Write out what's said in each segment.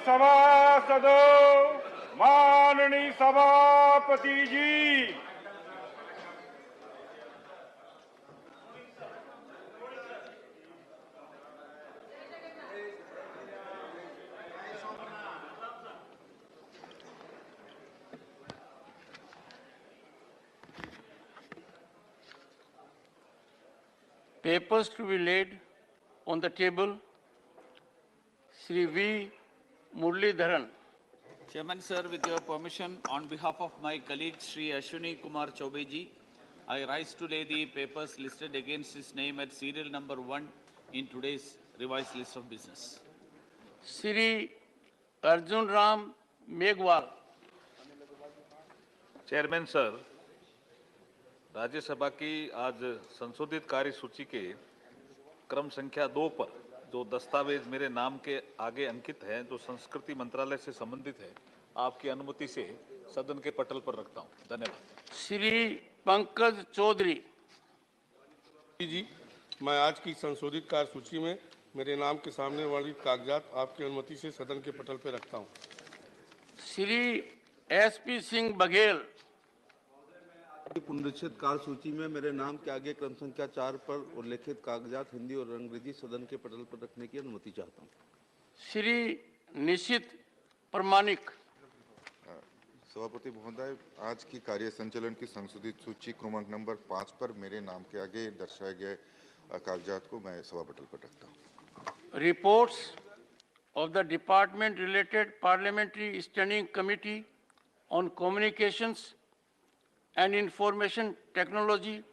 सभासदों, माननीय सभापति जी, papers to be laid on the table. Shri V. Muralidharan. Chairman, sir, with your permission, on behalf of my colleague Shri Ashwini Kumar Chaubeji, I rise to lay the papers listed against his name at serial number 1 in today's revised list of business. Shri Arjun Ram Meghwal. Chairman sir, Rajya Sabha की आज संशोधित कार्य सूची के क्रम संख्या 2 पर जो दस्तावेज मेरे नाम के आगे अंकित है, जो संस्कृति मंत्रालय से संबंधित है, आपकी अनुमति से सदन के पटल पर रखता हूं। धन्यवाद। श्री पंकज चौधरी जी, मैं आज की संशोधित कार्य सूची में मेरे नाम के सामने वाली कागजात आपकी अनुमति से सदन के पटल पर रखता हूं। श्री एसपी सिंह बघेल। पुनरीक्षित कार्य सूची में मेरे नाम के आगे क्रम संख्या 4 पर उल्लेखित कागजात हिंदी और अंग्रेजी सदन के पटल पर रखने की अनुमति चाहता हूं। श्री निशित प्रमाणिक। सभापति महोदय, आज की कार्य संचालन की संशोधित सूची क्रमांक नंबर 5 पर मेरे नाम के आगे दर्शाए गए कागजात को मैं सभा पटल पर रखता हूं। Reports of the department related parliamentary standing committee on communications and Information Technology,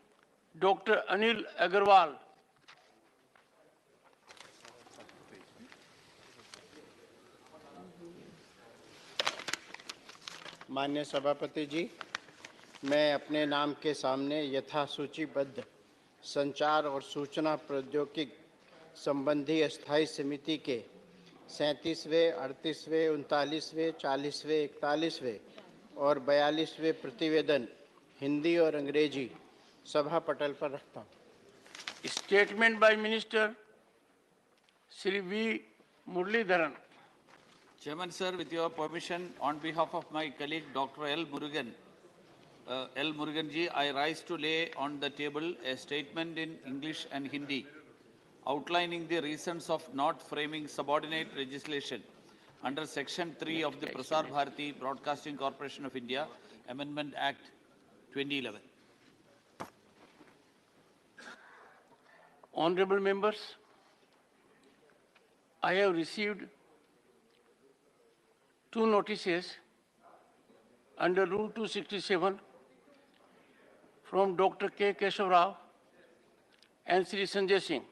Dr. Anil Agarwal. माननीय सभापति जी, मैं अपने नाम के सामने यथा सूचीबद्ध संचार और सूचना प्रौद्योगिकी संबंधी अस्थायी समिति के 37वें, 38वें, 39वें, 40वें, 41वें और 42वें प्रतिवेदन हिंदी और अंग्रेजी सभा पटल पर रखता हूँ। Statement by minister Shri V Muraleedharan. Chairman, sir, with your permission, on behalf of my colleague Dr. L. Murugan ji, I rise to lay on the table a statement in English and Hindi outlining the reasons of not framing subordinate legislation under Section 3 of the Prasar Bharati Broadcasting Corporation of India Amendment Act 2011. Honorable members, I have received 2 notices under Rule 267 from Dr. K. Keshav Rao and Sri Sanjay Singh.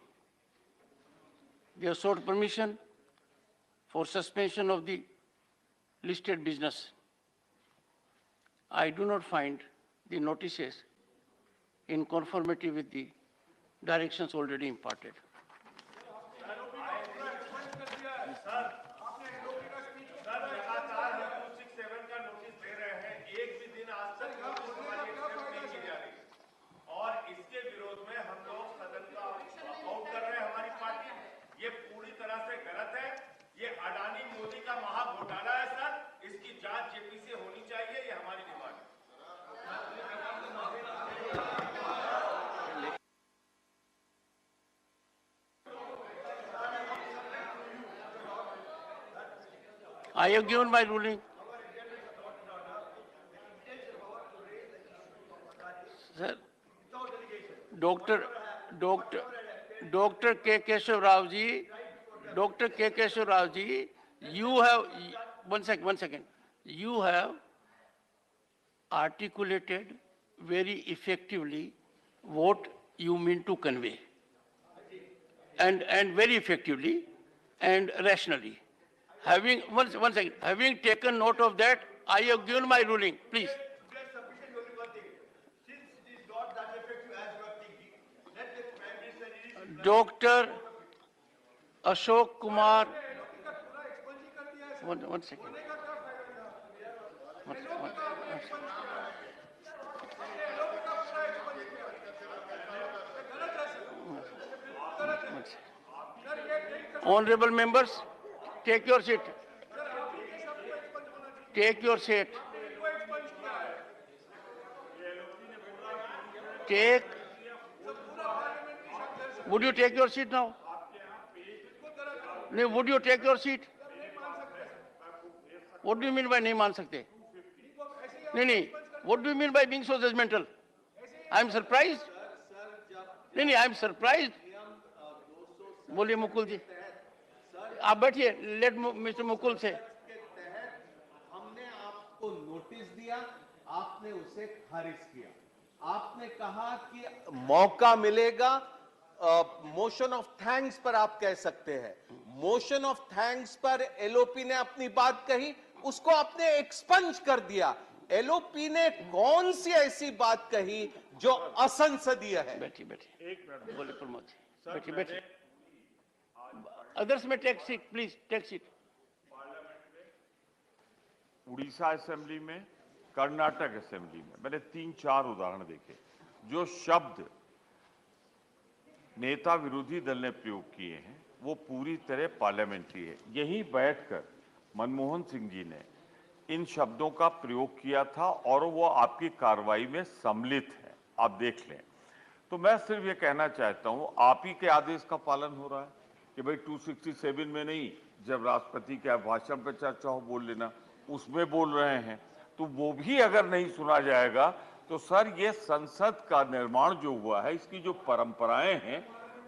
They have sought permission for suspension of the listed business. I do not find the notices in conformity with the directions already imparted. I have given my ruling. Sir, Dr. K. Keshav Rao ji, Dr. K. Keshav Rao ji, you have, one second. You have articulated very effectively what you mean to convey. And very effectively and rationally. Having, one second, having taken note of that, I have given my ruling, please. Dr. Ashok Kumar, one second. Honorable members, take your seat. Take your seat. Take. Would you take your seat now? No, would you take your seat? What do you mean by नहीं मान सकते? नहीं. What do you mean by being so judgmental? I'm surprised. नहीं, I'm surprised. बोलिए मुकुल जी. आप बैठिए. Let Mr. Mukul से. हमने आपको नोटिस दिया, आपने उसे खारिज किया. आपने कहा कि मौका मिलेगा. मोशन ऑफ थैंक्स पर आप कह सकते हैं. मोशन ऑफ थैंक्स पर एलओपी ने अपनी बात कही, उसको आपने एक्सपंज कर दिया. एलओपी ने कौन सी ऐसी बात कही जो असंसदीय है? बैठिए. एक मिनट बोले प्रमोद जी. बैठिए. Others may take seat please. Take seat. Orissa assembly में, कर्नाटक असेंबली में मैंने 3-4 उदाहरण देखे. जो शब्द नेता विरोधी दल ने प्रयोग किए हैं वो पूरी तरह पार्लियामेंट्री है. यहीं बैठकर मनमोहन सिंह जी ने इन शब्दों का प्रयोग किया था और वो आपकी कार्रवाई में सम्मिलित है. आप देख लें. तो मैं सिर्फ ये कहना चाहता हूं, आप ही के आदेश का पालन हो रहा है कि भाई 267 में नहीं, जब राष्ट्रपति के भाषण पर चर्चा हो बोल लेना, उसमें बोल रहे हैं. तो वो भी अगर नहीं सुना जाएगा तो सर ये संसद का निर्माण जो हुआ है, इसकी जो परंपराएं हैं,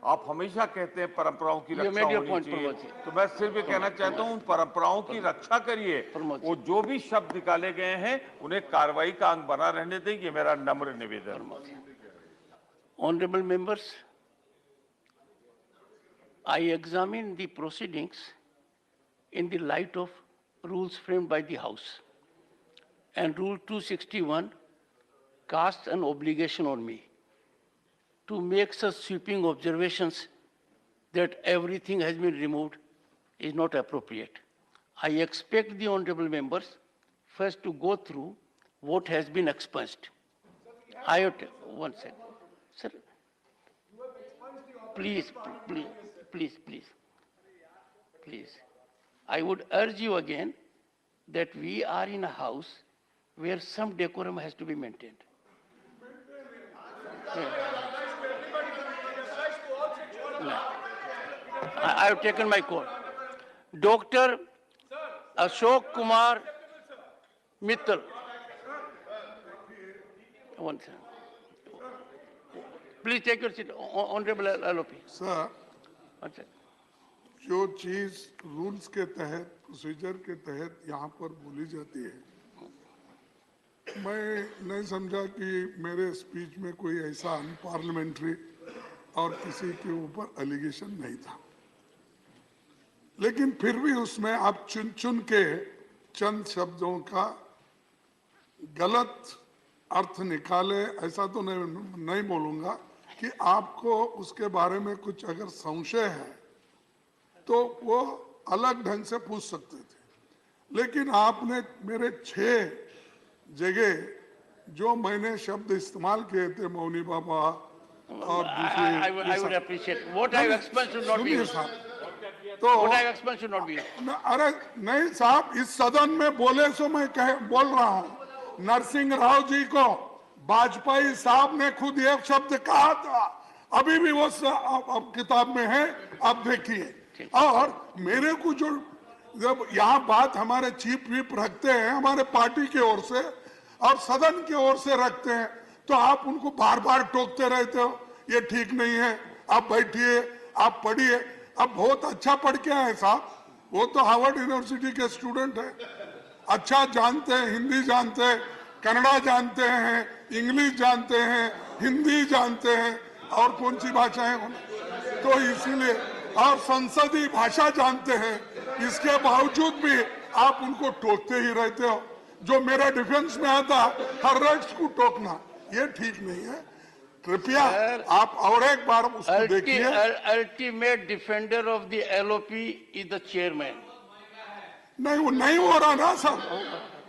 आप हमेशा कहते हैं परंपराओं की रक्षा होनी चाहिए. तो मैं सिर्फ ये कहना चाहता हूं, उन परंपराओं की रक्षा करिए. वो जो भी शब्द निकाले गए हैं उन्हें कार्रवाई का अंग बना रहने दें. ये मेरा नम्र निवेदन. Honorable members, I examine the proceedings in the light of rules framed by the House, and Rule 261 casts an obligation on me to make such sweeping observations that everything has been removed is not appropriate. I expect the honorable members first to go through what has been expunged. One second. Sir, please. I would urge you again that we are in a house where some decorum has to be maintained. I have taken my call. Dr. Ashok Kumar Mittal. One second. Please take your seat, Honorable LOP. Sir, One second. जो चीज rules के तहत, procedure के तहत यहाँ पर बोली जाती है, मैं नहीं समझा कि मेरे स्पीच में कोई ऐसा अनपार्लियामेंट्री और किसी के ऊपर एलिगेशन नहीं था. लेकिन फिर भी उसमें आप चुन के चंद शब्दों का गलत अर्थ निकाले, ऐसा तो नहीं बोलूंगा कि आपको उसके बारे में कुछ अगर संशय है तो वो अलग ढंग से पूछ सकते थे. लेकिन आपने मेरे 6 जगह जो मैंने शब्द इस्तेमाल किए थे, मौनी बाबा और दूसरे, I would appreciate. What I have expunged should not be used. तो What I have expunged should not be used. अरे नहीं साहब, इस सदन में बोले सो मैं बोल रहा हूँ. नरसिंह राव जी को वाजपेयी साहब ने खुद एक शब्द कहा था, अभी भी वो अब किताब में है, आप देखिए. और मेरे को जो जब यहाँ बात हमारे चीफ व्हिप रखते हैं हमारे पार्टी की ओर से और सदन की ओर से रखते हैं, तो आप उनको बार बार टोकते रहते हो, ये ठीक नहीं है, आप बैठिए, आप पढ़िए. अब बहुत अच्छा पढ़ के आए साहब, वो तो हार्वर्ड यूनिवर्सिटी के स्टूडेंट है, अच्छा जानते हैं, हिंदी जानते हैं, कन्नड़ा जानते हैं, इंग्लिश जानते हैं, हिंदी जानते हैं और कौन सी भाषाएं, तो इसीलिए, और संसदीय भाषा जानते हैं. इसके बावजूद भी आप उनको टोकते ही रहते हो. जो मेरा डिफेंस में आता, हर राइट्स को टोकना, ये ठीक नहीं है. कृपया आप और एक बार उसको देखिए. Ultimate defender of the LOP is the chairman. नहीं, वो नहीं हो रहा ना सर,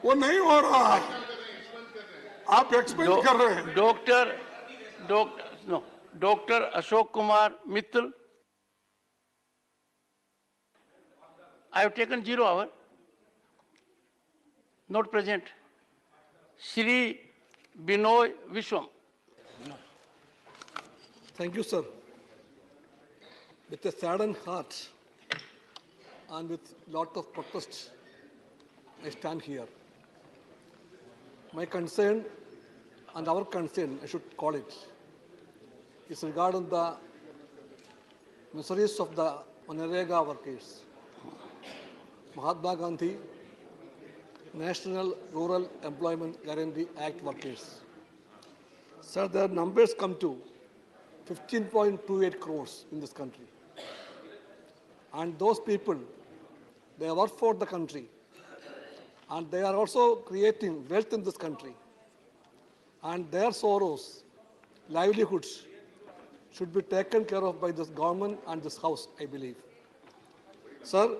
वो नहीं हो रहा. आप एक्सपेक्ट कर रहे हैं. Doctor Ashok Kumar Mittal, I have taken 0 hour. not present. Shri Binoy Vishwam. Thank you, sir. With a saddened heart and with lot of protest, I stand here. My concern and our concern, I should call it, is regarding the miseries of the Narendra workers. Mahatma Gandhi National Rural Employment Guarantee Act workers. Sir, their numbers come to 15.28 crores in this country. And those people, they work for the country. And they are also creating wealth in this country. And their sorrows, livelihoods, should be taken care of by this government and this house, I believe. Sir,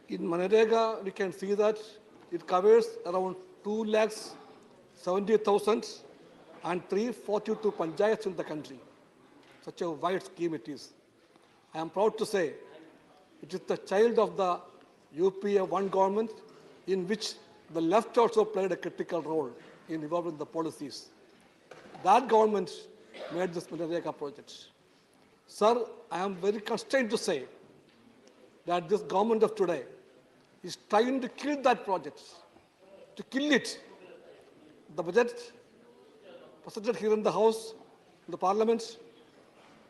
in Narendra, we can see that it covers around 2,70,000 and 342 panchayats in the country. Such a wide scheme it is. I am proud to say it is the child of the UPA one government in which the left also played a critical role in evolving the policies. That government made this Narendra project. Sir, I am very constrained to say that this government of today is trying to kill that project, to kill it. The budget presented here in the House, in the Parliament,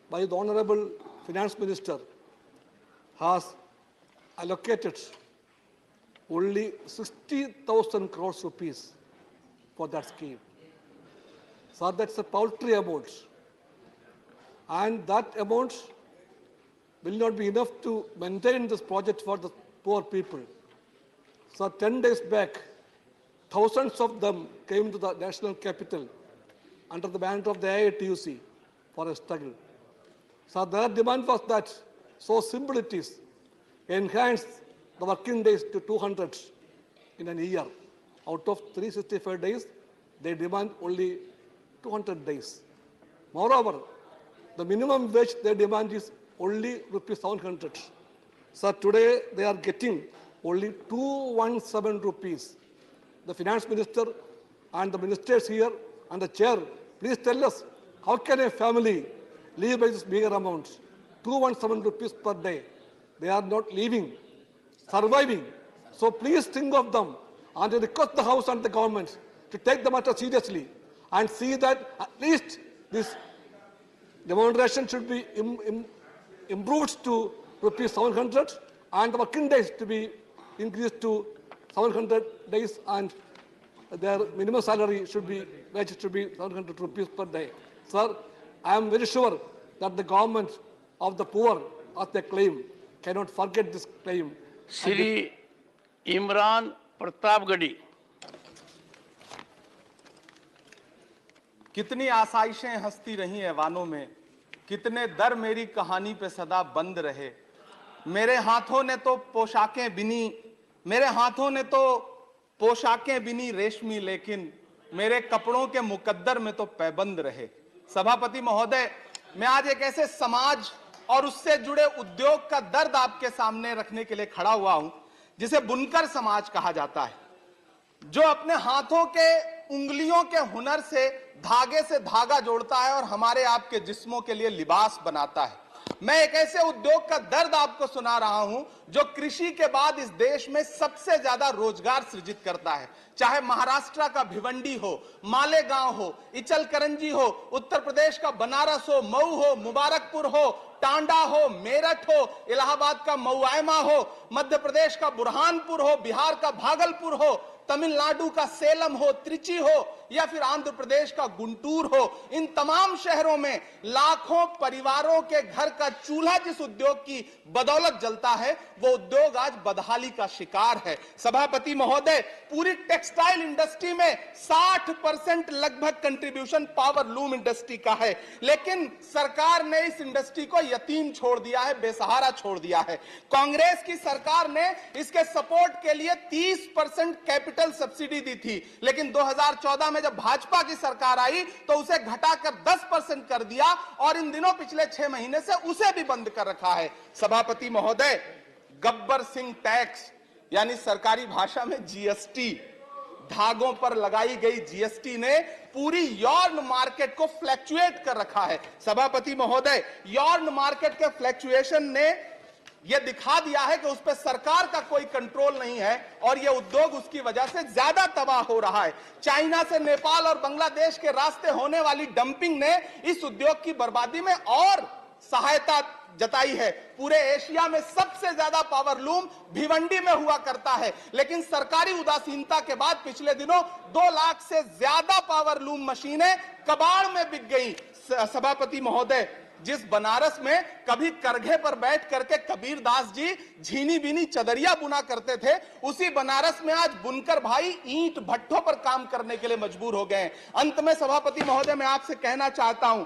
by the Honorable Finance Minister has allocated only 60,000 crores rupees for that scheme. So that's a paltry amount. And that amount will not be enough to maintain this project for the poor people. So 10 days back, thousands of them came to the national capital under the banner of the AITUC for a struggle. So their demand was that, so simple it is, enhance the working days to 200 in a year. Out of 365 days, they demand only 200 days. Moreover, the minimum wage they demand is only rupees 700. So today they are getting only 217 rupees. The finance minister and the ministers here and the chair, please tell us, how can a family live by this bigger amount? 217 rupees per day. They are not living, surviving. So please think of them and request the House and the government to take the matter seriously and see that at least this remuneration should be improved to rupees 700 and the working days to be increased to 700 days and their minimum salary should be, wage should be 700 rupees per day. Sir, I am very sure that the government of the poor, as they claim, cannot forget this claim. Shri Imran Pratapgadi. कितनी आशाइशें हंसती रही ऐवानों में, कितने दर मेरी कहानी पे सदा बंद रहे। मेरे हाथों ने तो पोशाकें बिनी, मेरे हाथों ने तो पोशाकें बिनी रेशमी, लेकिन मेरे कपड़ों के मुकद्दर में तो पैबंद रहे। सभापति महोदय, मैं आज एक ऐसे समाज और उससे जुड़े उद्योग का दर्द आपके सामने रखने के लिए खड़ा हुआ हूं जिसे बुनकर समाज कहा जाता है, जो अपने हाथों के उंगलियों के हुनर से धागा जोड़ता है और हमारे आपके जिस्मों के लिए लिबास बनाता है। मैं एक ऐसे उद्योग का दर्द आपको सुना रहा हूं जो कृषि के बाद इस देश में सबसे ज्यादा रोजगार सृजित करता है। चाहे महाराष्ट्र का भिवंडी हो, मालेगांव हो, इचलकरंजी हो, उत्तर प्रदेश का बनारस हो, मऊ हो, मुबारकपुर हो, टांडा हो, मेरठ हो, इलाहाबाद का मऊआयमा हो, मध्य प्रदेश का बुरहानपुर हो, बिहार का भागलपुर हो, तमिलनाडु का सेलम हो, त्रिची हो या फिर आंध्र प्रदेश का गुंटूर हो, इन तमाम शहरों में लाखों परिवारों के घर का चूल्हा जिस उद्योग की बदौलत जलता है, वो उद्योग आज बदहाली का शिकार है। सभापति महोदय, पूरी टेक्सटाइल इंडस्ट्री में 60% लगभग कंट्रीब्यूशन पावर लूम इंडस्ट्री का है, लेकिन सरकार ने इस इंडस्ट्री को यतीम छोड़ दिया है, बेसहारा छोड़ दिया है। कांग्रेस की सरकार ने इसके सपोर्ट के लिए 30% कैपिटल सब्सिडी दी थी, लेकिन 2014 में जब भाजपा की सरकार आई तो उसे घटाकर 10% कर दिया और इन दिनों पिछले 6 महीने से उसे भी बंद कर रखा है। सभापति महोदय, गब्बर सिंह टैक्स, यानी सरकारी भाषा में जीएसटी, धागों पर लगाई गई जीएसटी ने पूरी यॉर्न मार्केट को फ्लैक्चुएट कर रखा है। सभापति महोदय, यॉर्न मार्केट के फ्लैक्चुएशन ने यह दिखा दिया है कि उस पर सरकार का कोई कंट्रोल नहीं है और यह उद्योग उसकी वजह से ज्यादा तबाह हो रहा है। चाइना से नेपाल और बांग्लादेश के रास्ते होने वाली डंपिंग ने इस उद्योग की बर्बादी में और सहायता जताई है। पूरे एशिया में सबसे ज्यादा पावरलूम भिवंडी में हुआ करता है, लेकिन सरकारी उदासीनता के बाद पिछले दिनों 2 लाख से ज्यादा पावरलूम मशीनें कबाड़ में बिक गई। सभापति महोदय, जिस बनारस में कभी करघे पर बैठ करके कबीर दास जी झीनी बीनी चदरिया बुना करते थे, उसी बनारस में आज बुनकर भाई ईंट भट्ठों पर काम करने के लिए मजबूर हो गए। अंत में सभापति महोदय, मैं आपसे कहना चाहता हूं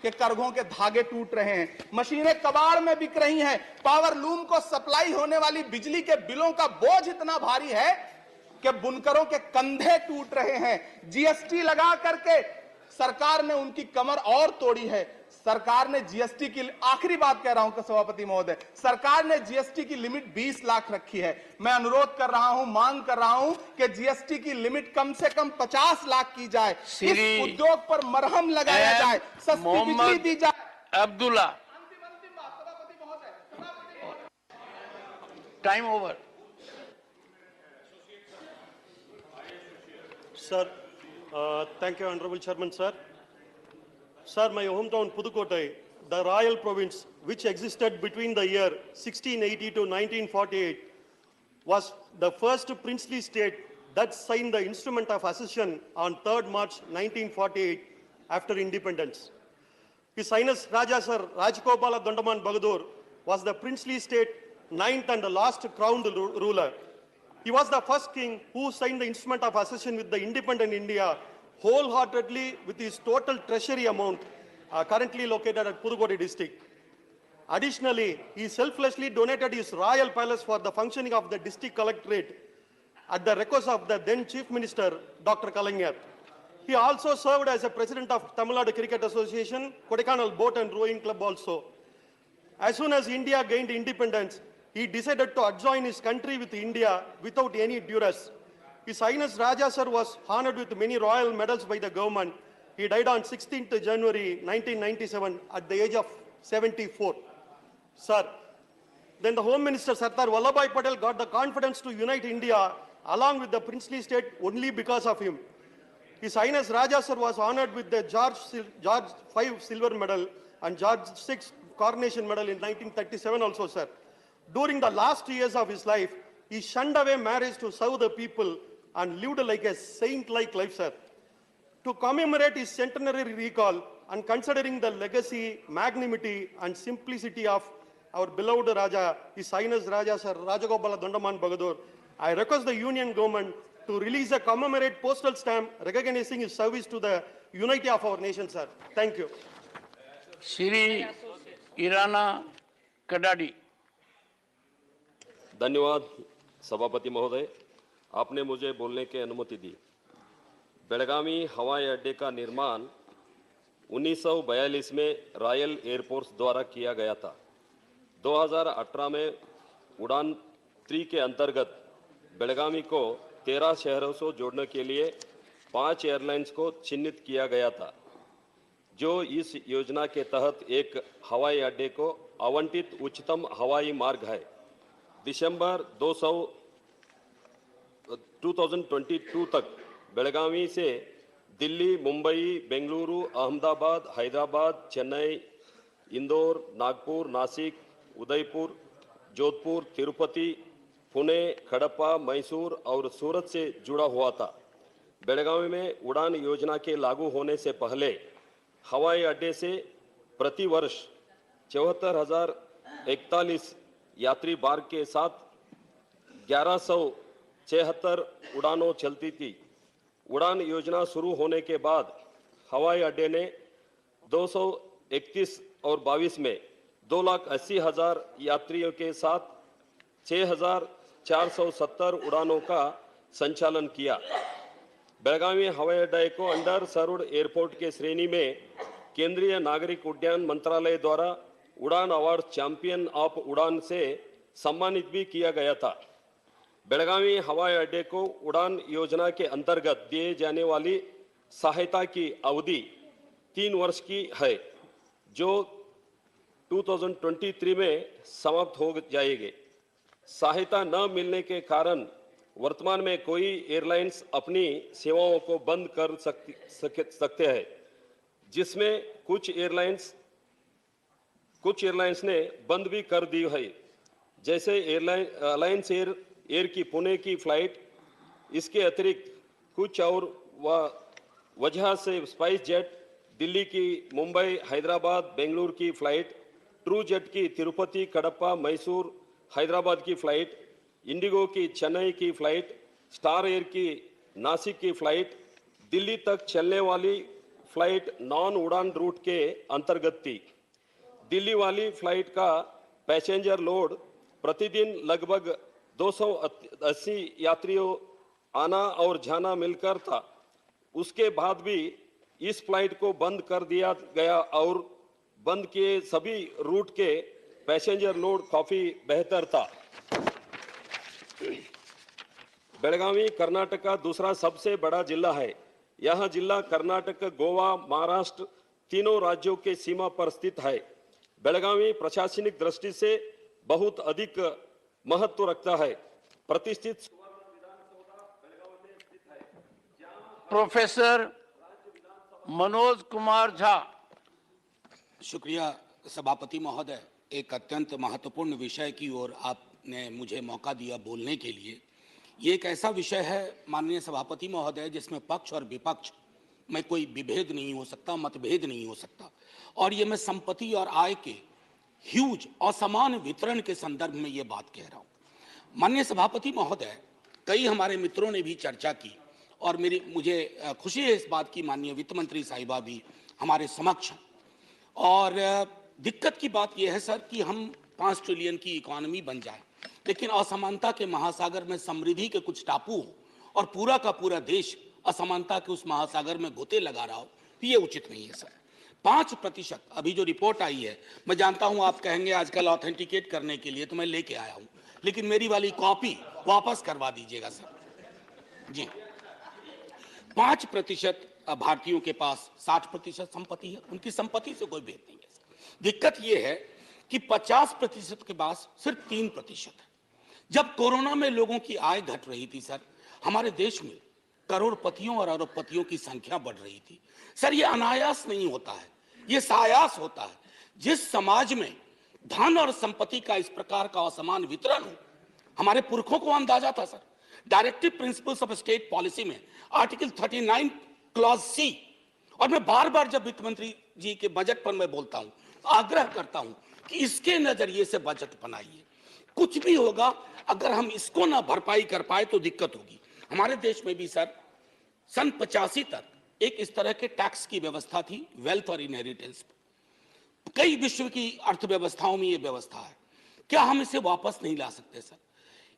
कि करघों के धागे टूट रहे हैं, मशीनें कबाड़ में बिक रही हैं, पावरलूम को सप्लाई होने वाली बिजली के बिलों का बोझ इतना भारी है कि बुनकरों के कंधे टूट रहे हैं। जीएसटी लगा करके सरकार ने उनकी कमर और तोड़ी है। सरकार ने जीएसटी की, आखिरी बात कह रहा हूं सभापति महोदय, सरकार ने जीएसटी की लिमिट 20 लाख रखी है। मैं अनुरोध कर रहा हूं, मांग कर रहा हूं कि जीएसटी की लिमिट कम से कम 50 लाख की जाए, इस उद्योग पर मरहम लगाया जाए, सस्ती बिजली दी जाए। Abdullah, time over. Sir, thank you, Honorable Chairman, sir. Sir, my hometown Pudukkottai, the royal province which existed between the year 1680 to 1948, was the first princely state that signed the instrument of accession on 3rd March 1948 after independence. His Highness Raja Sir Rajgopala Dondaman Bahadur was the princely state 9th and last crowned ruler. He was the first king who signed the instrument of accession with the independent India wholeheartedly with his total treasury amount currently located at Pudukkottai district. Additionally, he selflessly donated his royal palace for the functioning of the district collectorate at the request of the then Chief Minister, Dr. Kalaignar. He also served as a president of Tamil Nadu Cricket Association, Kodaikanal Boat and Rowing Club also. As soon as India gained independence, he decided to adjoin his country with India without any duress. His Highness Raja Sir was honored with many royal medals by the government. He died on 16th January 1997 at the age of 74. Sir, then the Home Minister Sardar Vallabhbhai Patel got the confidence to unite India along with the princely state only because of him. His Highness Raja Sir was honored with the George V Silver Medal and George VI Coronation Medal in 1937 also, sir. During the last years of his life, he shunned away marriage to serve the people and lived like a saint-like life, sir. To commemorate his centenary recall and considering the legacy, magnanimity and simplicity of our beloved Raja, His Highness Raja Sir Rajagopala Dondaman Bahadur, I request the Union Government to release a commemorate postal stamp recognizing his service to the unity of our nation, sir. Thank you. Shri Eranna Kadadi. धन्यवाद सभापति महोदय, आपने मुझे बोलने की अनुमति दी। बेलगावी हवाई अड्डे का निर्माण 1942 में रॉयल एयरफोर्स द्वारा किया गया था। 2018 में उड़ान 3 के अंतर्गत बेलगावी को 13 शहरों से जोड़ने के लिए 5 एयरलाइंस को चिन्हित किया गया था, जो इस योजना के तहत एक हवाई अड्डे को आवंटित उच्चतम हवाई मार्ग है। दिसंबर 2022 तक बेलगावी से दिल्ली, मुंबई, बेंगलुरु, अहमदाबाद, हैदराबाद, चेन्नई, इंदौर, नागपुर, नासिक, उदयपुर, जोधपुर, तिरुपति, पुणे, खड़प्पा, मैसूर और सूरत से जुड़ा हुआ था। बेलगावी में उड़ान योजना के लागू होने से पहले हवाई अड्डे से प्रति वर्ष 74,041 यात्री मार्ग के साथ 1176 उड़ानों चलती थी। उड़ान योजना शुरू होने के बाद हवाई अड्डे ने 231 और 22 में 2,80,000 यात्रियों के साथ 6,470 उड़ानों का संचालन किया। बेलगावी हवाई अड्डे को अंडर सर्व्ड एयरपोर्ट के श्रेणी में केंद्रीय नागरिक उड्डयन मंत्रालय द्वारा उड़ान अवार्ड चैंपियन ऑफ उड़ान से सम्मानित भी किया गया था। बेलगावी हवाई अड्डे को उड़ान योजना के अंतर्गत दिए जाने वाली सहायता की अवधि 3 वर्ष की है, जो 2023 में समाप्त हो जाएगी। सहायता न मिलने के कारण वर्तमान में कोई एयरलाइंस अपनी सेवाओं को बंद कर सकते हैं, जिसमें कुछ एयरलाइंस ने बंद भी कर दी है, जैसे अलायंस एयर की पुणे की फ्लाइट। इसके अतिरिक्त कुछ और वजह से स्पाइस जेट दिल्ली की मुंबई, हैदराबाद, बेंगलुरु की फ्लाइट, ट्रू जेट की तिरुपति, कडप्पा, मैसूर, हैदराबाद की फ्लाइट, इंडिगो की चेन्नई की फ्लाइट, स्टार एयर की नासिक की फ्लाइट, दिल्ली तक चलने वाली फ्लाइट नॉन उड़ान रूट के अंतर्गत थी। दिल्ली वाली फ्लाइट का पैसेंजर लोड प्रतिदिन लगभग 280 यात्रियों आना और जाना मिलकर था। उसके बाद भी इस फ्लाइट को बंद कर दिया गया और बंद किए सभी रूट के पैसेंजर लोड काफी बेहतर था। बेलगावी कर्नाटक का दूसरा सबसे बड़ा जिला है। यह जिला कर्नाटक, गोवा, महाराष्ट्र तीनों राज्यों के सीमा पर स्थित है। बेलगावी प्रशासनिक दृष्टि से बहुत अधिक महत्व रखता है। प्रतिष्ठित प्रोफेसर मनोज कुमार झा। शुक्रिया सभापति महोदय, एक अत्यंत महत्वपूर्ण विषय की ओर आपने मुझे मौका दिया बोलने के लिए। ये एक ऐसा विषय है माननीय सभापति महोदय जिसमें पक्ष और विपक्ष में कोई विभेद नहीं हो सकता, मतभेद नहीं हो सकता। और ये मैं संपत्ति और आय के ह्यूज असमान वितरण के संदर्भ में ये बात कह रहा हूँ। माननीय सभापति महोदय, कई हमारे मित्रों ने भी चर्चा की और मुझे खुशी है इस बात की माननीय वित्त मंत्री साहिबा भी हमारे समक्ष हैं। और दिक्कत की बात यह है सर कि हम 5 ट्रिलियन की इकोनॉमी बन जाए, लेकिन असमानता के महासागर में समृद्धि के कुछ टापू हो और पूरा का पूरा देश असमानता के उस महासागर में गोते लगा रहा हो, तो ये उचित नहीं है सर। 5% अभी जो रिपोर्ट आई है, मैं जानता हूं आप कहेंगे आजकल ऑथेंटिकेट करने के लिए, तो मैं लेके आया हूं, लेकिन मेरी वाली कॉपी वापस करवा दीजिएगा सर जी। 5% भारतीयों के पास 60% संपत्ति है, उनकी संपत्ति से कोई भेद नहीं है। दिक्कत यह है कि 50% के पास सिर्फ 3% है। जब कोरोना में लोगों की आय घट रही थी सर, हमारे देश में करोड़पतियों और अरबपतियों की संख्या बढ़ रही थी। सर, ये अनायास नहीं होता है, ये सायास होता है। जिस समाज में धन और संपत्ति का इस प्रकार का असमान वितरण हो, हमारे पुरखों को अंदाजा था sir. Directive principles of state policy में आर्टिकल 39 क्लॉज सी, और मैं बार बार जब वित्त मंत्री जी के बजट पर मैं बोलता हूं, आग्रह करता हूं कि इसके नजरिए से बजट बनाइए। कुछ भी होगा, अगर हम इसको ना भरपाई कर पाए तो दिक्कत होगी। हमारे देश में भी सर सन 85 तक एक इस तरह के टैक्स की व्यवस्था थी, वेल्थ और इनहेरिटेंस। कई विश्व की अर्थव्यवस्थाओं में ये व्यवस्था है, क्या हम इसे वापस नहीं ला सकते सर?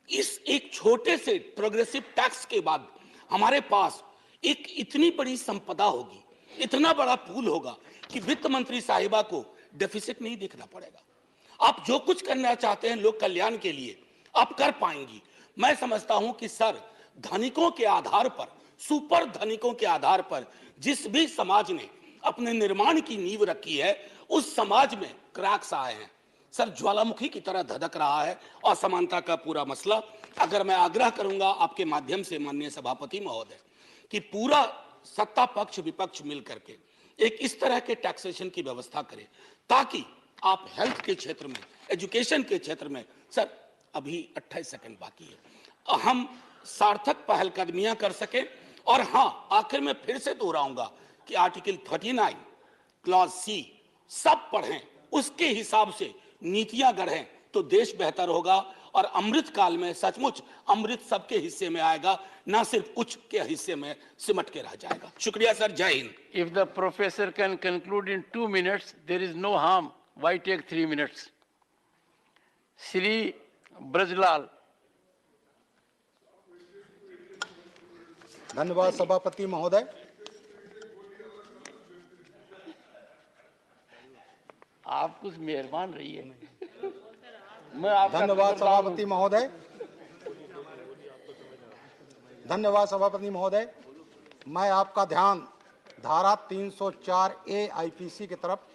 इस एक छोटे से प्रोग्रेसिव टैक्स के बाद हमारे पास एक इतनी बड़ी संपदा होगी, इतना बड़ा पूल होगा कि वित्त मंत्री साहिबा को डेफिसिट नहीं देखना पड़ेगा। आप जो कुछ करना चाहते हैं लोक कल्याण के लिए, आप कर पाएंगी। मैं समझता हूं कि सर, धनिकों के आधार पर, सुपर धनिकों के आधार पर जिस भी समाज ने अपने निर्माण की नींव रखी है, उस समाज में क्रैक्स आए हैं सर, ज्वालामुखी की तरह धधक रहा है असमानता का पूरा मसला। अगर मैं आग्रह करूंगा आपके माध्यम से माननीय सभापति महोदय कि पूरा सत्ता पक्ष विपक्ष मिल करके एक इस तरह के टैक्सेशन की व्यवस्था करें, ताकि आप हेल्थ के क्षेत्र में, एजुकेशन के क्षेत्र में, सर अभी 28 सेकंड बाकी है, हम सार्थक पहलकदमियां कर सकें। और हां, आखिर में फिर से दोहराऊंगा कि आर्टिकल 39 क्लॉज सी सब पढ़ें, उसके हिसाब से नीतियां गढ़ें तो देश बेहतर होगा। और अमृत काल में सचमुच अमृत सबके हिस्से में आएगा, ना सिर्फ कुछ के हिस्से में सिमट के रह जाएगा। शुक्रिया सर, जय Hind. If the professor can conclude in 2 minutes, there is no harm. Why take 3 minutes? Shri Brajlal. धन्यवाद सभापति महोदय। आप कुछ मेहरबान रहिए। मैं आपका धन्यवाद सभापति महोदय। धन्यवाद सभापति महोदय। मैं आपका ध्यान धारा 304A आईपीसी की तरफ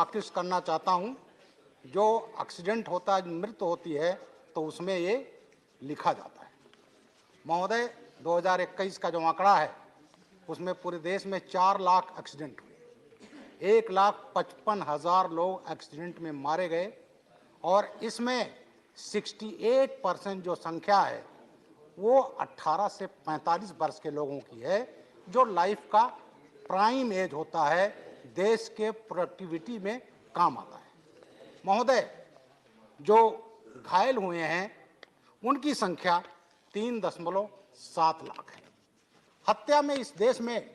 आकृष्ट करना चाहता हूं। जो एक्सीडेंट होता है, मृत्यु होती है, तो उसमें ये लिखा जाता है। महोदय, 2021 का जो आंकड़ा है उसमें पूरे देश में 4 लाख एक्सीडेंट हुए, 1,55,000 लोग एक्सीडेंट में मारे गए और इसमें 68% जो संख्या है वो 18 से 45 वर्ष के लोगों की है, जो लाइफ का प्राइम एज होता है, देश के प्रोडक्टिविटी में काम आता है। महोदय, जो घायल हुए हैं उनकी संख्या 3.7 लाख है। हत्या में इस देश में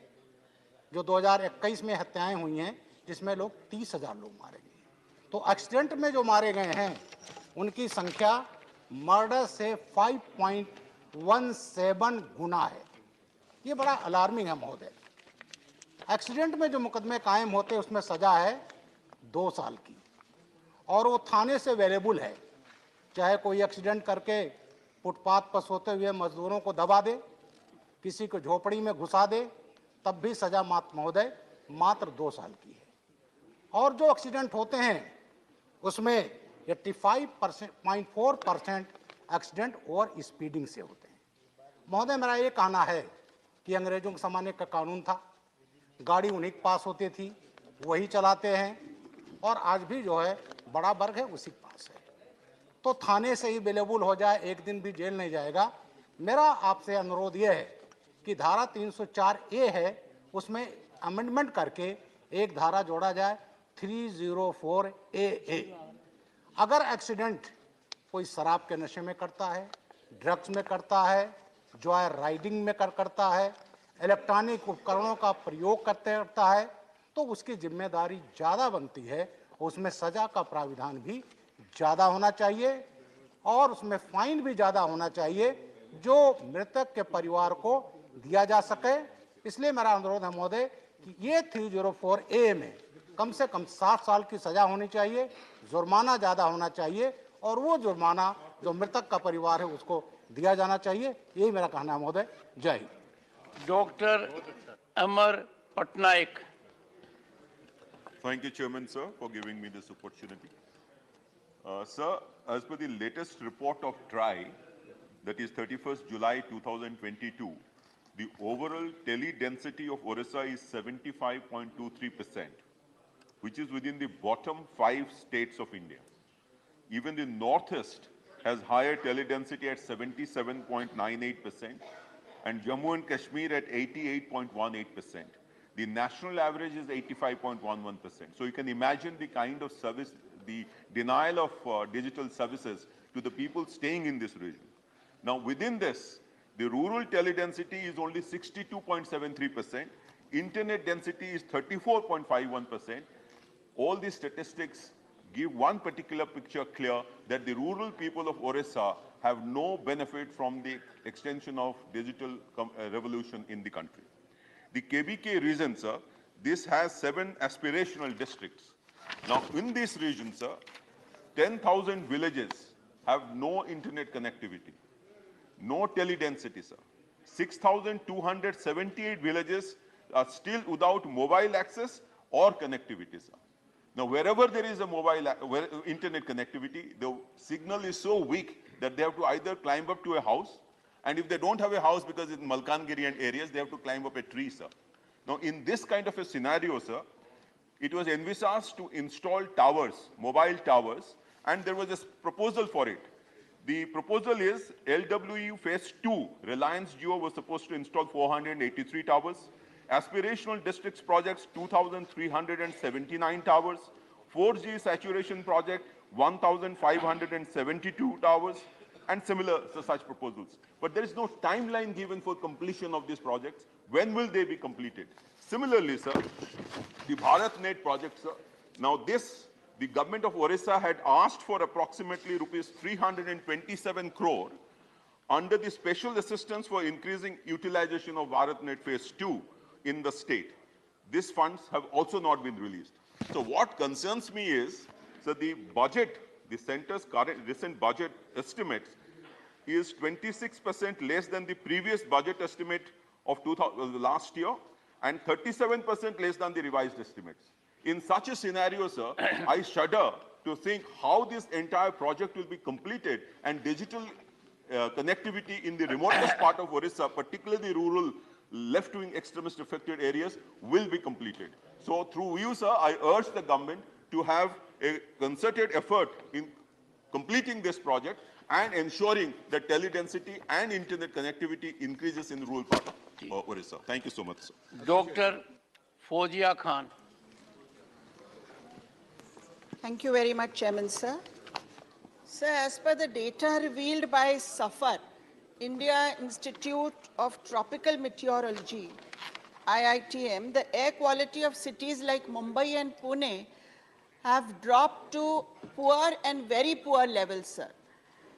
जो 2021 में हत्याएं हुई हैं, जिसमें लोग 30,000 लोग मारे गए, तो एक्सीडेंट में जो मारे गए हैं उनकी संख्या मर्डर से 5.17 गुना है। ये बड़ा अलार्मिंग है महोदय। एक्सीडेंट में जो मुकदमे कायम होते हैं उसमें सजा है 2 साल की और वो थाने से अवेलेबल है। चाहे कोई एक्सीडेंट करके फुटपाथ पर सोते हुए मजदूरों को दबा दे, किसी को झोपड़ी में घुसा दे, तब भी सजा महोदय मात्र 2 साल की है। और जो एक्सीडेंट होते हैं उसमें 85.4% एक्सीडेंट ओवर स्पीडिंग से होते हैं। महोदय, मेरा ये कहना है कि अंग्रेजों के ज़माने का कानून था, गाड़ी उन्हीं के पास होती थी, वही चलाते हैं और आज भी जो है बड़ा वर्ग है उसी के पास है, तो थाने से ही अवेलेबल हो जाए, एक दिन भी जेल नहीं जाएगा। मेरा आपसे अनुरोध ये है कि धारा 304A है, उसमें अमेंडमेंट करके एक धारा जोड़ा जाए 304AA। अगर एक्सीडेंट कोई शराब के नशे में करता है, ड्रग्स में करता है, जॉय राइडिंग में करता है, इलेक्ट्रॉनिक उपकरणों का प्रयोग करता है, तो उसकी जिम्मेदारी ज़्यादा बनती है, उसमें सजा का प्राविधान भी ज़्यादा होना चाहिए और उसमें फाइन भी ज़्यादा होना चाहिए, जो मृतक के परिवार को दिया जा सके। इसलिए मेरा अनुरोध है महोदय कि ये 304A में कम से कम 7 साल की सजा होनी चाहिए, जुर्माना ज़्यादा होना चाहिए और वो जुर्माना जो मृतक का परिवार है उसको दिया जाना चाहिए। यही मेरा कहना है महोदय। जय Hind. Doctor Amar Patnaik. Thank you, Chairman, sir, for giving me this opportunity. Sir, as per the latest report of TRI, that is 31st July 2022, the overall tele-density of Orissa is 75.23%, which is within the bottom 5 states of India. Even the Northeast has higher tele-density at 77.98% and Jammu and Kashmir at 88.18%. The national average is 85.11%. So you can imagine the kind of service, the denial of digital services to the people staying in this region. Now within this, the rural tele-density is only 62.73%, internet density is 34.51%. All these statistics give one particular picture clear that the rural people of Orissa have no benefit from the extension of digital revolution in the country. The KBK region, sir, this has 7 aspirational districts. Now, in this region, sir, 10,000 villages have no internet connectivity, no tele-density, sir. 6,278 villages are still without mobile access or connectivity, sir. Now, wherever there is a internet connectivity, the signal is so weak that they have to either climb up to a house, and if they don't have a house because it's Malkangiri and areas, they have to climb up a tree, sir. Now, in this kind of a scenario, sir, it was envisaged to install towers, mobile towers, and there was a proposal for it. The proposal is LWU Phase 2, Reliance Jio was supposed to install 483 towers. Aspirational districts projects, 2,379 towers. 4G saturation project, 1,572 towers, and similar such proposals. But there is no timeline given for completion of these projects. When will they be completed? Similarly, sir, the BharatNet project, sir, now this, the government of Orissa had asked for approximately rupees 327 crore under the special assistance for increasing utilization of BharatNet Phase 2 in the state. These funds have also not been released. So what concerns me is, so the budget, the center's current recent budget estimates is 26% less than the previous budget estimate of last year and 37% less than the revised estimates. In such a scenario, sir, I shudder to think how this entire project will be completed and digital connectivity in the remotest part of Orissa, particularly the rural left-wing extremist affected areas, will be completed. So through you, sir, I urge the government to have a concerted effort in completing this project and ensuring that tele-density and internet connectivity increases in the rural part of Orissa. Thank you so much, sir. Dr. Fozia Khan. Thank you very much, Chairman, sir. Sir, as per the data revealed by SAFAR, India Institute of Tropical Meteorology, IITM, the air quality of cities like Mumbai and Pune have dropped to poor and very poor levels, sir.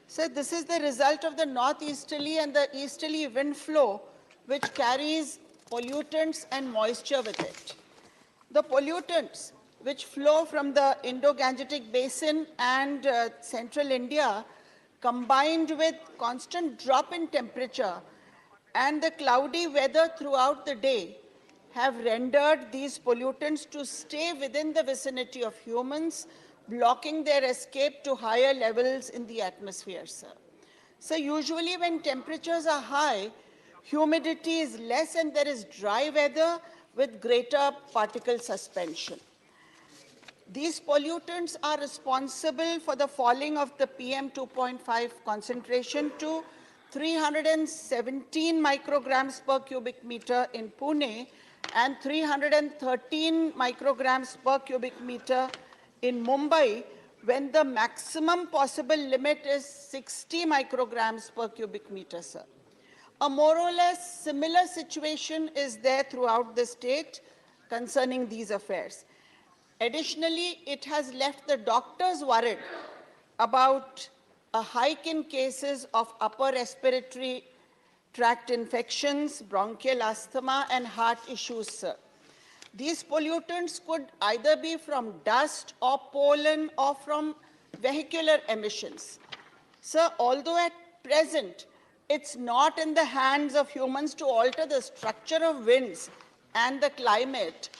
Sir, this is the result of the northeasterly and the easterly wind flow, which carries pollutants and moisture with it. The pollutants which flow from the Indo-Gangetic Basin and central India, combined with constant drop in temperature and the cloudy weather throughout the day, have rendered these pollutants to stay within the vicinity of humans, blocking their escape to higher levels in the atmosphere, sir. So usually when temperatures are high, humidity is less and there is dry weather with greater particle suspension. These pollutants are responsible for the falling of the PM 2.5 concentration to 317 micrograms per cubic meter in Pune and 313 micrograms per cubic meter in Mumbai, when the maximum possible limit is 60 micrograms per cubic meter, sir. A more or less similar situation is there throughout the state concerning these affairs. Additionally, it has left the doctors worried about a hike in cases of upper respiratory tract infections, bronchial asthma, and heart issues, sir. These pollutants could either be from dust or pollen or from vehicular emissions. Sir, although at present it's not in the hands of humans to alter the structure of winds and the climate,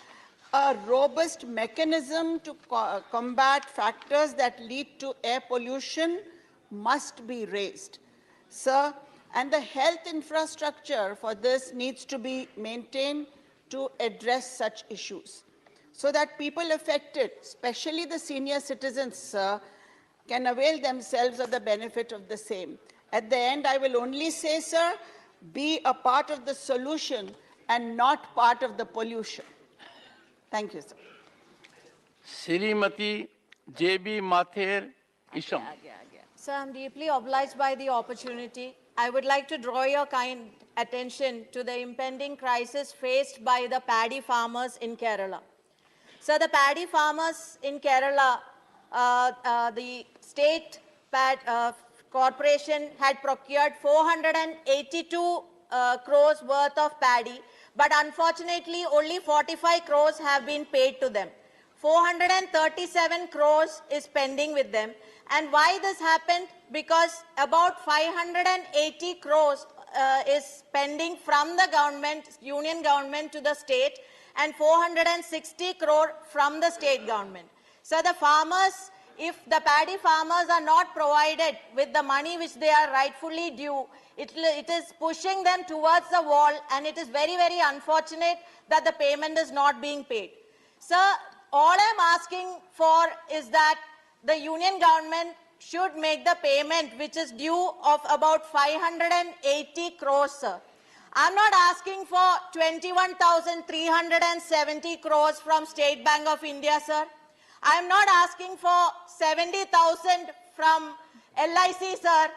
a robust mechanism to combat factors that lead to air pollution must be raised, sir, and the health infrastructure for this needs to be maintained to address such issues, so that people affected, especially the senior citizens, sir, can avail themselves of the benefit of the same. At the end, I will only say, sir, be a part of the solution and not part of the pollution. Thank you, sir. Srimati J.B. Mathur Isham. Sir, I'm deeply obliged by the opportunity. I would like to draw your kind attention to the impending crisis faced by the paddy farmers in Kerala. So the paddy farmers in Kerala, the state corporation had procured 482 crores worth of paddy, but unfortunately only 45 crores have been paid to them. 437 crores is pending with them. And why this happened? Because about 580 crores is pending from the government, union government to the state, and 460 crore from the state government. So the farmers, if the paddy farmers are not provided with the money which they are rightfully due, it is pushing them towards the wall, and it is very, very unfortunate that the payment is not being paid. Sir, all I'm asking for is that the union government should make the payment which is due of about 580 crores, sir. I'm not asking for 21,370 crores from State Bank of India, sir. I'm not asking for 70,000 from LIC, sir.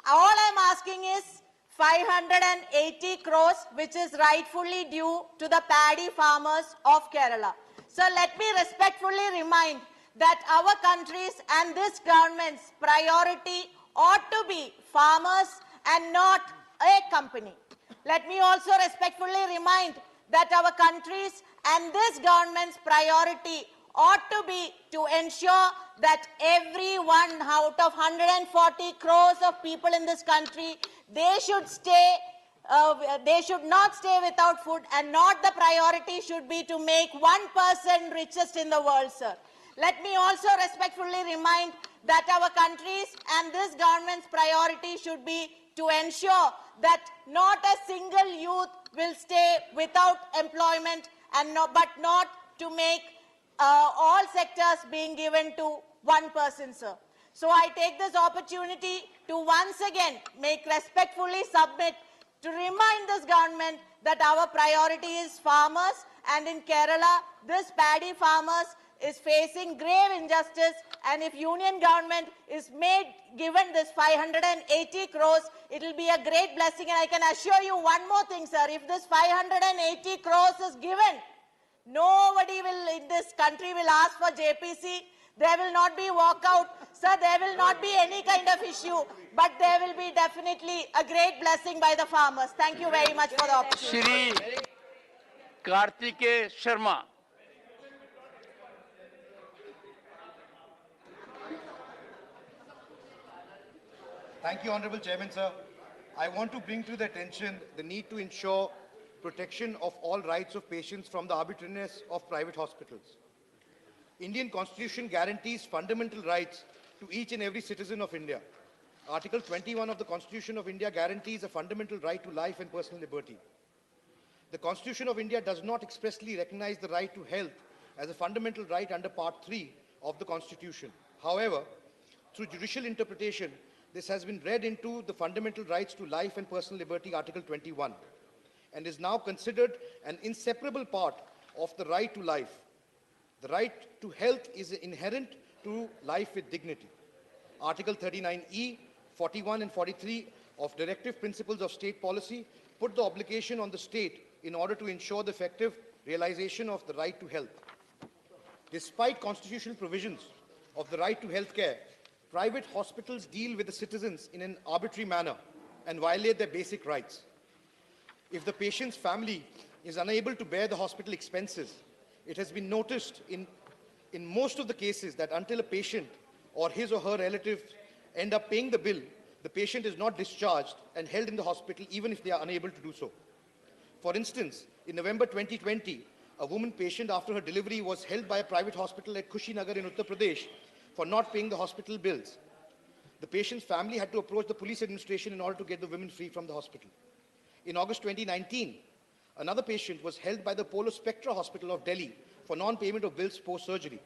All I'm asking is 580 crores, which is rightfully due to the paddy farmers of Kerala. So let me respectfully remind that our country's and this government's priority ought to be farmers and not a company. Let me also respectfully remind that our country's and this government's priority ought to be to ensure that every one out of 140 crores of people in this country, they should not stay without food, and not the priority should be to make 1% richest in the world, sir. Let me also respectfully remind that our country's and this government's priority should be to ensure that not a single youth will stay without employment, and but not to make all sectors being given to one person, sir. So I take this opportunity to once again respectfully submit to remind this government that our priority is farmers, and in Kerala, this paddy farmers is facing grave injustice, and if union government is given this 580 crores, it will be a great blessing. And I can assure you one more thing, sir, if this 580 crores is given, nobody in this country will ask for JPC. There will not be walkout. Sir, there will not be any kind of issue, but there will be definitely a great blessing by the farmers. Thank you very much for the opportunity. Shri Kartike Sharma. Thank you, Honorable Chairman, sir. I want to bring to the attention the need to ensure protection of all rights of patients from the arbitrariness of private hospitals. Indian Constitution guarantees fundamental rights to each and every citizen of India. Article 21 of the Constitution of India guarantees a fundamental right to life and personal liberty. The Constitution of India does not expressly recognize the right to health as a fundamental right under Part 3 of the Constitution. However, through judicial interpretation, this has been read into the fundamental rights to life and personal liberty, Article 21, and is now considered an inseparable part of the right to life. The right to health is inherent to life with dignity. Article 39E, 41 and 43 of Directive Principles of State Policy put the obligation on the state in order to ensure the effective realization of the right to health. Despite constitutional provisions of the right to health care, private hospitals deal with the citizens in an arbitrary manner and violate their basic rights. If the patient's family is unable to bear the hospital expenses, it has been noticed in most of the cases that until a patient or his or her relatives end up paying the bill, the patient is not discharged and held in the hospital even if they are unable to do so. For instance, in November 2020, a woman patient after her delivery was held by a private hospital at Kushinagar in Uttar Pradesh for not paying the hospital bills. The patient's family had to approach the police administration in order to get the women free from the hospital. In August 2019, another patient was held by the Polo Spectra Hospital of Delhi for non-payment of bills post-surgery.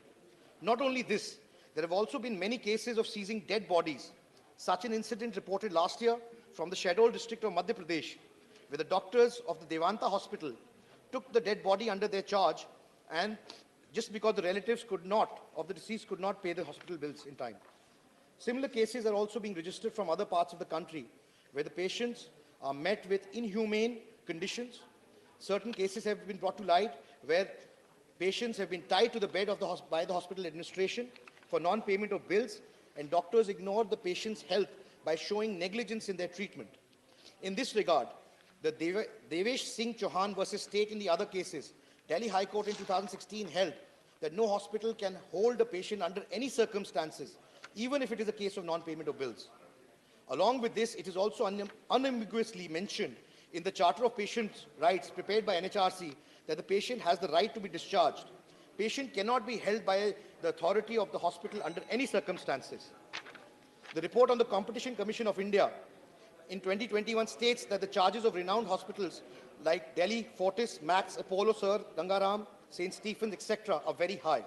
Not only this, there have also been many cases of seizing dead bodies. Such an incident reported last year from the Shahdol district of Madhya Pradesh, where the doctors of the Devanta hospital took the dead body under their charge, and just because the relatives of the deceased could not pay the hospital bills in time. Similar cases are also being registered from other parts of the country, where the patients are met with inhumane conditions. Certain cases have been brought to light where patients have been tied to the bed by the hospital administration for non-payment of bills, and doctors ignored the patient's health by showing negligence in their treatment. In this regard, the Devesh Singh Chauhan versus State in the other cases, Delhi High Court in 2016 held that no hospital can hold a patient under any circumstances, even if it is a case of non-payment of bills. Along with this, it is also unambiguously mentioned in the Charter of Patients' Rights prepared by NHRC that the patient has the right to be discharged. Patient cannot be held by the authority of the hospital under any circumstances. The report on the Competition Commission of India in 2021 states that the charges of renowned hospitals like Delhi, Fortis, Max, Apollo, Sir, Gangaram, St. Stephen's, etc. are very high.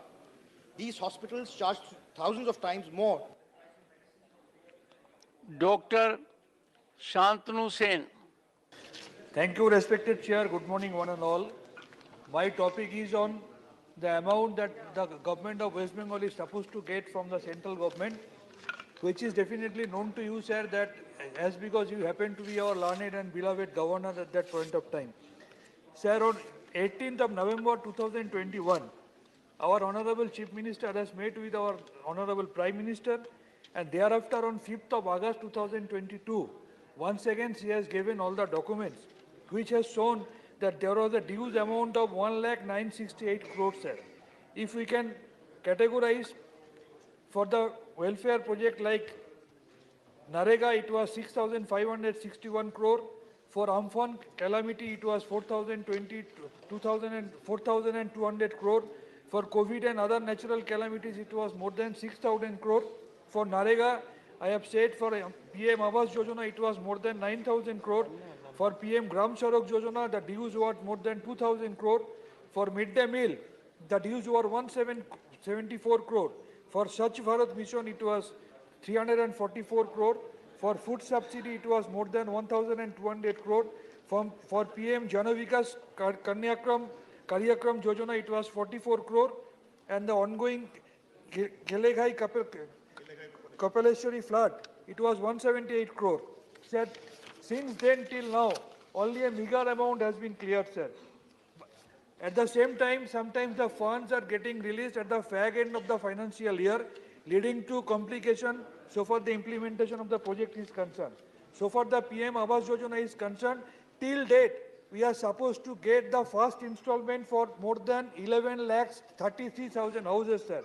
These hospitals charge thousands of times more. Dr. Shantanu Sen. Thank you, respected Chair. Good morning, one and all. My topic is on the amount that the government of West Bengal is supposed to get from the central government, which is definitely known to you, sir, that as because you happen to be our learned and beloved governor at that point of time. Sir, on 18th of November 2021, our Honorable Chief Minister has met with our Honorable Prime Minister, and thereafter on 5th of August 2022, once again she has given all the documents, which has shown that there was a dues amount of 1,968 crores, sir. If we can categorized for the welfare project like Narega, it was 6,561 crore. For Amphan calamity, it was 4,200 crore. For COVID and other natural calamities, it was more than 6,000 crore. For Narega, I have said for PM Awas Yojana, it was more than 9,000 crore. For PM Gram Sadak Yojana, the dues were more than 2,000 crore. For midday meal, the dues were 174 crore. For Swachh Bharat Mission, it was 344 crore. For food subsidy, it was more than 1,200 crore. For PM Janavikas Karyakram Yojana, it was 44 crore. And the ongoing Geleghai Kapaleshwari flood, it was 178 crore. Sir, since then till now, only a meager amount has been cleared, sir. At the same time, sometimes the funds are getting released at the fag end of the financial year, leading to complication so far the implementation of the project is concerned. So far the PM Awas Yojana is concerned, till date, we are supposed to get the first installment for more than 11 lakhs 33,000 houses, sir.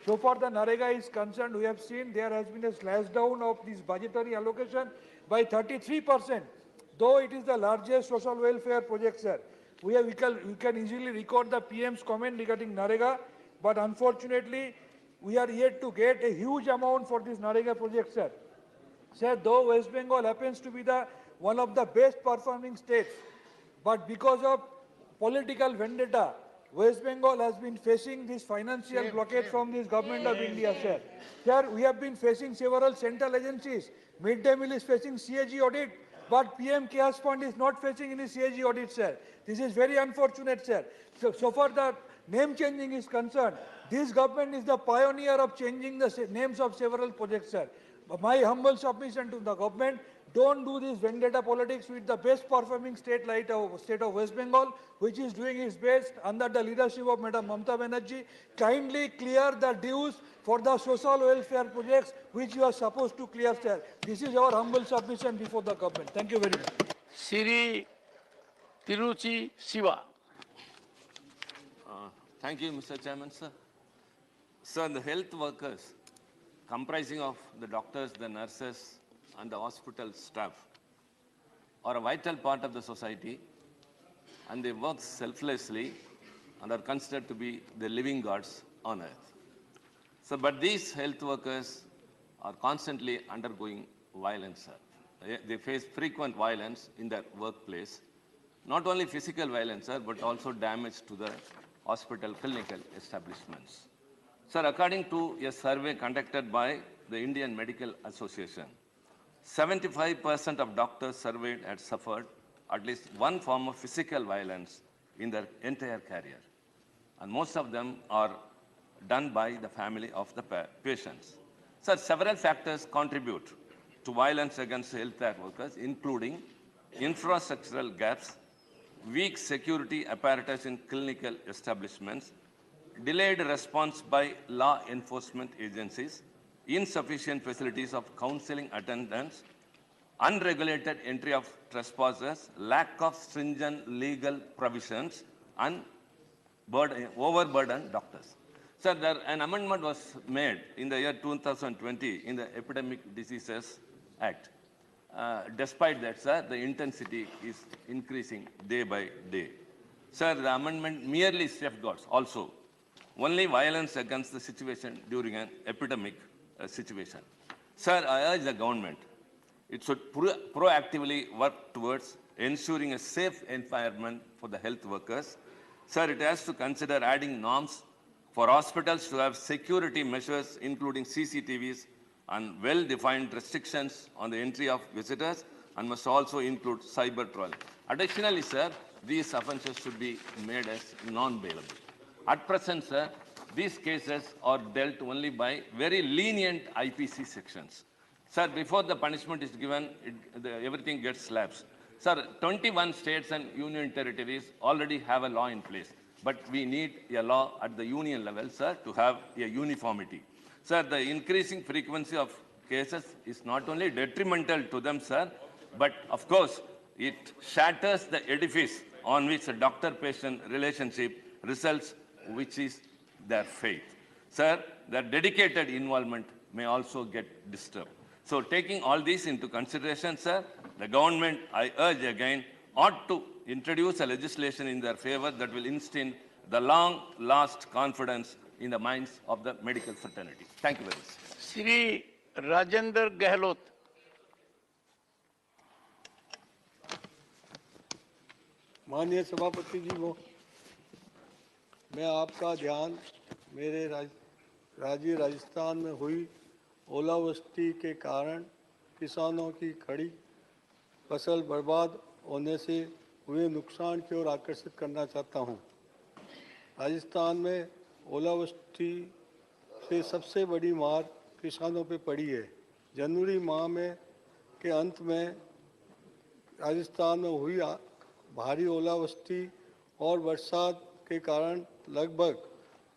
So far the Narega is concerned, we have seen there has been a slash down of this budgetary allocation by 33%, though it is the largest social welfare project, sir. We can easily record the PM's comment regarding Narega, but unfortunately, we are yet to get a huge amount for this Narega project, sir. Sir, though West Bengal happens to be one of the best performing states, but because of political vendetta, West Bengal has been facing this financial blockade from this government of India, sir. Sir, we have been facing several central agencies. Midday meal is facing CAG audit, but PM Chaos Fund is not facing any CAG audit, sir. This is very unfortunate, sir. So far the name changing is concerned, this government is the pioneer of changing the names of several projects, sir. My humble submission to the government, don't do this vendetta politics with the best performing state like state of West Bengal, which is doing its best under the leadership of Madam Mamata Banerjee. Kindly clear the dues for the social welfare projects which you are supposed to clear, sir. This is our humble submission before the government. Thank you very much. Siri Tiruchi Siva. Thank you, Mr. Chairman, sir. Sir, the health workers, comprising of the doctors, the nurses, and the hospital staff, are a vital part of the society, and they work selflessly and are considered to be the living gods on earth. So, but these health workers are constantly undergoing violence, sir. They face frequent violence in their workplace, not only physical violence, sir, but also damage to the hospital clinical establishments. Sir, according to a survey conducted by the Indian Medical Association, 75% of doctors surveyed had suffered at least one form of physical violence in their entire career. And most of them are done by the family of the patients. Sir, several factors contribute to violence against healthcare workers, including infrastructural gaps, weak security apparatus in clinical establishments, delayed response by law enforcement agencies, insufficient facilities of counseling attendance, unregulated entry of trespassers, lack of stringent legal provisions, and overburdened doctors. Sir, an amendment was made in the year 2020 in the Epidemic Diseases Act. Despite that, sir, the intensity is increasing day by day. Sir, the amendment merely safeguards also only violence against the situation during an epidemic situation. Sir, I urge the government, it should proactively work towards ensuring a safe environment for the health workers. Sir, it has to consider adding norms for hospitals to have security measures, including CCTVs, and well-defined restrictions on the entry of visitors, and must also include cyber trolling. Additionally, sir, these offences should be made as non-bailable. At present, sir, these cases are dealt only by very lenient IPC sections. Sir, before the punishment is given, everything gets lapsed. Sir, 21 states and union territories already have a law in place, but we need a law at the union level, sir, to have a uniformity. Sir, the increasing frequency of cases is not only detrimental to them, sir, but of course, it shatters the edifice on which a doctor-patient relationship results, which is their faith. Sir, their dedicated involvement may also get disturbed. So taking all these into consideration, sir, the government, I urge again, ought to introduce a legislation in their favor that will instill the long-last confidence in the minds of the medical fraternity. Thank you very much. Shri Rajendra Gehlot. माननीय सभापति जी वो मैं आपका ध्यान मेरे राज्य राजस्थान में हुई ओलावृष्टि के कारण किसानों की खड़ी फसल बर्बाद होने से हुए नुकसान की ओर आकर्षित करना चाहता हूं। राजस्थान में ओलावृष्टि से सबसे बड़ी मार किसानों पे पड़ी है। जनवरी माह में के अंत में राजस्थान में हुई भारी ओलावृष्टि और बरसात के कारण लगभग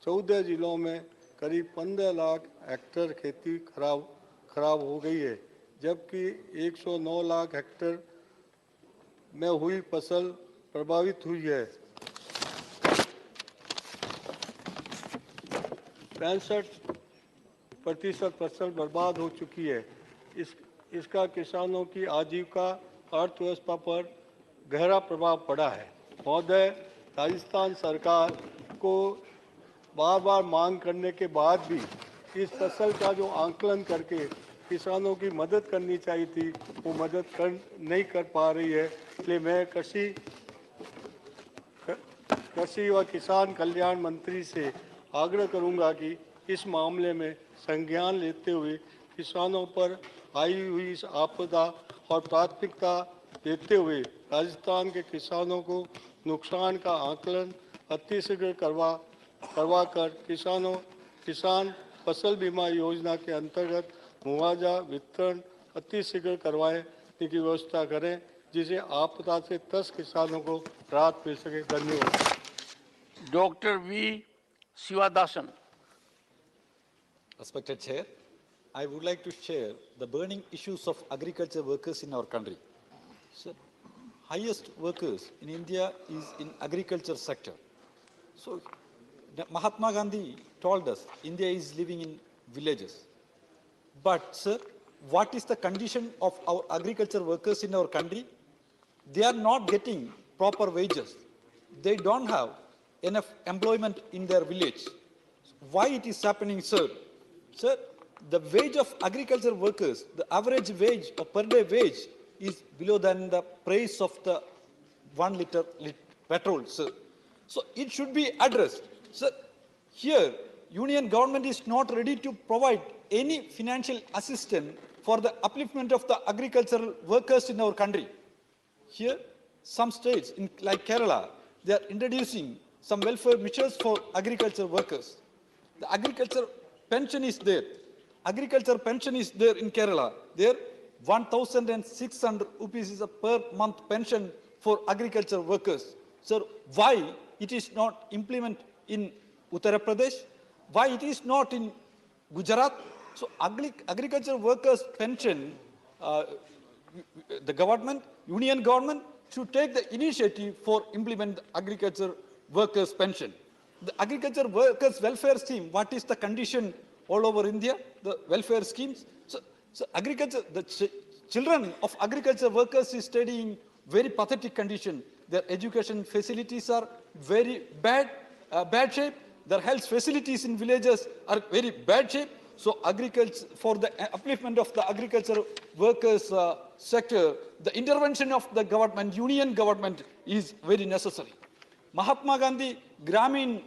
14 जिलों में करीब 15 लाख हेक्टेयर खेती खराब हो गई है, जबकि 109 लाख हेक्टेयर में हुई फसल प्रभावित हुई है। 65% फसल बर्बाद हो चुकी है। इसका किसानों की आजीविका अर्थव्यवस्था पर गहरा प्रभाव पड़ा है। महोदय, राजस्थान सरकार को बार बार मांग करने के बाद भी इस फसल का जो आंकलन करके किसानों की मदद करनी चाहिए थी, वो मदद नहीं कर पा रही है। इसलिए मैं कृषि व किसान कल्याण मंत्री से आग्रह करूंगा कि इस मामले में संज्ञान लेते हुए किसानों पर आई हुई इस आपदा और प्राथमिकता देते हुए राजस्थान के किसानों को नुकसान का आकलन अतिशीघ्र करवा कर किसान फसल बीमा योजना के अंतर्गत मुआवजा वितरण अतिशीघ्र करवाने की व्यवस्था करें, जिसे आपदा से 10 किसानों को राहत मिल सके। धन्यवाद। Dr. V. Sivadasan. Respected Chair, I would like to share the burning issues of agriculture workers in our country. So, highest workers in India is in agriculture sector. So, Mahatma Gandhi told us India is living in villages. But, sir, what is the condition of our agriculture workers in our country? They are not getting proper wages. They don't have enough employment in their village. Why it is happening, sir? Sir, the wage of agriculture workers, the average wage or per day wage is below than the price of the 1 liter petrol, sir. So it should be addressed. Sir, here, Union government is not ready to provide any financial assistance for the upliftment of the agricultural workers in our country. Here, some states, like Kerala, they are introducing some welfare measures for agriculture workers. The agriculture pension is there. Agriculture pension is there in Kerala. There, 1,600 rupees is a per month pension for agriculture workers. Sir, why it is not implemented in Uttar Pradesh? Why it is not in Gujarat? So, agriculture workers pension, the government, union government should take the initiative for implement the agriculture workers pension. The agriculture workers welfare scheme, what is the condition all over India, the welfare schemes? So agriculture, the children of agriculture workers is studying very pathetic condition. Their education facilities are very bad shape. Their health facilities in villages are very bad shape. So agriculture, for the upliftment of the agriculture workers sector, the intervention of the government, union government is very necessary. Mahatma Gandhi Gramin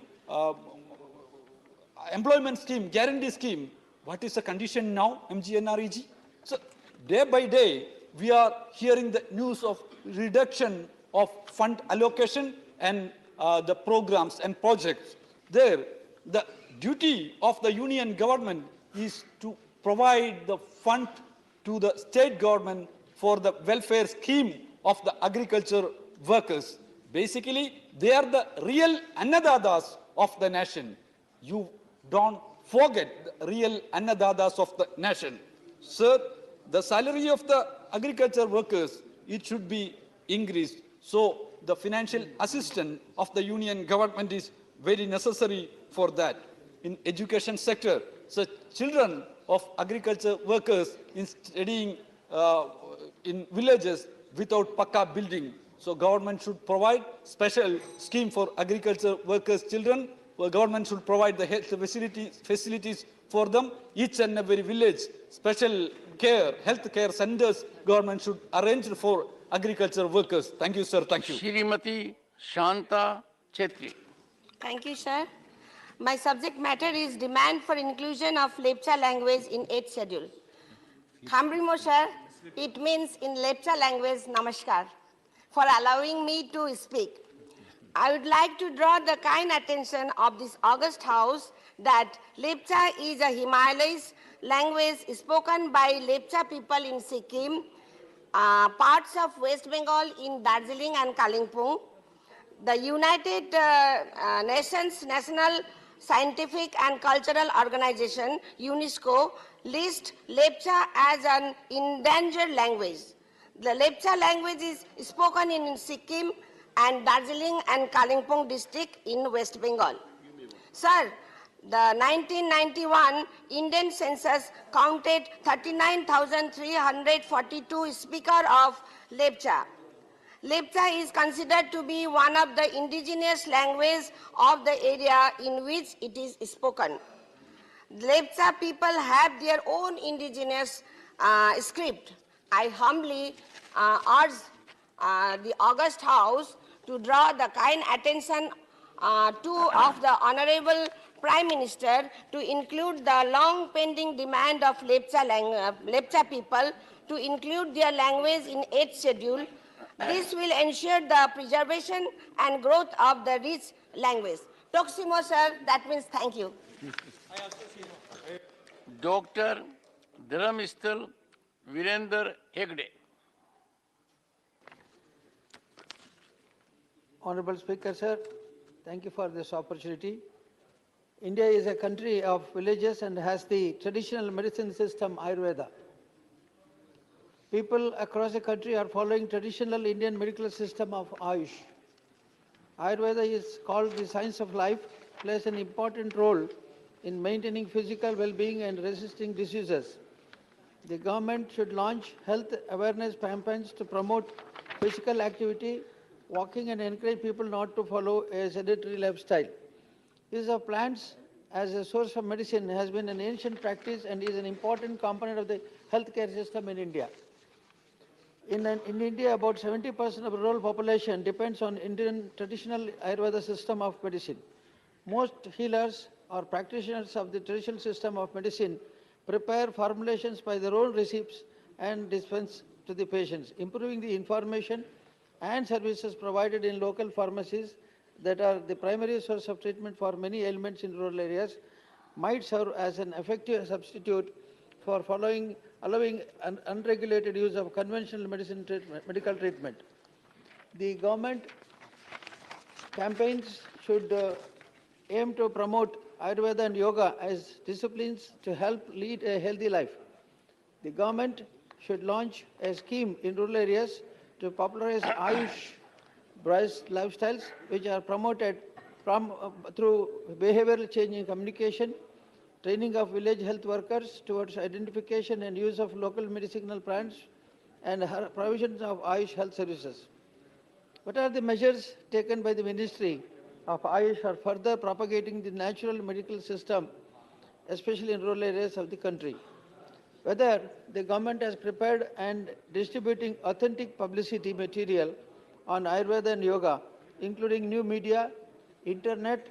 employment scheme, guarantee scheme, what is the condition now, MGNREG? So day by day, we are hearing the news of reduction of fund allocation and the programs and projects. There, the duty of the union government is to provide the fund to the state government for the welfare scheme of the agriculture workers. Basically, they are the real annadatas of the nation. You don't forget the real annadatas of the nation. Sir, the salary of the agriculture workers, it should be increased. So the financial assistance of the union government is very necessary for that. in education sector. So children of agriculture workers in studying in villages without pakka building. So government should provide special scheme for agriculture workers' children. Well, government should provide the health facilities for them. Each and every village, special care, health care centers, government should arrange for agriculture workers. Thank you, sir. Thank you. Shrimati Shanta Chetri. Thank you, sir. My subject matter is demand for inclusion of Lepcha language in 8th schedule. Khambrimo, sir, it means in Lepcha language, namaskar, for allowing me to speak. I would like to draw the kind attention of this august house that Lepcha is a Himalayas language spoken by Lepcha people in Sikkim, parts of West Bengal in Darjeeling and Kalimpong. The United Nations National Scientific and Cultural Organization, UNESCO, lists Lepcha as an endangered language. The Lepcha language is spoken in Sikkim and Darjeeling and Kalimpong district in West Bengal. Sir, the 1991 Indian census counted 39,342 speakers of Lepcha. Lepcha is considered to be one of the indigenous languages of the area in which it is spoken. Lepcha people have their own indigenous script. I humbly urge the august house to draw the kind attention of the Honorable Prime Minister to include the long pending demand of Lepcha people to include their language in 8th schedule. This will ensure the preservation and growth of the rich language. Toksimo, sir, that means thank you. Dr. Dharamistal Virender Hegde. Honorable Speaker, sir, thank you for this opportunity. India is a country of villages and has the traditional medicine system Ayurveda. People across the country are following traditional Indian medical system of Ayush. Ayurveda is called the science of life, plays an important role in maintaining physical well-being and resisting diseases. The government should launch health awareness campaigns to promote physical activity, walking, and encourage people not to follow a sedentary lifestyle. Use of plants as a source of medicine has been an ancient practice and is an important component of the healthcare system in India. In India, about 70% of the rural population depends on Indian traditional Ayurveda system of medicine. Most healers or practitioners of the traditional system of medicine prepare formulations by their own recipes and dispense to the patients, improving the information and services provided in local pharmacies that are the primary source of treatment for many ailments in rural areas might serve as an effective substitute for allowing unregulated use of conventional medical treatment. The government campaigns should aim to promote Ayurveda and Yoga as disciplines to help lead a healthy life. The government should launch a scheme in rural areas to popularize Ayush-based lifestyles, which are promoted through behavioral change in communication, training of village health workers towards identification and use of local medicinal plants, and provisions of Ayush health services. What are the measures taken by the Ministry of Ayush for further propagating the natural medical system, especially in rural areas of the country? Whether the government has prepared and distributing authentic publicity material on Ayurveda and Yoga, including new media, internet,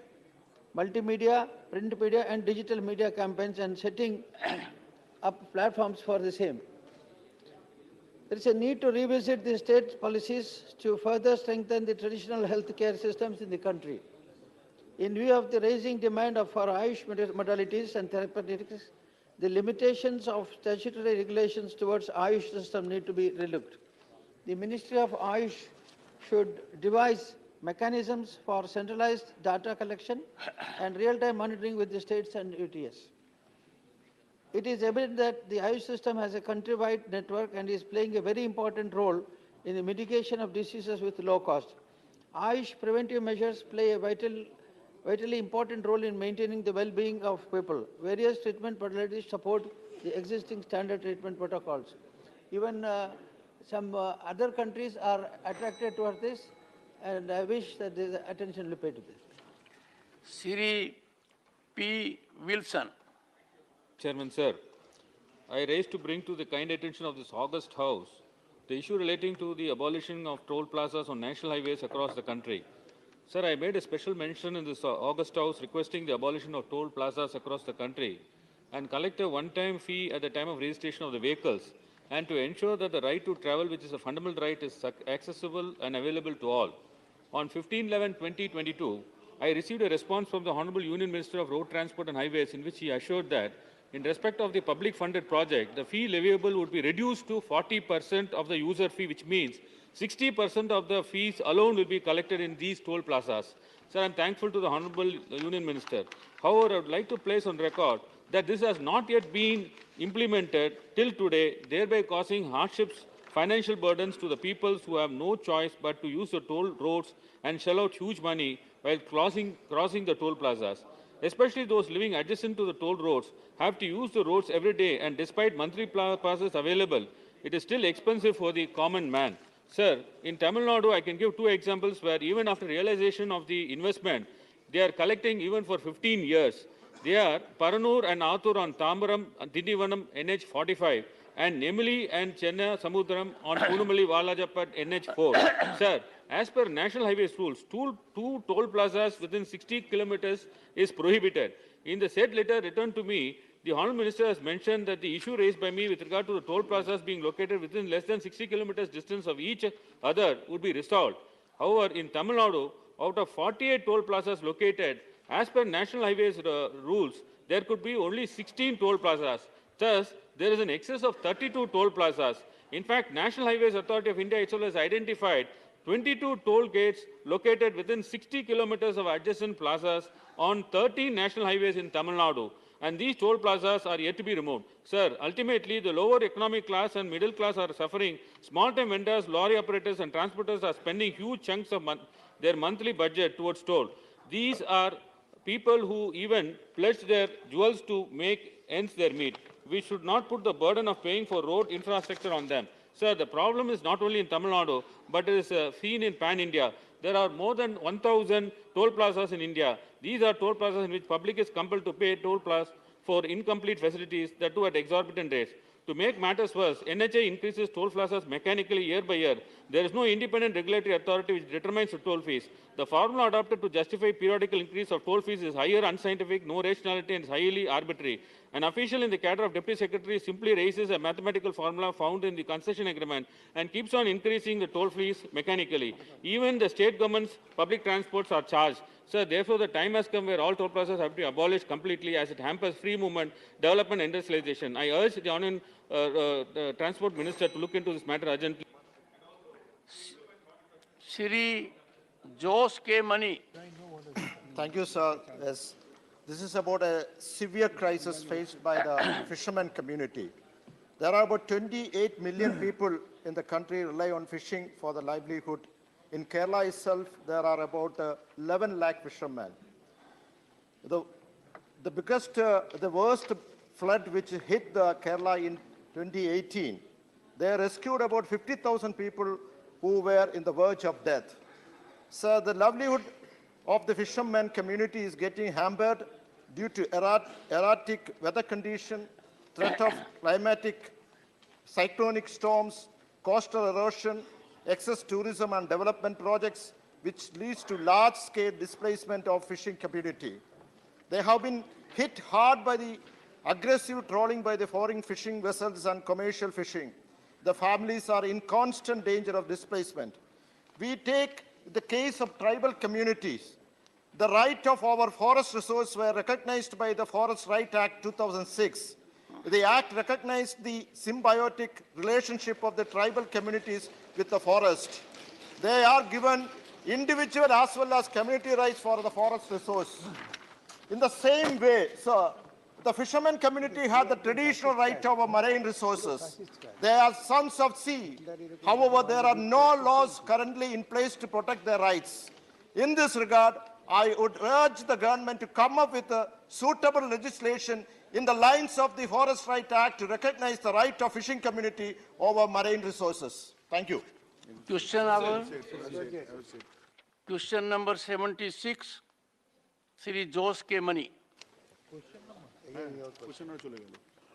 multimedia, print media, and digital media campaigns, and setting up platforms for the same. There is a need to revisit the state policies to further strengthen the traditional healthcare systems in the country. In view of the rising demand for Ayush modalities and therapeutics, the limitations of statutory regulations towards Ayush system need to be relooked. The Ministry of Ayush should devise mechanisms for centralized data collection and real-time monitoring with the states and UTS. It is evident that the Ayush system has a countrywide network and is playing a very important role in the mitigation of diseases with low cost. Ayush preventive measures play a vital vitally important role in maintaining the well-being of people. Various treatment modalities support the existing standard treatment protocols. Even some other countries are attracted towards this, and I wish that there is attention will be paid to this. Siri P. Wilson. Chairman, sir, I raise to bring to the kind attention of this august House the issue relating to the abolition of toll plazas on national highways across the country. Sir, I made a special mention in this august House requesting the abolition of toll plazas across the country and collect a one-time fee at the time of registration of the vehicles, and to ensure that the right to travel, which is a fundamental right, is accessible and available to all. On 15/11/2022, I received a response from the Honorable Union Minister of Road Transport and Highways in which he assured that in respect of the public-funded project, the fee leviable would be reduced to 40% of the user fee, which means 60% of the fees alone will be collected in these toll plazas. Sir, I am thankful to the Honorable Union Minister. However, I would like to place on record that this has not yet been implemented till today, thereby causing hardships, financial burdens to the peoples who have no choice but to use the toll roads and shell out huge money while crossing the toll plazas. Especially those living adjacent to the toll roads have to use the roads every day, and despite monthly passes available, it is still expensive for the common man. Sir, in Tamil Nadu, I can give two examples where even after realization of the investment, they are collecting even for 15 years. They are Paranur and Athur on Tambaram, Dindivanam, NH 45, and Nemili and Chennai Samudram on Punumali Valajapat, NH 4. Sir, as per National Highways rules, two toll plazas within 60 kilometers is prohibited. In the said letter returned to me, the Honourable Minister has mentioned that the issue raised by me with regard to the toll plazas being located within less than 60 kilometers distance of each other would be resolved. However, in Tamil Nadu, out of 48 toll plazas located, as per National Highways rules, there could be only 16 toll plazas. Thus, there is an excess of 32 toll plazas. In fact, National Highways Authority of India itself has identified 22 toll gates located within 60 kilometers of adjacent plazas on 13 national highways in Tamil Nadu. And these toll plazas are yet to be removed. Sir, ultimately, the lower economic class and middle class are suffering. Small-time vendors, lorry operators and transporters are spending huge chunks of their monthly budget towards toll. These are people who even pledge their jewels to make ends their meet. We should not put the burden of paying for road infrastructure on them. Sir, the problem is not only in Tamil Nadu, but it is seen in pan-India. There are more than 1,000 toll plazas in India. These are toll plazas in which public is compelled to pay toll plazas for incomplete facilities, that too at exorbitant rates. To make matters worse, NHA increases toll plazas mechanically year by year. There is no independent regulatory authority which determines the toll fees. The formula adopted to justify periodical increase of toll fees is higher unscientific, no rationality, and is highly arbitrary. An official in the cadre of Deputy Secretary simply raises a mathematical formula found in the concession agreement and keeps on increasing the toll fees mechanically. Even the state government's public transports are charged. Sir, therefore, the time has come where all toll plazas have to be abolished completely, as it hampers free movement, development, and industrialization. I urge the Honourable Transport Minister to look into this matter urgently. Shri Jose K. Mani. Thank you, sir. Yes. This is about a severe crisis faced by the fishermen community. There are about 28 million people in the country rely on fishing for their livelihood. In Kerala itself, there are about 11 lakh fishermen. The worst flood which hit the Kerala in 2018, they rescued about 50,000 people who were in the verge of death. So the livelihood of the fishermen community is getting hampered due to erratic weather condition, threat of climatic cyclonic storms, coastal erosion, excess tourism and development projects, which leads to large-scale displacement of fishing community. They have been hit hard by the aggressive trawling by the foreign fishing vessels and commercial fishing. The families are in constant danger of displacement. We take the case of tribal communities. The right of our forest resources were recognized by the Forest Right Act 2006. The Act recognized the symbiotic relationship of the tribal communities with the forest. They are given individual as well as community rights for the forest resource. In the same way, sir, the fishermen community have the traditional right over marine resources. They are sons of sea. However, there are no laws currently in place to protect their rights. In this regard, I would urge the government to come up with a suitable legislation in the lines of the Forest Right Act to recognize the right of fishing community over marine resources. Thank you. Question number 76, Sri Jose K. Mani.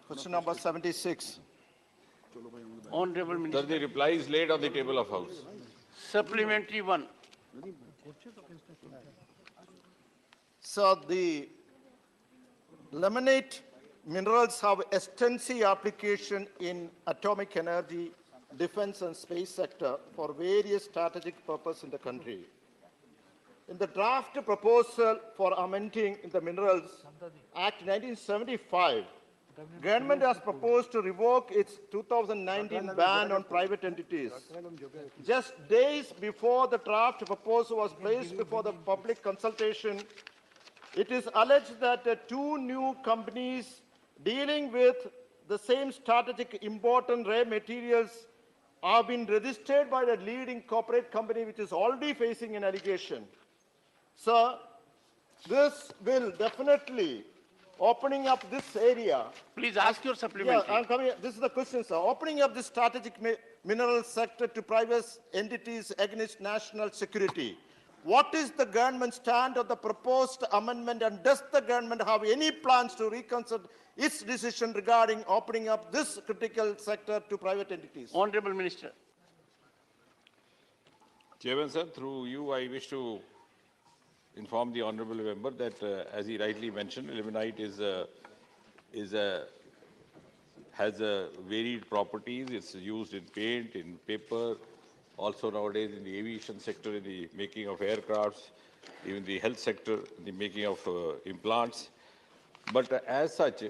Question number 76. Honorable Sir, Minister. the reply is laid on the table of House. Supplementary 1. So the limonite minerals have extensive application in atomic energy, defense and space sector for various strategic purposes in the country. In the draft proposal for amending the Minerals Act 1975, government has proposed to revoke its 2019 ban on private entities. Just days before the draft proposal was placed before the public consultation, it is alleged that two new companies dealing with the same strategic important rare materials have been registered by the leading corporate company which is already facing an allegation. Sir, this will definitely opening up this area. Please ask your supplementary. Yeah, I'm coming. This is the question, sir. Opening up the strategic mineral sector to private entities against national security. What is the government stand on the proposed amendment, and does the government have any plans to reconsider its decision regarding opening up this critical sector to private entities? Honorable Minister. Chairman, sir, through you, I wish to inform the honourable member that, as he rightly mentioned, limonite has varied properties. It's used in paint, in paper, also nowadays in the aviation sector, in the making of aircrafts, even the health sector, in the making of implants. But as such,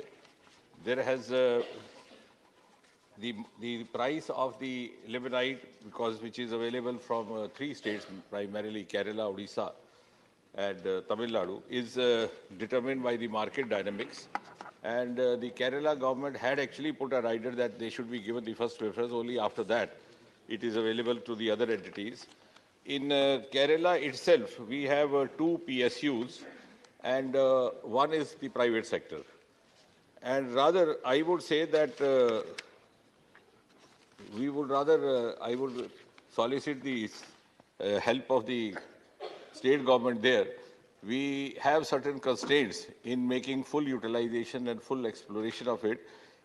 there has the price of the limonite, which is available from 3 states, primarily Kerala, Odisha, and Tamil Nadu, is determined by the market dynamics. And the Kerala government had actually put a rider that they should be given the first preference. Only after that it is available to the other entities. In Kerala itself, we have 2 PSUs, and one is the private sector. And rather, I would say that I would solicit the help of the state government there. We have certain constraints in making full utilization and full exploration of it.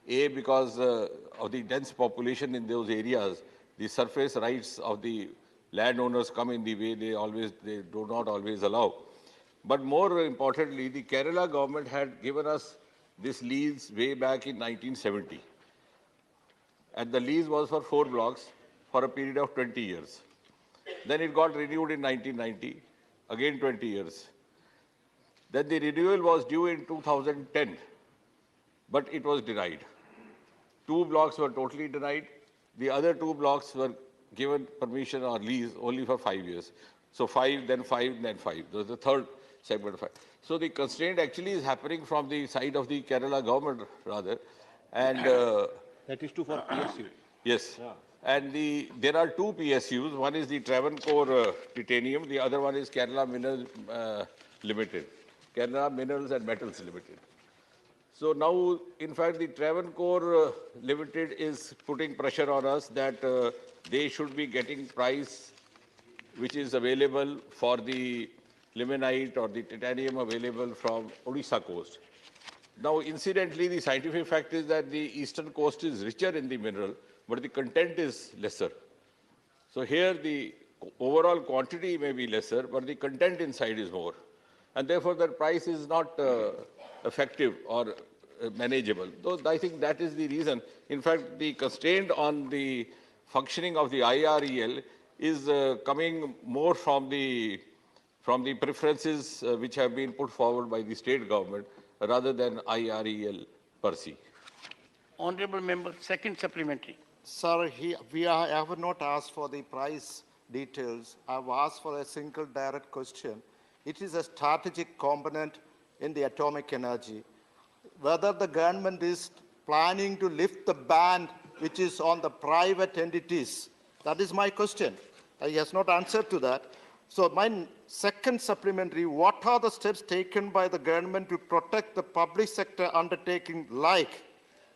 A, because of the dense population in those areas, the surface rights of the landowners come in the way they do not always allow. But more importantly, the Kerala government had given us this lease way back in 1970. And the lease was for 4 blocks for a period of 20 years. Then it got renewed in 1990, again 20 years. Then the renewal was due in 2010, but it was denied. 2 blocks were totally denied. The other 2 blocks were given permission or lease only for 5 years. So 5, then 5, then 5. That was the third segment of 5. So the constraint actually is happening from the side of the Kerala government, rather. And that is true for PSU. Yes. Yeah. And there are 2 PSUs. One is the Travancore Titanium. The other one is Kerala Minerals Limited. Kerala Minerals and Metals Limited. So now, in fact, the Travancore Limited is putting pressure on us that they should be getting price which is available for the limonite or the titanium available from Odisha coast. Now, incidentally, the scientific fact is that the eastern coast is richer in the mineral, but the content is lesser. So here the overall quantity may be lesser, but the content inside is more. And therefore, the price is not effective or manageable. Though I think that is the reason. In fact, the constraint on the functioning of the IREL is coming more from the preferences which have been put forward by the state government rather than IREL per se. Honorable Member, second supplementary. Sir, I have not asked for the price details. I have asked for a single direct question. It is a strategic component in the atomic energy. Whether the government is planning to lift the ban which is on the private entities, that is my question. He has not answered to that. So my Second supplementary, what are the steps taken by the government to protect the public sector undertaking like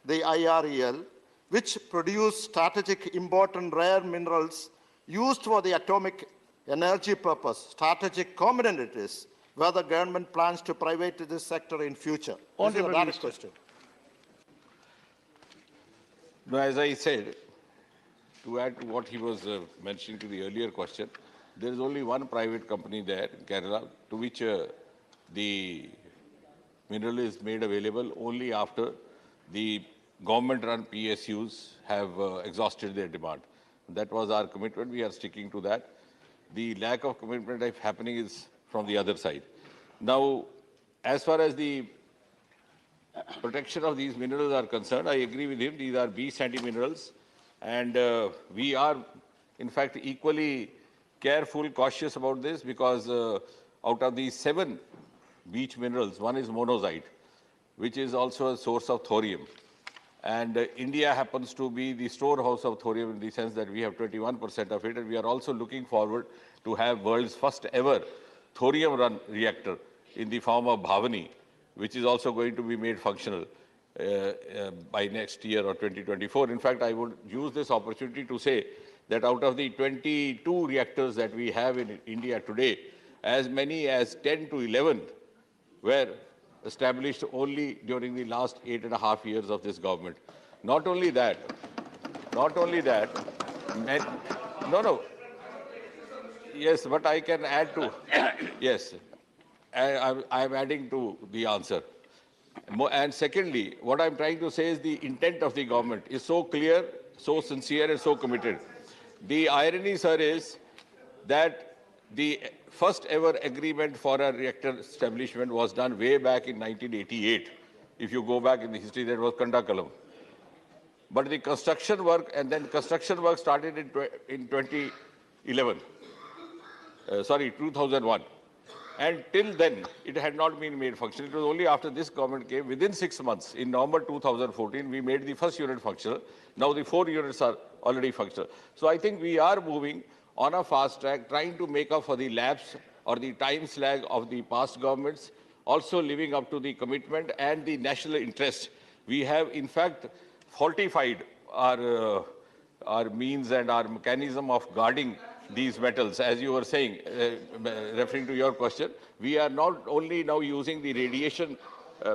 the IREL, which produce strategic important rare minerals used for the atomic energy purpose? Strategic component it is, where the government plans to privatize this sector in future. This is a direct question. No, as I said, to add to what he was mentioning to the earlier question, there is only one private company there in Kerala to which the mineral is made available only after the government-run PSUs have exhausted their demand. That was our commitment. We are sticking to that. The lack of commitment happening is from the other side. Now, as far as the protection of these minerals are concerned, I agree with him. These are B sandy minerals, and we are, in fact, equally careful, cautious about this because out of these 7 beach minerals, one is monazite, which is also a source of thorium. And India happens to be the storehouse of thorium in the sense that we have 21% of it, and we are also looking forward to have world's first ever thorium-run reactor in the form of Bhavani, which is also going to be made functional by next year or 2024. In fact, I would use this opportunity to say that out of the 22 reactors that we have in India today, as many as 10 to 11 were established only during the last 8.5 years of this government. Not only that, yes, but I can add to, yes, I am adding to the answer. And secondly, what I'm trying to say is the intent of the government is so clear, so sincere, and so committed. The irony, sir, is that the first ever agreement for a reactor establishment was done way back in 1988. If you go back in the history, that was Kandakalam. But the construction work, and then construction work started in 2001. And till then, it had not been made functional. It was only after this government came, within 6 months, in November 2014, we made the first unit functional. Now the 4 units are already functional. So I think we are moving on a fast track, trying to make up for the lapse or the time slag of the past governments, also living up to the commitment and the national interest. We have, in fact, fortified our means and our mechanism of guarding these metals, as you were saying, referring to your question. We are not only now using the radiation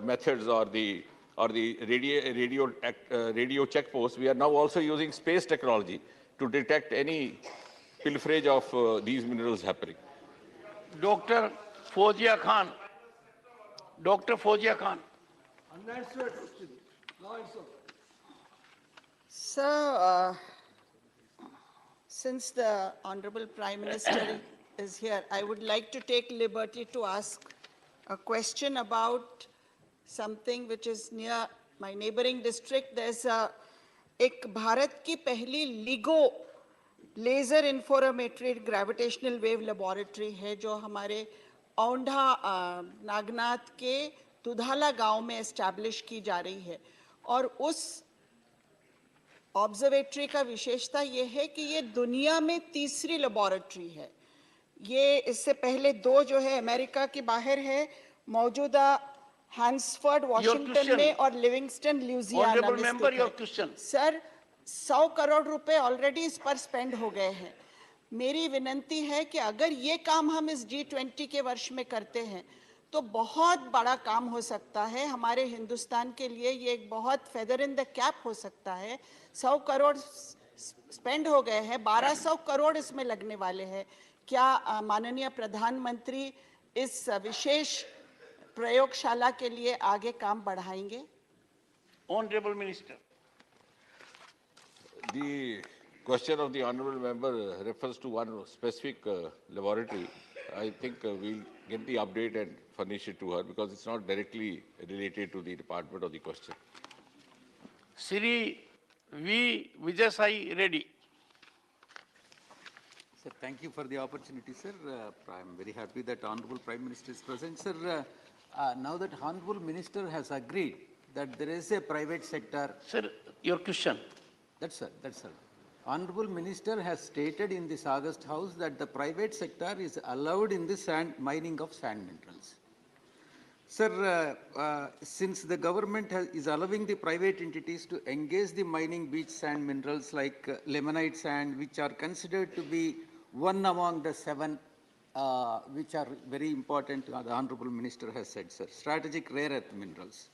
methods or the radio checkposts, we are now also using space technology to detect any pilferage of these minerals happening. Dr. Fozia Khan. Dr. Fozia Khan. Unanswered question. No answer. Sir, since the Honorable Prime Minister is here, I would like to take liberty to ask a question about something which is near my neighboring district. There's एक भारत की पहली LIGO laser interferometry gravitational wave laboratory है जो हमारे औंढा नागनाथ के दुधाला गांव में एस्टैब्लिश की जा रही है और उस ऑब्जर्वेटरी का विशेषता ये है कि ये दुनिया में तीसरी लेबोरेटरी है। ये इससे पहले 2 जो है अमेरिका के बाहर है, मौजूदा हैंसफोर्ड वॉशिंगटन में और लिविंगस्टन ल्यूजियाना में। सर 100 करोड़ रुपए ऑलरेडी इस पर स्पेंड हो गए हैं। मेरी विनंती है कि अगर ये काम हम इस G20 के वर्ष में करते हैं तो बहुत बड़ा काम हो सकता है हमारे हिंदुस्तान के लिए। ये एक बहुत फेदर इन द कैप हो सकता है। 100 करोड़ स्पेंड हो गए हैं, 1200 करोड़ इसमें लगने वाले हैं। क्या माननीय प्रधानमंत्री इस विशेष प्रयोगशाला के लिए आगे काम बढ़ाएंगे? Honorable Minister. The question of the honourable member refers to one specific laboratory. I think we'll get the update and furnish it to her because it's not directly related to the department of the question. Sri V. Vijay Reddy. Sir, thank you for the opportunity, sir. I'm very happy that Honorable Prime Minister is present. Sir, now that Honorable Minister has agreed that there is a private sector... Sir, your question. That's sir. Honorable Minister has stated in this August House that the private sector is allowed in the mining of sand minerals. Sir, since the government is allowing the private entities to engage the mining beach sand minerals like limonite sand, which are considered to be one among the 7 which are very important, the Honorable Minister has said, sir, strategic rare earth minerals.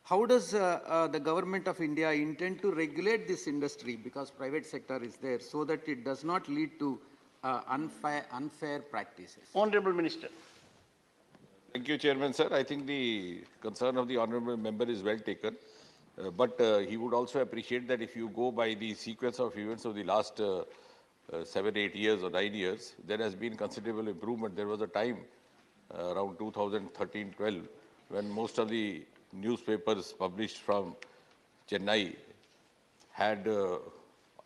How does the government of India intend to regulate this industry, because private sector is there, so that it does not lead to unfair practices? Honorable Minister. Thank you, Chairman, sir. I think the concern of the honorable member is well taken. But he would also appreciate that if you go by the sequence of events of the last 7, 8 years or 9 years, there has been considerable improvement. There was a time around 2013-12 when most of the newspapers published from Chennai had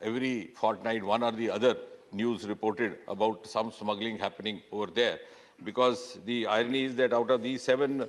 every fortnight one or the other news reported about some smuggling happening over there. Because the irony is that out of these 7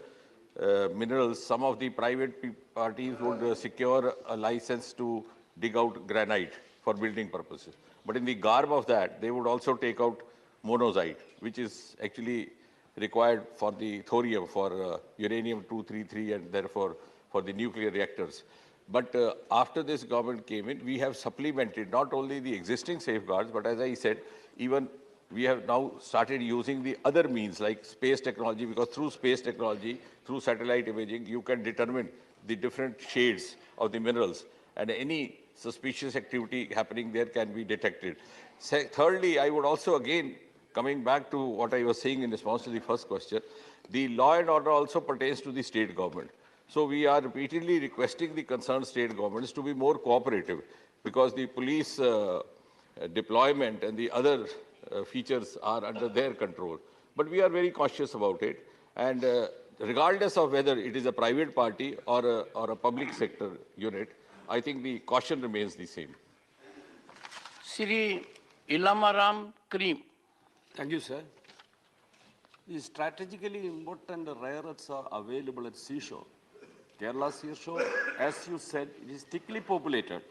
minerals, some of the private parties would secure a license to dig out granite for building purposes. But in the garb of that, they would also take out monazite, which is actually required for the thorium, for uranium-233, and therefore for the nuclear reactors. But after this government came in, we have supplemented not only the existing safeguards, but as I said, even we have now started using the other means like space technology, because through space technology, through satellite imaging, you can determine the different shades of the minerals, and any suspicious activity happening there can be detected. Thirdly, I would also, again, coming back to what I was saying in response to the first question, the law and order also pertains to the state government. So we are repeatedly requesting the concerned state governments to be more cooperative, because the police deployment and the other features are under their control. But we are very cautious about it. And regardless of whether it is a private party or a public sector unit, I think the caution remains the same. Shri Ilamaram Karim. Thank you, sir. The strategically important rare earths are available at seashore. Kerala seashore, as you said, it is thickly populated.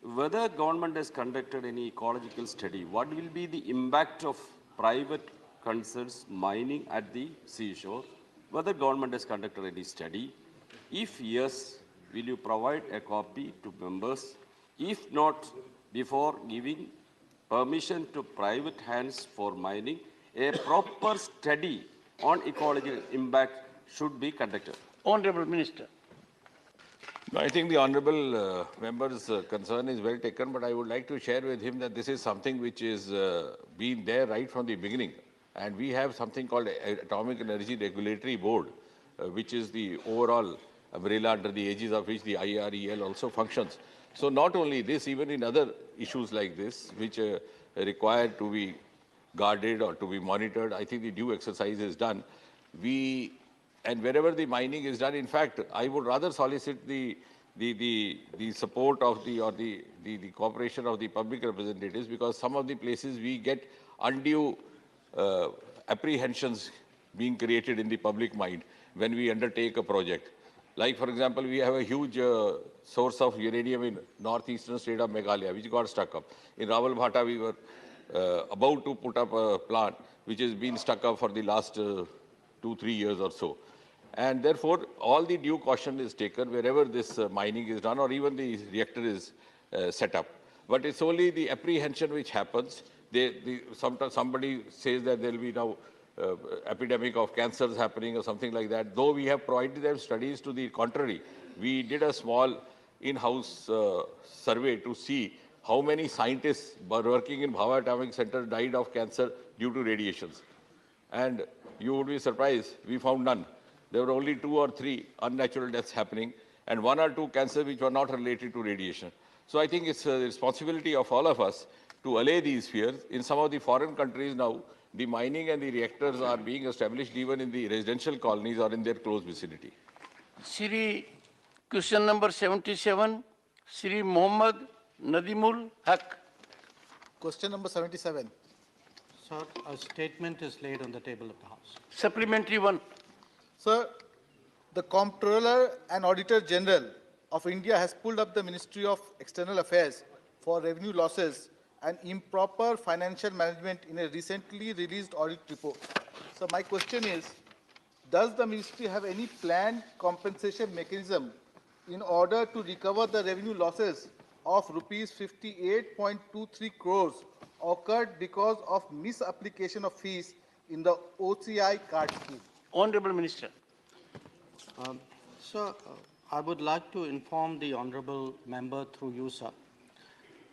Whether government has conducted any ecological study, what will be the impact of private concerns mining at the seashore? Whether government has conducted any study? If yes, will you provide a copy to members? If not, before giving permission to private hands for mining, a proper study on ecological impact should be conducted. Honorable Minister. No, I think the honorable member's concern is well taken, but I would like to share with him that this is something which is been there right from the beginning. And we have something called Atomic Energy Regulatory Board, which is the overall umbrella under the aegis of which the IREL also functions. So not only this, even in other issues like this, which require to be guarded or to be monitored, I think the due exercise is done. And wherever the mining is done, in fact, I would rather solicit the support of the cooperation of the public representatives, because some of the places we get undue apprehensions being created in the public mind when we undertake a project. Like, for example, we have a huge source of uranium in northeastern state of Meghalaya, which got stuck up. In Rawalbhata, we were about to put up a plant which has been stuck up for the last 2-3 years or so. And therefore, all the due caution is taken wherever this mining is done, or even the reactor is set up. But it's only the apprehension which happens. Sometimes somebody says that there will be now epidemic of cancers happening or something like that. Though we have provided them studies to the contrary, we did a small in-house survey to see how many scientists working in Bhava Atomic Center died of cancer due to radiations. And you would be surprised, we found none. There were only 2 or 3 unnatural deaths happening, and 1 or 2 cancers which were not related to radiation. So I think it's a responsibility of all of us to allay these fears. In some of the foreign countries now, the mining and the reactors are being established even in the residential colonies or in their close vicinity. Shri, question number 77, Shri Mohammad Nadimul Haq. Question number 77. Sir, a statement is laid on the table of the House. Supplementary one. Sir, the Comptroller and Auditor General of India has pulled up the Ministry of External Affairs for revenue losses and improper financial management in a recently released audit report. So my question is, does the ministry have any planned compensation mechanism in order to recover the revenue losses of rupees 58.23 crores occurred because of misapplication of fees in the OCI card scheme? Honorable Minister. Sir, I would like to inform the honorable member through you, sir.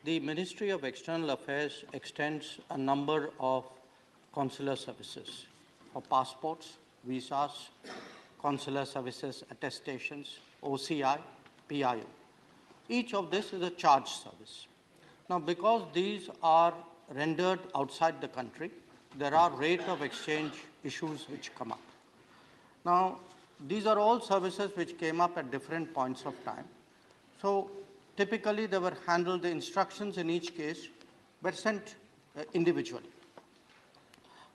The Ministry of External Affairs extends a number of consular services for passports, visas, consular services, attestations, OCI, PIO. Each of this is a charged service. Now, because these are rendered outside the country, there are rate of exchange issues which come up. Now, these are all services which came up at different points of time. So, typically they were handled, the instructions in each case were sent individually.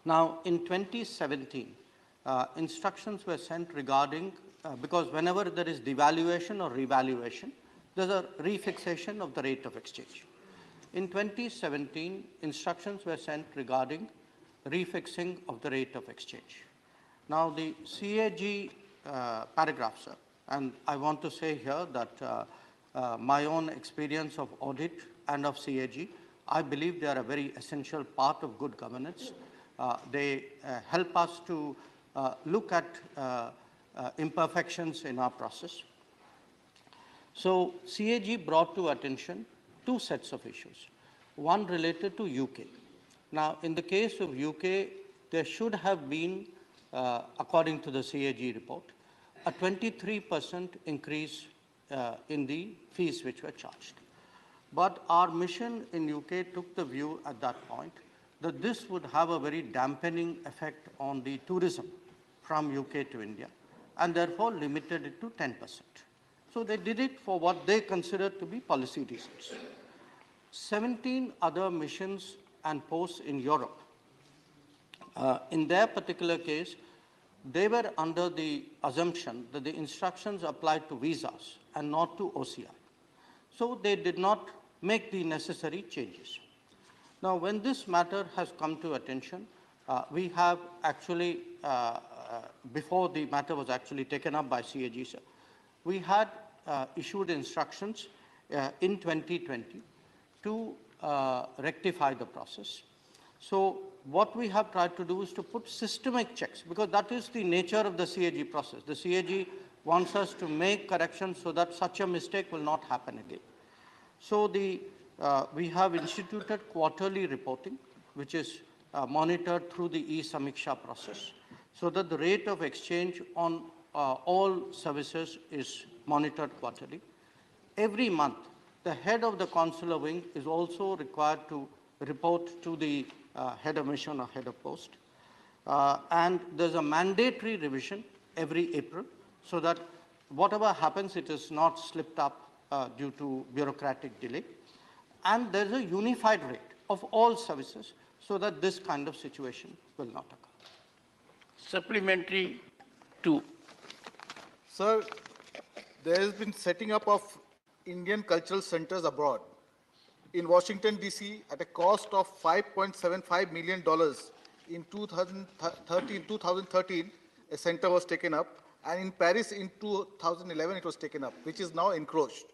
Now, in 2017, instructions were sent regarding, because whenever there is devaluation or revaluation, there's a refixation of the rate of exchange. In 2017, instructions were sent regarding refixing of the rate of exchange. Now, the CAG paragraph, sir, and I want to say here that my own experience of audit and of CAG, I believe they are a very essential part of good governance. They help us to look at imperfections in our process. So CAG brought to attention two sets of issues. One related to UK. Now, in the case of UK, there should have been, according to the CAG report, a 23% increase in the fees which were charged. But our mission in UK took the view at that point that this would have a very dampening effect on the tourism from UK to India, and therefore limited it to 10%. So they did it for what they considered to be policy reasons. 17 other missions and posts in Europe, in their particular case, they were under the assumption that the instructions applied to visas and not to OCI. So they did not make the necessary changes. Now, when this matter has come to attention, we have actually, before the matter was actually taken up by CAG, sir, we had issued instructions in 2020 to rectify the process. So what we have tried to do is to put systemic checks, because that is the nature of the CAG process. The CAG wants us to make corrections so that such a mistake will not happen again. So we have instituted quarterly reporting, which is monitored through the e-Samiksha process, so that the rate of exchange on all services is monitored quarterly. Every month, the head of the consular wing is also required to report to the head of mission or head of post. And there's a mandatory revision every April, so that whatever happens, it is not slipped up due to bureaucratic delay. And there's a unified rate of all services, so that this kind of situation will not occur. Supplementary 2. Sir, there has been setting up of Indian cultural centers abroad. In Washington, D.C., at a cost of $5.75 million in 2013, a center was taken up, and in Paris in 2011, it was taken up, which is now encroached.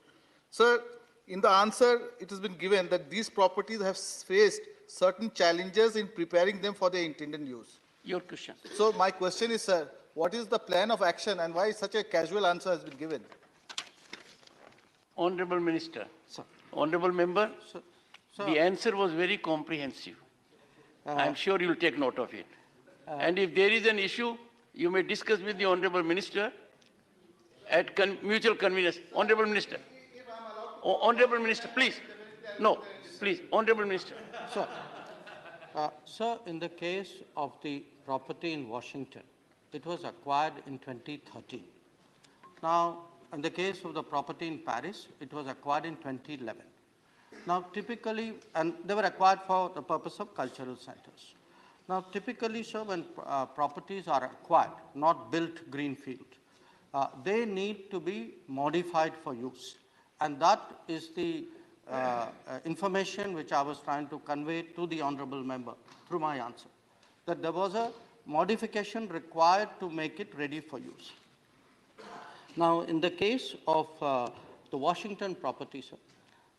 Sir, in the answer, it has been given that these properties have faced certain challenges in preparing them for their intended use. Your question. So my question is, sir, what is the plan of action and why such a casual answer has been given? Honorable Minister. Sir. Honorable Member, sir. The answer was very comprehensive. I'm sure you'll take note of it. And if there is an issue, you may discuss with the Honorable Minister at mutual convenience. Honorable Minister. Honorable Minister, please. No, please. Honorable Minister. Sir, sir, in the case of the property in Washington, it was acquired in 2013. Now, in the case of the property in Paris, it was acquired in 2011. Now, typically, and they were acquired for the purpose of cultural centers. Now, typically, sir, when properties are acquired, not built greenfield, they need to be modified for use. And that is the information which I was trying to convey to the honorable member through my answer, that there was a modification required to make it ready for use. Now, in the case of the Washington property, sir,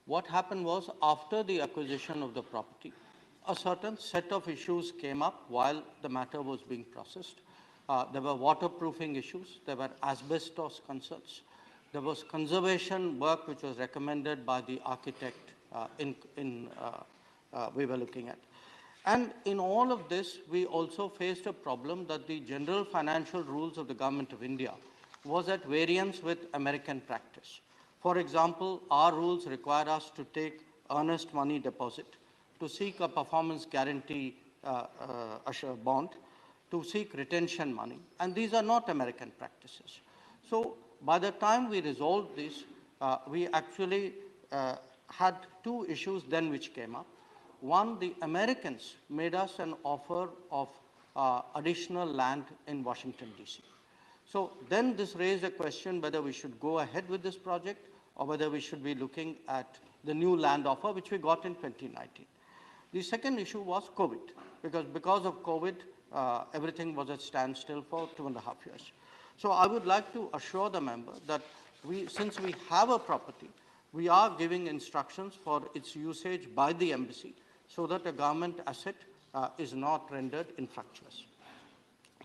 what happened was after the acquisition of the property, a certain set of issues came up while the matter was being processed. There were waterproofing issues, there were asbestos concerns, there was conservation work which was recommended by the architect we were looking at. And in all of this, we also faced a problem that the general financial rules of the Government of India was at variance with American practice. For example, our rules require us to take earnest money deposit, to seek a performance guarantee bond, to seek retention money, and these are not American practices. So by the time we resolved this, we actually had two issues then which came up. One, the Americans made us an offer of additional land in Washington, D.C. So then this raised a question whether we should go ahead with this project or whether we should be looking at the new land offer, which we got in 2019. The second issue was COVID, because of COVID, everything was at standstill for 2.5 years. So I would like to assure the member that since we have a property, we are giving instructions for its usage by the embassy so that a government asset is not rendered infructuous.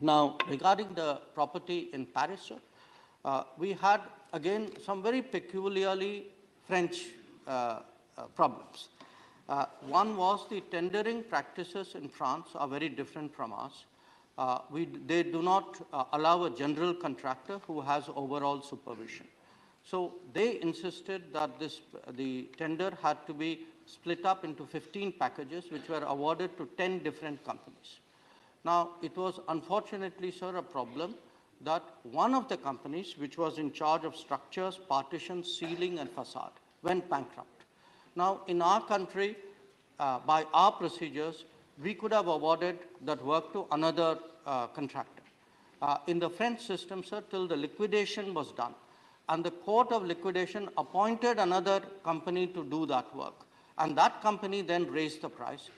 Now, regarding the property in Paris, sir, we had, again, some very peculiarly French problems. One was the tendering practices in France are very different from ours. They do not allow a general contractor who has overall supervision. So they insisted that the tender had to be split up into 15 packages, which were awarded to 10 different companies. Now, it was unfortunately, sir, a problem that one of the companies, which was in charge of structures, partitions, ceiling, and facade, went bankrupt. Now, in our country, by our procedures, we could have awarded that work to another contractor. In the French system, sir, till the liquidation was done, and the court of liquidation appointed another company to do that work, and that company then raised the price.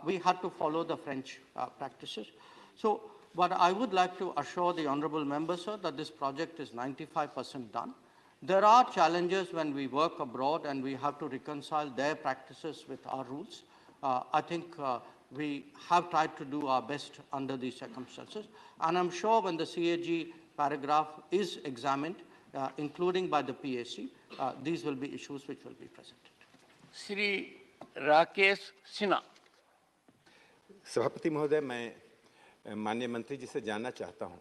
We had to follow the French practices. So, but I would like to assure the honorable member, sir, that this project is 95% done. There are challenges when we work abroad and we have to reconcile their practices with our rules. I think we have tried to do our best under these circumstances. And I'm sure when the CAG paragraph is examined, including by the PAC, these will be issues which will be presented. Shri Rakesh Sinha. सभापति महोदय, मैं माननीय मंत्री जी से जानना चाहता हूं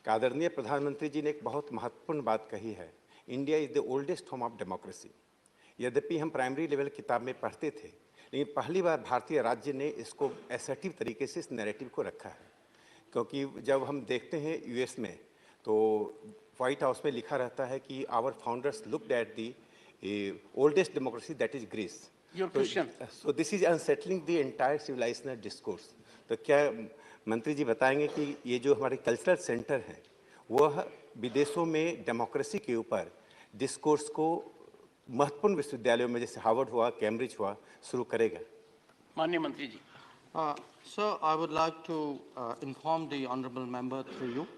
कि आदरणीय प्रधानमंत्री जी ने एक बहुत महत्वपूर्ण बात कही है, India is the oldest form of democracy. यद्यपि हम प्राइमरी लेवल किताब में पढ़ते थे, लेकिन पहली बार भारतीय राज्य ने इसको असर्टिव तरीके से इस नैरेटिव को रखा है। क्योंकि जब हम देखते हैं यूएस में, तो व्हाइट हाउस में लिखा रहता है कि our founders looked at the oldest democracy, that is Greece. So this is unsettling the entire civilizational discourse. तो क्या मंत्री जी बताएंगे कि ये जो हमारे कल्चरल सेंटर हैं, वह विदेशों में डेमोक्रेसी के ऊपर डिस्कोर्स को महत्वपूर्ण विश्वविद्यालयों में जैसे हार्वर्ड हुआ, कैम्ब्रिज हुआ, शुरू करेगा? माननीय मंत्री जी। Sir, I would like to inform the honorable member through you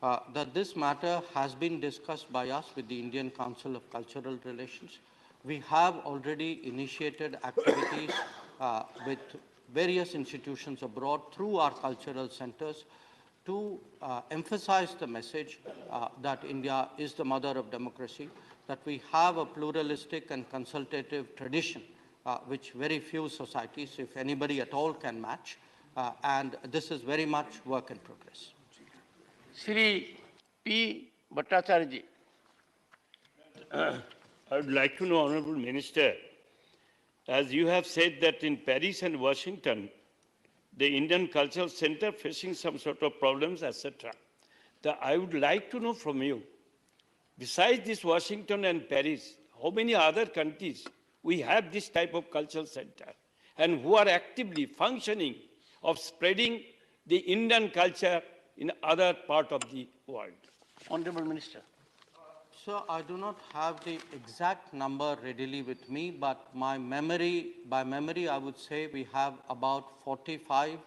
that this matter has been discussed by us with the Indian Council of Cultural Relations. We have already initiated activities with various institutions abroad through our cultural centers to emphasize the message that India is the mother of democracy, that we have a pluralistic and consultative tradition which very few societies, if anybody at all, can match. And this is very much work in progress. Shri P. Bhattacharya ji. I would like to know, Honorable Minister, as you have said that in Paris and Washington, the Indian Cultural Center facing some sort of problems, etc. I would like to know from you, besides this Washington and Paris, how many other countries we have this type of cultural center and who are actively functioning of spreading the Indian culture in other part of the world? Honorable Minister. So I do not have the exact number readily with me, but by memory, I would say we have about 45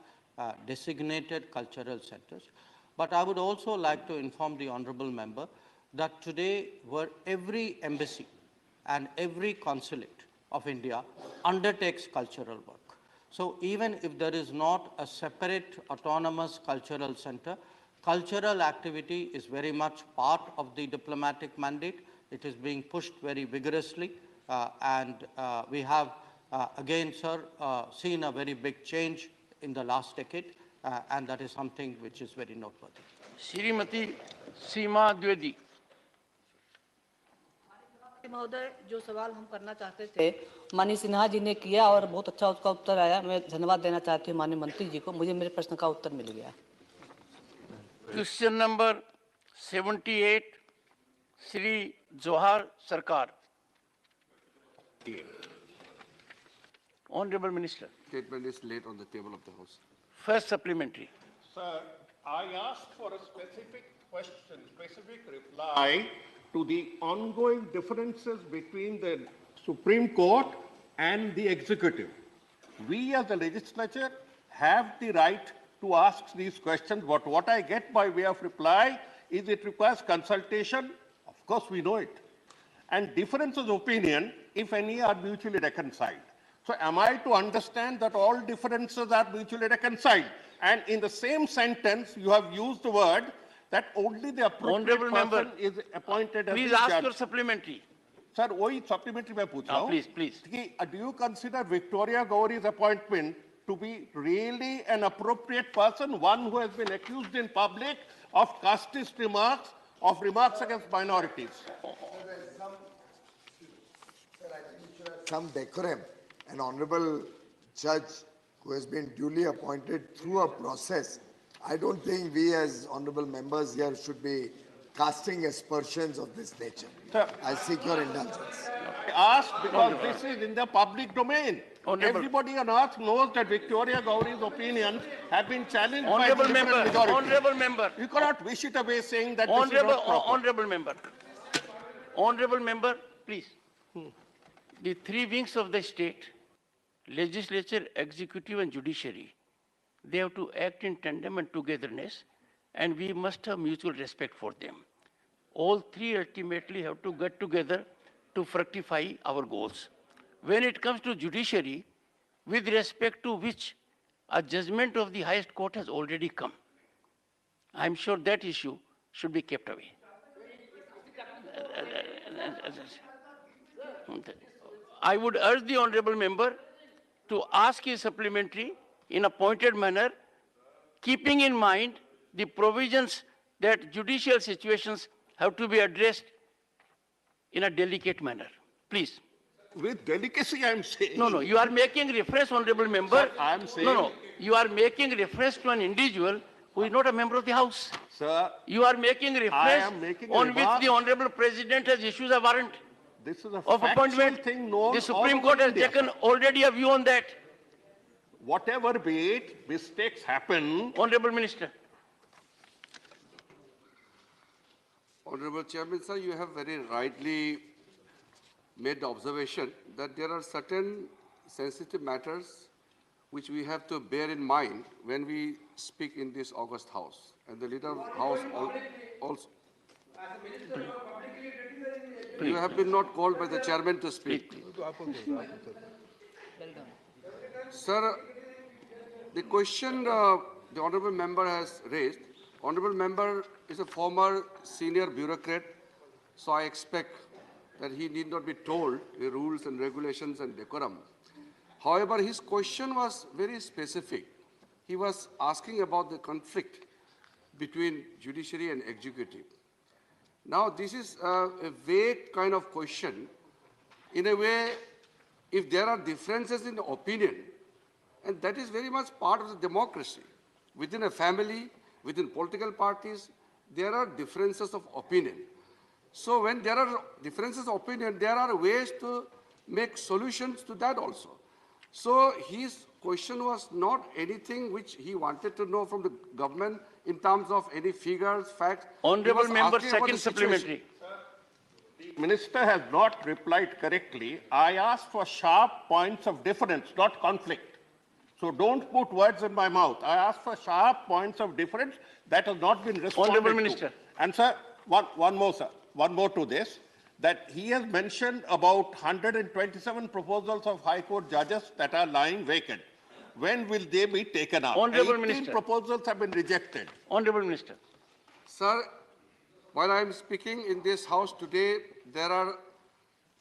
designated cultural centers. But I would also like to inform the honorable member that today every embassy and every consulate of India undertakes cultural work. So even if there is not a separate autonomous cultural center, cultural activity is very much part of the diplomatic mandate. It is being pushed very vigorously, and we have, again, sir, seen a very big change in the last decade, and that is something which is very noteworthy. Srimati Seema Dwivedi. महोदय, जो सवाल हम करना चाहते थे माननीय सिन्हा जी ने किया और बहुत अच्छा उसका उत्तर आया। मैं धन्यवाद देना चाहती हूँ माननीय मंत्री जी को, मुझे मेरे प्रश्न का उत्तर मिल गया। Question number 78, Shri Johar Sarkar. Honorable Minister. Statement is laid on the table of the House. First supplementary. Sir, I asked for a specific question, specific reply to the ongoing differences between the Supreme Court and the executive. We as the legislature have the right to ask these questions, but what I get by way of reply is it requires consultation. Of course, we know it. And differences of opinion, if any, are mutually reconciled. So am I to understand that all differences are mutually reconciled? And in the same sentence, you have used the word that only the appropriate person is appointed as the judge. Please ask your supplementary. Sir, वही supplementary मैं पूछ रहा हूँ. Please, please. Do you consider Victoria Gowrie's appointment to be really an appropriate person, one who has been accused in public of casteist remarks, of remarks against minorities? Some decorum. An honorable judge who has been duly appointed through a process. I don't think we as honorable members here should be casting aspersions of this nature. Sir, I seek your indulgence. I asked because this is in the public domain. Everybody on earth knows that Victoria Gowrie's opinions have been challenged by the liberal majority. Honorable member. You cannot wish it away saying that this is not proper. Honorable member. Honorable member, please. The three wings of the state, legislature, executive and judiciary, they have to act in tandem and togetherness, and we must have mutual respect for them. All three ultimately have to get together to fructify our goals. When it comes to judiciary, with respect to which a judgment of the highest court has already come, I'm sure that issue should be kept away. I would urge the honorable member to ask his supplementary in a pointed manner, keeping in mind the provisions that judicial situations have to be addressed in a delicate manner. Please. With delicacy, I'm saying. No, you are making reference, honorable member. Sir, I'm saying. No, you are making reference to an individual who is not a member of the House. Sir, you are making reference on which the honorable president has issued a warrant. This is a of appointment. thing known. The Supreme Court has taken already a view on that. Whatever be it, mistakes happen. Honorable Minister. Honorable Chairman, sir, you have very rightly made the observation that there are certain sensitive matters which we have to bear in mind when we speak in this august House. And the leader of the House also. You have been not called by the chairman to speak. Sir, the question the honorable member has raised, honorable member is a former senior bureaucrat, so I expect that he need not be told the rules and regulations and decorum. However, his question was very specific. He was asking about the conflict between judiciary and executive. Now, this is a vague kind of question. In a way, if there are differences in opinion, and that is very much part of the democracy. Within a family, within political parties, there are differences of opinion. So when there are differences of opinion, there are ways to make solutions to that also. So his question was not anything which he wanted to know from the government in terms of any figures, facts. Honorable member, second supplementary. the minister has not replied correctly. I asked for sharp points of difference, not conflict. So don't put words in my mouth. I asked for sharp points of difference. That has not been responded Honorable to. Minister. And sir, one more, sir. One more to this. That he has mentioned about 127 proposals of High Court judges that are lying vacant. When will they be taken up? Honorable 18 Minister. proposals have been rejected. Honorable Minister. Sir, while I am speaking in this house today, there are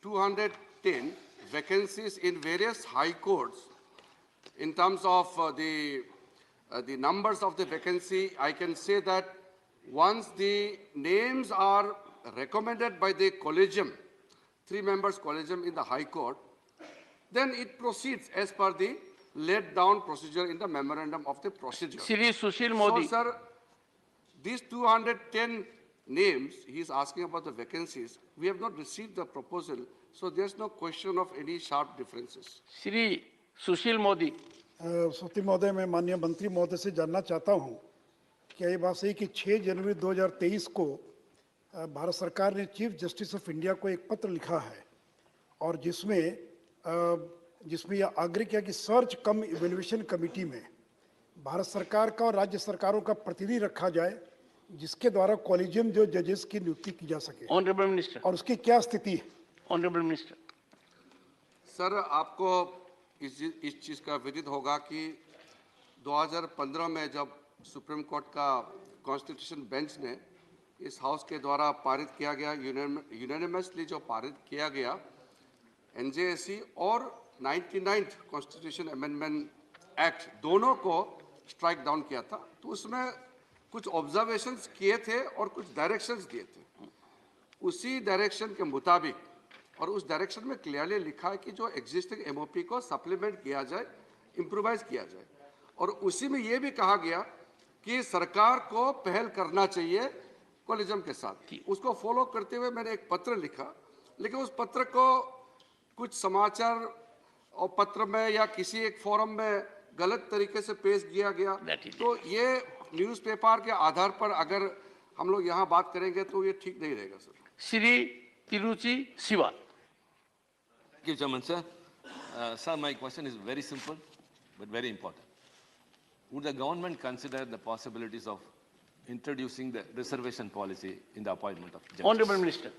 210 vacancies in various high courts. In terms of the numbers of the vacancy, I can say that once the names are recommended by the collegium, 3 members collegium in the High Court, then it proceeds as per the laid down procedure in the memorandum of the procedure. Shri Sushil Modi. So, sir, these 210 names, he is asking about the vacancies. We have not received the proposal, so there's no question of any sharp differences. Shri Sushil Modi. श्रुति महोदय, मैं माननीय मंत्री महोदय से जानना चाहता हूं कि ये बात सही कि 6 जनवरी 2023 को भारत सरकार ने चीफ जस्टिस ऑफ इंडिया को एक पत्र लिखा है और जिसमें यह आग्रह किया कि सर्च कम इवैल्यूएशन कमेटी में भारत सरकार का और राज्य सरकारों का प्रतिनिधि रखा जाए, जिसके द्वारा कॉलेजियम जो जजेस की नियुक्ति की जा सके। Honourable minister. और उसकी क्या स्थिति है? Honourable minister. सर, आपको इस चीज़ का विदित होगा कि 2015 में जब सुप्रीम कोर्ट का कॉन्स्टिट्यूशन बेंच ने इस हाउस के द्वारा पारित किया गया, यूनानिमसली जो पारित किया गया एनजेएसी और 99th कॉन्स्टिट्यूशन अमेंडमेंट एक्ट, दोनों को स्ट्राइक डाउन किया था, तो उसमें कुछ ऑब्जर्वेशंस किए थे और कुछ डायरेक्शंस दिए थे। उसी डायरेक्शन के मुताबिक और उस डायरेक्शन में क्लियरली लिखा है कि जो एग्जिस्टिंग एमओपी को सप्लीमेंट किया जाए, इम्प्रोवाइज किया जाए, और उसी में ये भी कहा गया कि सरकार को पहल करना चाहिए कॉलेजियम के साथ। उसको फॉलो करते हुए मैंने एक पत्र लिखा, लेकिन उस पत्र को कुछ समाचार और पत्र में या किसी एक फोरम में गलत तरीके से पेश किया गया, तो ये न्यूज़पेपर के आधार पर अगर हम लोग यहाँ बात करेंगे तो ये ठीक नहीं रहेगा sir. Shri Tiruchi Shiva. Thank you, Chairman, sir. Sir, my question is very simple but very important. Would the government consider the possibilities of introducing the reservation policy in the appointment of judges? Honorable Minister.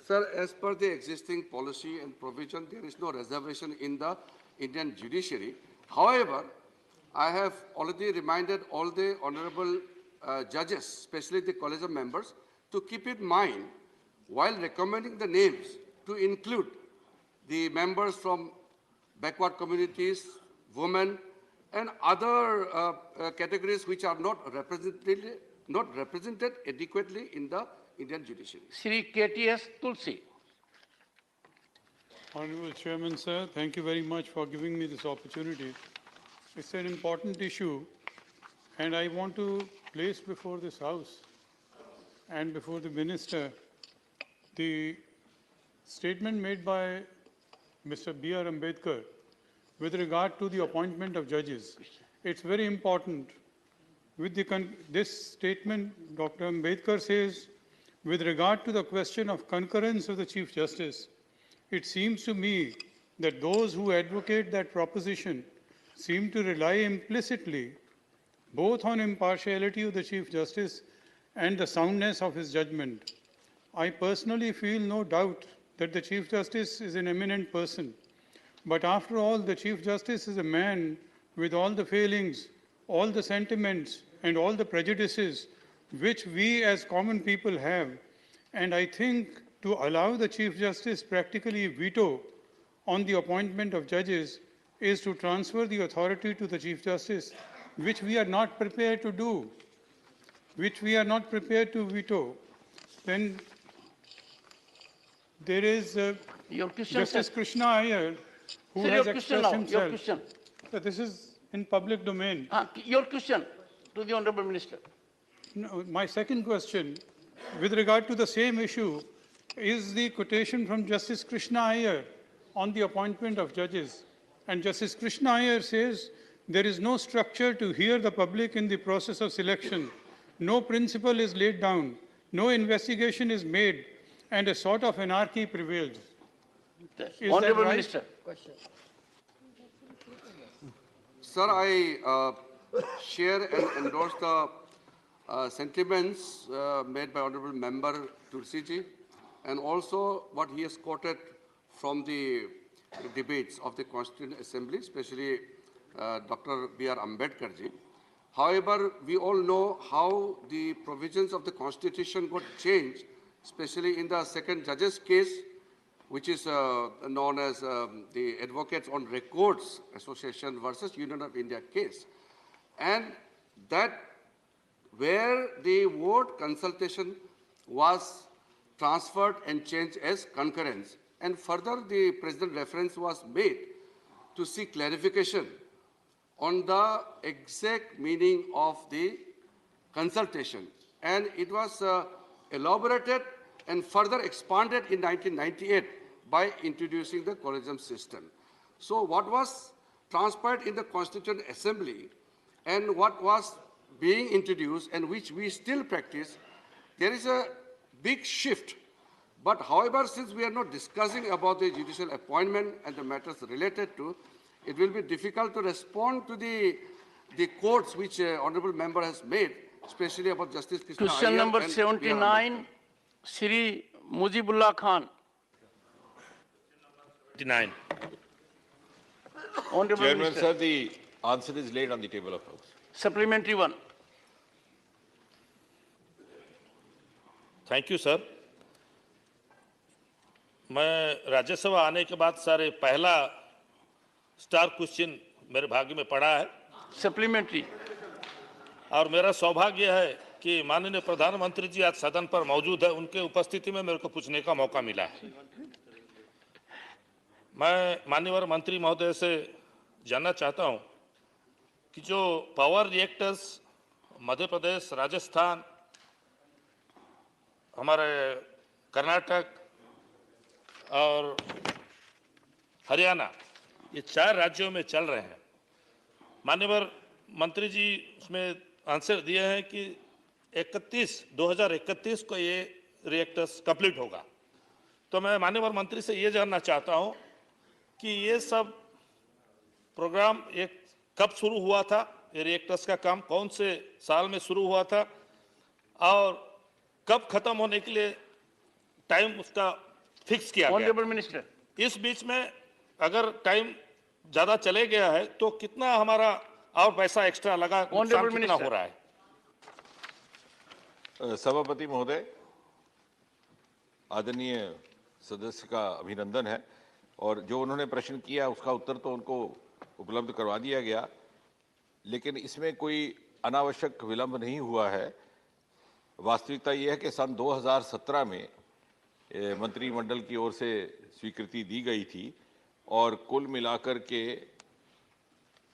Sir, as per the existing policy and provision, there is no reservation in the Indian judiciary. However, I have already reminded all the honorable judges, especially the collegium members, to keep in mind while recommending the names to include the members from backward communities, women, and other categories which are not represented adequately in the Indian judiciary. Shri KTS Tulsi. Honorable Chairman, sir, thank you very much for giving me this opportunity. It's an important issue, and I want to place before this House and before the Minister the statement made by Mr. B.R. Ambedkar with regard to the appointment of judges. It's very important. With this statement, Dr. Ambedkar says, with regard to the question of concurrence of the Chief Justice, it seems to me that those who advocate that proposition seem to rely implicitly both on impartiality of the Chief Justice and the soundness of his judgment. I personally feel no doubt that the Chief Justice is an eminent person. But after all, the Chief Justice is a man with all the failings, all the sentiments, and all the prejudices which we as common people have. And I think to allow the Chief Justice practically veto on the appointment of judges is to transfer the authority to the Chief Justice, which we are not prepared to do, which we are not prepared to veto. Then there is Justice Krishna Iyer, who has expressed himself. So this is in public domain. Your question to the Honorable Minister. No, my second question, with regard to the same issue, is the quotation from Justice Krishna Iyer on the appointment of judges. And Justice Krishna Iyer says, there is no structure to hear the public in the process of selection. No principle is laid down. No investigation is made. and a sort of anarchy prevailed. Is Honorable that right? Minister. Sir, I share and endorse the sentiments made by Honorable Member Tulsi and also what he has quoted from the debates of the Constituent Assembly, especially Dr. B.R. Ambedkar ji. However, we all know how the provisions of the Constitution got changed, especially in the second judge's case, which is known as the Advocates on Records Association versus Union of India case. And that where the word consultation was transferred and changed as concurrence. And further, the President reference was made to seek clarification on the exact meaning of the consultation. And it was elaborated and further expanded in 1998 by introducing the collegium system. So what was transpired in the Constituent Assembly and what was being introduced and which we still practice, there is a big shift. But however, since we are not discussing about the judicial appointment and the matters related to, it will be difficult to respond to the quotes which Honorable Member has made, especially about Justice Krishna Question Iyer number and 79, Shri Mujibullah Khan. 79. Honorable Chairman, Minister. sir, the answer is laid on the table of House. Supplementary one. Thank you sir. मैं राज्यसभा आने के बाद sir पहला star question मेरे भाग्य में पड़ा है। सप्लीमेंट्री। और मेरा सौभाग्य है कि माननीय प्रधानमंत्री जी आज सदन पर मौजूद है, उनके उपस्थिति में मेरे को पूछने का मौका मिला है। मैं माननीय मंत्री महोदय से जानना चाहता हूं कि जो पावर रिएक्टर्स मध्य प्रदेश, राजस्थान, हमारे कर्नाटक और हरियाणा, ये 4 राज्यों में चल रहे हैं। माननीय मंत्री जी उसमें आंसर दिए हैं कि 2031 को ये रिएक्टर्स कंप्लीट होगा। तो मैं माननीय मंत्री से ये जानना चाहता हूं कि ये सब प्रोग्राम एक कब शुरू हुआ था, ये रिएक्टर्स का काम कौन से साल में शुरू हुआ था और कब खत्म होने के लिए टाइम उसका फिक्स किया गया। ऑनरेबल मिनिस्टर, इस बीच में अगर टाइम ज्यादा चले गया है तो कितना हमारा और पैसा एक्स्ट्रा लगा, नुकसान कितना हो रहा है। सभापति महोदय, आदरणीय सदस्य का अभिनंदन है और जो उन्होंने प्रश्न किया उसका उत्तर तो उनको उपलब्ध करवा दिया गया, लेकिन इसमें कोई अनावश्यक विलंब नहीं हुआ है। वास्तविकता यह है कि सन 2017 में मंत्रिमंडल की ओर से स्वीकृति दी गई थी और कुल मिलाकर के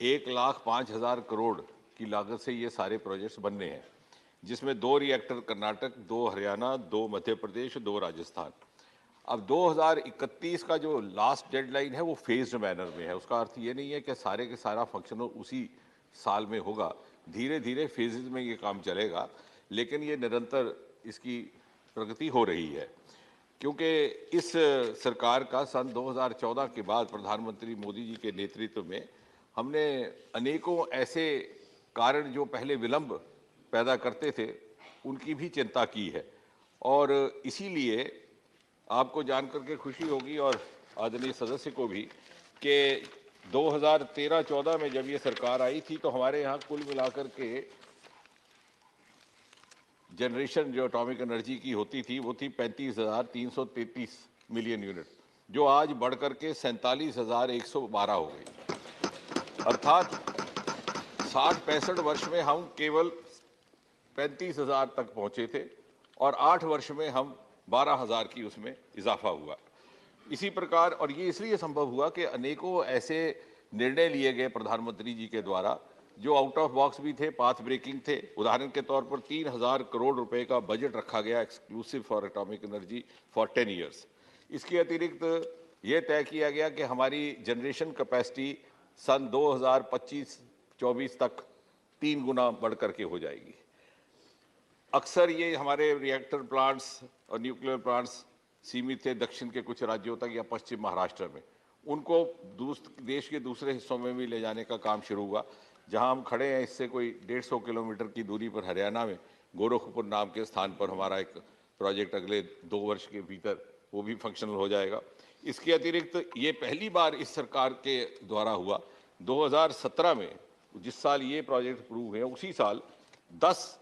1,05,000 करोड़ की लागत से ये सारे प्रोजेक्ट्स बनने हैं, जिसमें 2 रिएक्टर कर्नाटक, 2 हरियाणा, 2 मध्य प्रदेश, 2 राजस्थान। अब 2031 का जो लास्ट डेडलाइन है वो फेज्ड मैनर में है। उसका अर्थ ये नहीं है कि सारे के सारा फंक्शन उसी साल में होगा, धीरे धीरे फेजेज में ये काम चलेगा, लेकिन ये निरंतर इसकी प्रगति हो रही है। क्योंकि इस सरकार का सन 2014 के बाद प्रधानमंत्री मोदी जी के नेतृत्व में हमने अनेकों ऐसे कारण जो पहले विलंब पैदा करते थे उनकी भी चिंता की है और इसीलिए आपको जानकर के खुशी होगी और आदरणीय सदस्य को भी कि 2013-14 में जब ये सरकार आई थी तो हमारे यहाँ कुल मिलाकर के जनरेशन जो एटॉमिक एनर्जी की होती थी वो थी 35,333 मिलियन यूनिट, जो आज बढ़कर के 47,112 हो गई। अर्थात 60-65 वर्ष में हम केवल 35,000 तक पहुंचे थे और 8 वर्ष में हम 12,000 की उसमें इजाफा हुआ। इसी प्रकार, और ये इसलिए संभव हुआ कि अनेकों ऐसे निर्णय लिए गए प्रधानमंत्री जी के द्वारा जो आउट ऑफ बॉक्स भी थे, पाथ ब्रेकिंग थे। उदाहरण के तौर पर 3,000 करोड़ रुपए का बजट रखा गया exclusive for atomic energy for 10 years. इसके अतिरिक्त ये तय किया गया कि हमारी जनरेशन कैपेसिटी सन 2025-24 तक 3 गुना बढ़ करके हो जाएगी। अक्सर ये हमारे रिएक्टर प्लांट्स और न्यूक्लियर प्लांट्स सीमित थे दक्षिण के कुछ राज्यों तक या पश्चिम महाराष्ट्र में, उनको देश के दूसरे हिस्सों में भी ले जाने का काम शुरू हुआ। जहां हम खड़े हैं इससे कोई 150 किलोमीटर की दूरी पर हरियाणा में गोरखपुर नाम के स्थान पर हमारा एक प्रोजेक्ट अगले 2 वर्ष के भीतर वो भी फंक्शनल हो जाएगा। इसके अतिरिक्त ये पहली बार इस सरकार के द्वारा हुआ, 2017 में जिस साल ये प्रोजेक्ट अप्रूव हुए उसी साल 10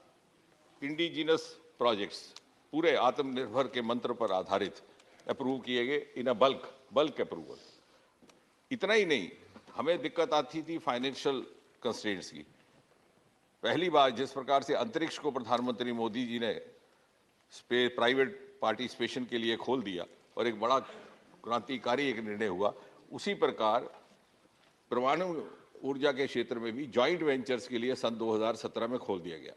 इंडिजिनस प्रोजेक्ट्स पूरे आत्मनिर्भर के मंत्र पर आधारित अप्रूव किए गए इन अ बल्क अप्रूवल। इतना ही नहीं, हमें दिक्कत आती थी फाइनेंशियल कंस्ट्रेंट्स की। पहली बार जिस प्रकार से अंतरिक्ष को प्रधानमंत्री मोदी जी ने प्राइवेट पार्टिसिपेशन के लिए खोल दिया और एक बड़ा क्रांतिकारी एक निर्णय हुआ, उसी प्रकार परमाणु ऊर्जा के क्षेत्र में भी जॉइंट वेंचर्स के लिए सन 2017 में खोल दिया गया।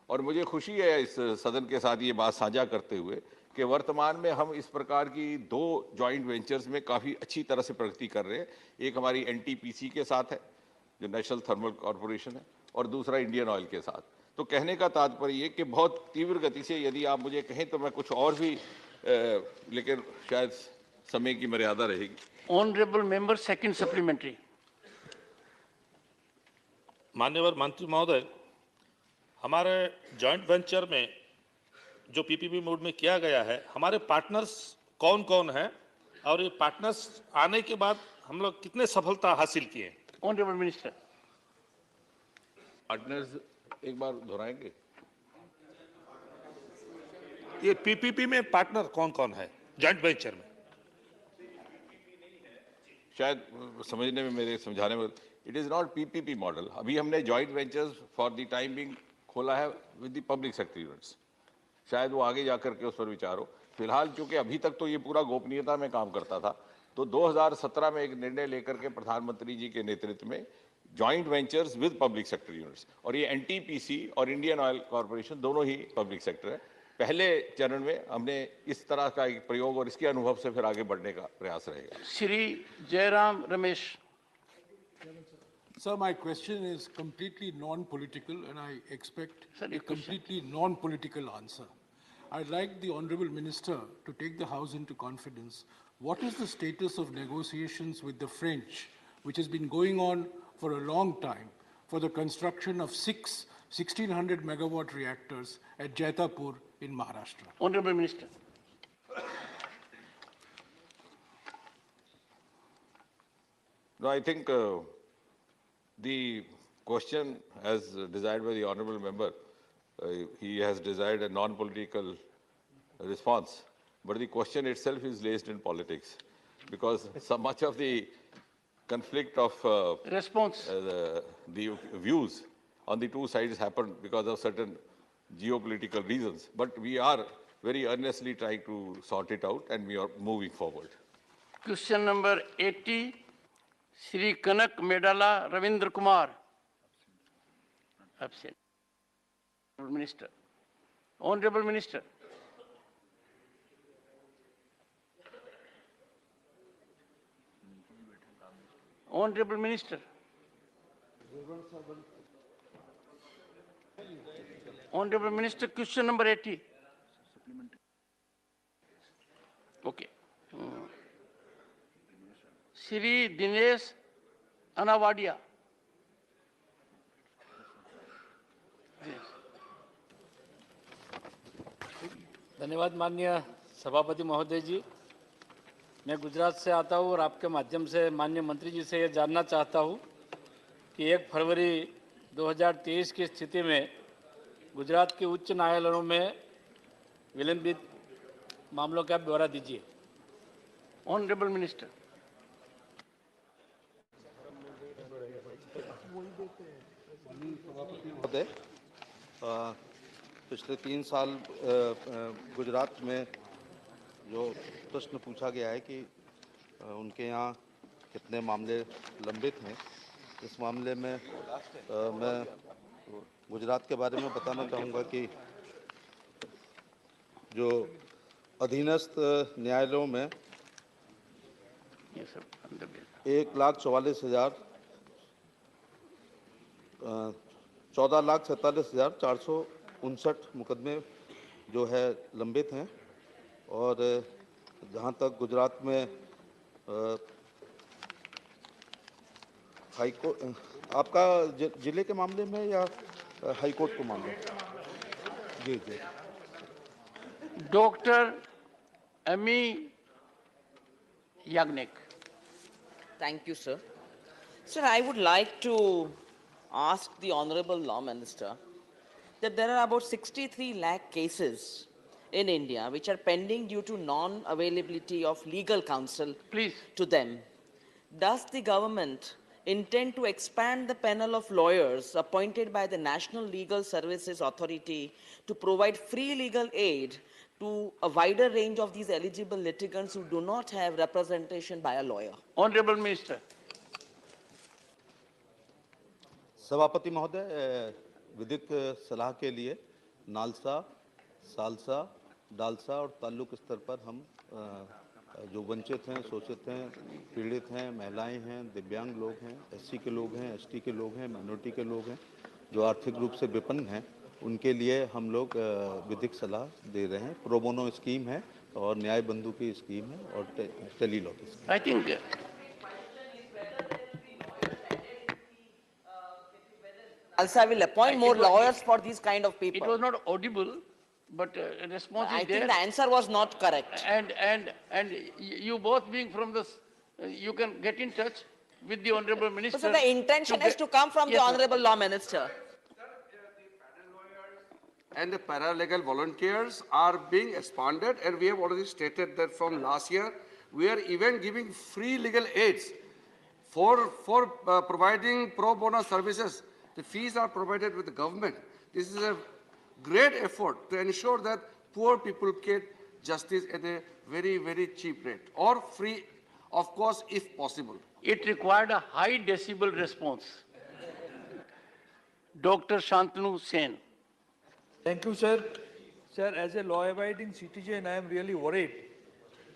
और मुझे खुशी है इस सदन के साथ ये बात साझा करते हुए कि वर्तमान में हम इस प्रकार की 2 जॉइंट वेंचर्स में काफ़ी अच्छी तरह से प्रगति कर रहे हैं। एक हमारी एनटीपीसी के साथ है जो नेशनल थर्मल कॉरपोरेशन है, और दूसरा इंडियन ऑयल के साथ। तो कहने का तात्पर्य ये कि बहुत तीव्र गति से, यदि आप मुझे कहें तो मैं कुछ और भी लेकिन शायद समय की मर्यादा रहेगी। Honourable member second supplementary. मान्यवर मंत्री महोदय, हमारे जॉइंट वेंचर में जो पीपीपी मोड में किया गया है, हमारे पार्टनर्स कौन कौन हैं और ये पार्टनर्स आने के बाद हम लोग कितने सफलता हासिल किए? Honourable minister. पार्टनर्स एक बार दोहराएंगे? ये पीपीपी में पार्टनर कौन कौन है जॉइंट वेंचर में? शायद समझने में, मेरे समझाने में, it is not PPP model. अभी हमने joint ventures for the time being खोला है with the public sector units. शायद वो आगे जाकर के उस पर विचार हो। फिलहाल चूंकि अभी तक तो ये पूरा गोपनीयता में काम करता था, तो 2017 में एक निर्णय लेकर के प्रधानमंत्री जी के नेतृत्व में joint ventures with public sector units, और ये एनटीपीसी और इंडियन ऑयल कॉरपोरेशन दोनों ही पब्लिक सेक्टर है। पहले चरण में हमने इस तरह का एक प्रयोग और इसके अनुभव से फिर आगे बढ़ने का प्रयास रहेगा। Shri Jairam Ramesh. Sir, my question is completely non-political and I expect a completely non-political answer. I'd like the Honourable Minister to take the House into confidence. What is the status of negotiations with the French, which has been going on for a long time, for the construction of 6 1600 megawatt reactors at Jaitapur in Maharashtra? Honourable Minister. No, I think the question, as desired by the honourable member, he has desired a non-political response. But the question itself is laced in politics, because so much of the conflict of response, the views on the two sides happened because of certain geopolitical reasons. But we are very earnestly trying to sort it out, and we are moving forward. Question number 80. Shri Kanak मेडाला Ravindra Kumar. Absent. Minister. Honourable Minister. Honourable Minister. Honourable Minister, question number 80. Okay. Shri Dinesh अनावाडिया। धन्यवाद माननीय सभापति महोदय जी। मैं गुजरात से आता हूँ और आपके माध्यम से माननीय मंत्री जी से ये जानना चाहता हूँ कि 1 फरवरी 2023 की स्थिति में गुजरात के उच्च न्यायालयों में विलंबित मामलों का ब्यौरा दीजिए। Honourable minister. महोदय, पिछले 3 साल गुजरात में जो प्रश्न पूछा गया है कि उनके यहाँ कितने मामले लंबित हैं, इस मामले में मैं गुजरात के बारे में बताना चाहूँगा कि जो अधीनस्थ न्यायालयों में 14,47,459 मुकदमे जो है लंबित हैं, और जहाँ तक गुजरात में हाई कोर्ट आपका जिले के मामले में या हाई कोर्ट के मामले में? जी जी। Doctor Ami Yagnik. Thank you, sir. Sir, I would like to ask the Honorable Law Minister that there are about 63 lakh cases in India which are pending due to non-availability of legal counsel to them. Does the government intend to expand the panel of lawyers appointed by the National Legal Services Authority to provide free legal aid to a wider range of these eligible litigants who do not have representation by a lawyer? Honorable Minister. सभापति महोदय, विधिक सलाह के लिए NALSA, salsa, DALSA और ताल्लुक स्तर पर हम जो वंचित हैं, शोषित हैं, पीड़ित हैं, महिलाएं हैं, दिव्यांग लोग हैं, एससी के लोग हैं, एसटी के लोग हैं, माइनॉरिटी के लोग हैं, जो आर्थिक रूप से विपन्न हैं, उनके लिए हम लोग विधिक सलाह दे रहे हैं। प्रोबोनो स्कीम है और न्याय बंधु की स्कीम है और टेलीलॉ की scheme. I think Also, I will appoint more lawyers for these kind of people. it was not audible, but response I is there. think the answer was not correct. And you both being from this, you can get in touch with the Honorable Minister. So the intention is to come from the Honorable Law Minister. And the paralegal volunteers are being expanded, and we have already stated that from last year, we are even giving free legal aids for providing pro bono services. The fees are provided with the government. This is a great effort to ensure that poor people get justice at a very, very cheap rate or free, of course, if possible. It required a high decibel response. Dr. Shantanu Sen. Thank you, sir. Sir, as a law-abiding citizen, I am really worried,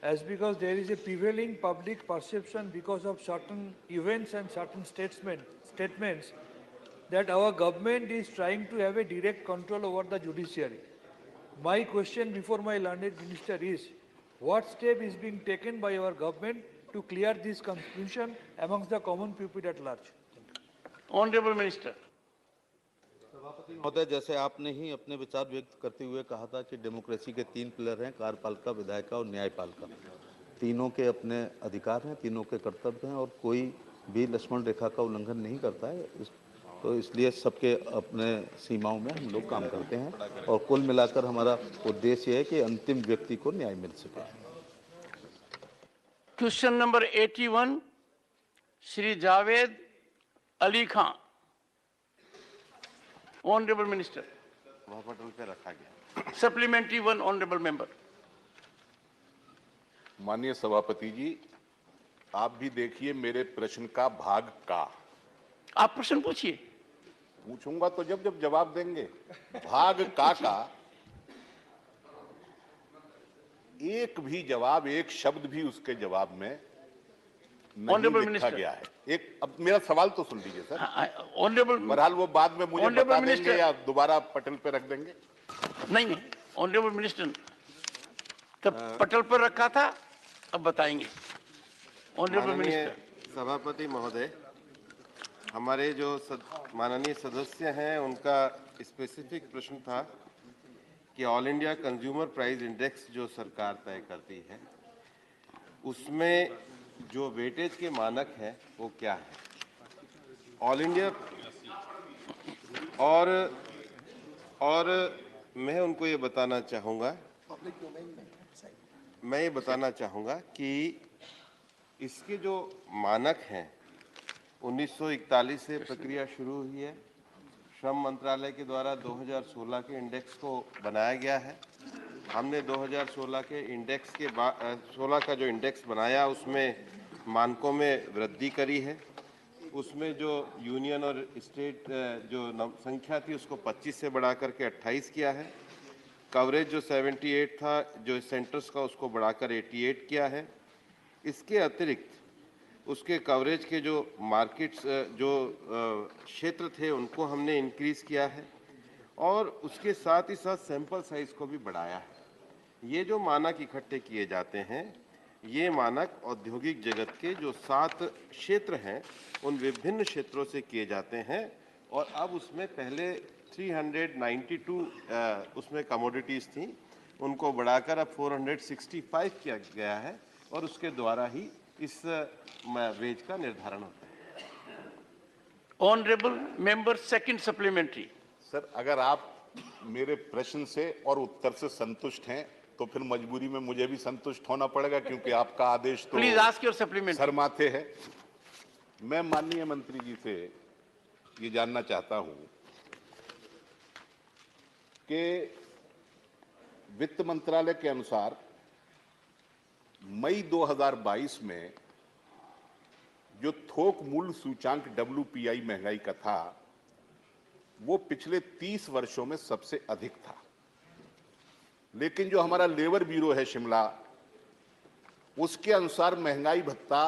as because there is a prevailing public perception because of certain events and certain statements that our government is trying to have a direct control over the judiciary. My question before my learned minister is, what step is being taken by our government to clear this confusion amongst the common people at large? Honorable Minister. सभापति महोदय, जैसे आपने ही अपने विचार व्यक्त करते हुए कहा था कि डेमोक्रेसी के 3 पिलर हैं, कार्यपालिका, विधायिका और न्यायपालिका। तीनों के अपने अधिकार हैं, तीनों के कर्तव्य हैं और कोई भी लक्ष्मण रेखा का उल्लंघन नहीं करता है। तो इसलिए सबके अपने सीमाओं में हम लोग काम करते हैं और कुल मिलाकर हमारा उद्देश्य है कि अंतिम व्यक्ति को न्याय मिल सके। Question number 81, Shri Javed Ali Khan. Honorable Minister. Supplementary one, Honorable Member. माननीय सभापति जी, आप भी देखिए मेरे प्रश्न का भाग का। आप प्रश्न पूछिए। पूछूंगा तो जब जवाब देंगे। भाग का एक भी जवाब, एक शब्द भी उसके जवाब में नहीं लिखा गया है। एक अब मेरा सवाल तो सुन लीजिए सर। बहरहाल वो बाद में मुझे बता देंगे या दोबारा पटल पे रख देंगे। नहीं, ऑनरेबल मिनिस्टर तब पटल पर रखा था, अब बताएंगे। Honourable minister. सभापति महोदय, हमारे जो माननीय सदस्य हैं उनका स्पेसिफिक प्रश्न था कि all India consumer price index जो सरकार तय करती है उसमें जो वेटेज के मानक हैं वो क्या है। ऑल इंडिया और मैं उनको ये बताना चाहूँगा, कि इसके जो मानक हैं 1941 से प्रक्रिया शुरू हुई है। श्रम मंत्रालय के द्वारा 2016 के इंडेक्स को बनाया गया है। हमने 2016 के इंडेक्स के 16 का जो इंडेक्स बनाया उसमें मानकों में वृद्धि करी है। उसमें जो यूनियन और स्टेट जो संख्या थी उसको 25 से बढ़ा करके 28 किया है। कवरेज जो 78 था जो सेंटर्स का उसको बढ़ाकर 88 किया है। इसके अतिरिक्त उसके कवरेज के जो मार्केट्स जो क्षेत्र थे उनको हमने इंक्रीज़ किया है और उसके साथ ही साथ सैंपल साइज़ को भी बढ़ाया है। ये जो मानक इकट्ठे किए जाते हैं, ये मानक औद्योगिक जगत के जो 7 क्षेत्र हैं, उन विभिन्न क्षेत्रों से किए जाते हैं और अब उसमें पहले 392 उसमें कमोडिटीज़ थी, उनको बढ़ाकर अब 465 किया गया है और उसके द्वारा ही इस वेज का निर्धारण होता है। Honourable member second supplementary. Sir, अगर आप मेरे प्रश्न से और उत्तर से संतुष्ट हैं तो फिर मजबूरी में मुझे भी संतुष्ट होना पड़ेगा, क्योंकि आपका आदेश तो please ask your supplementary. Sir माथे है। मैं माननीय मंत्री जी से ये जानना चाहता हूं कि वित्त मंत्रालय के अनुसार मई 2022 में जो थोक मूल्य सूचांक WPI महंगाई का था, वो पिछले 30 वर्षों में सबसे अधिक था। लेकिन जो हमारा लेबर ब्यूरो है शिमला, उसके अनुसार महंगाई भत्ता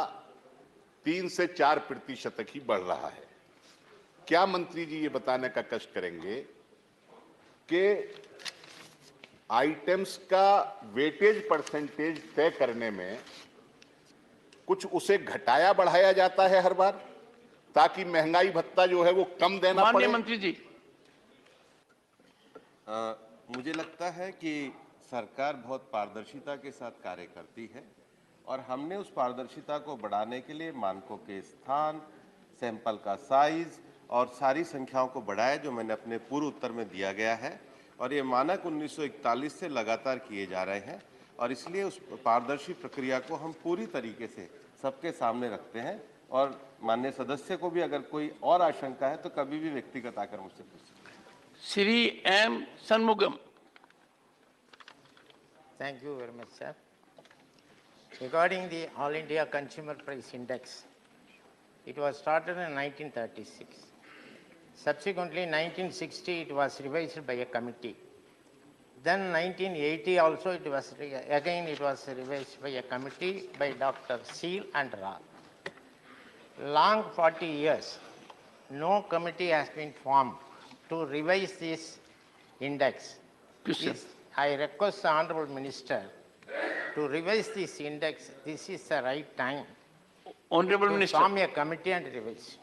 3 से 4% तक ही बढ़ रहा है। क्या मंत्री जी ये बताने का कष्ट करेंगे कि आइटम्स का वेटेज परसेंटेज तय करने में कुछ उसे घटाया बढ़ाया जाता है हर बार, ताकि महंगाई भत्ता जो है वो कम देना पड़े? माननीय मंत्री जी, मुझे लगता है कि सरकार बहुत पारदर्शिता के साथ कार्य करती है और हमने उस पारदर्शिता को बढ़ाने के लिए मानकों के स्थान, सैंपल का साइज और सारी संख्याओं को बढ़ाया, जो मैंने अपने पूर्व उत्तर में दिया गया है। और ये मानक 1941 से लगातार किए जा रहे हैं और इसलिए उस पारदर्शी प्रक्रिया को हम पूरी तरीके से सबके सामने रखते हैं। और माननीय सदस्य को भी अगर कोई और आशंका है तो कभी भी व्यक्तिगत आकर मुझसे पूछ सकते हैं। Shri M Shanmugam. Thank you very much, sir. Regarding the All India Consumer Price Index, it was started in 1936. Subsequently, 1960, it was revised by a committee. Then 1980 also, it was revised by a committee by Dr. Seal and Ra. Long 40 years, no committee has been formed to revise this index. I request the Honorable Minister to revise this index. This is the right time. Honorable to Minister. form a committee and revise.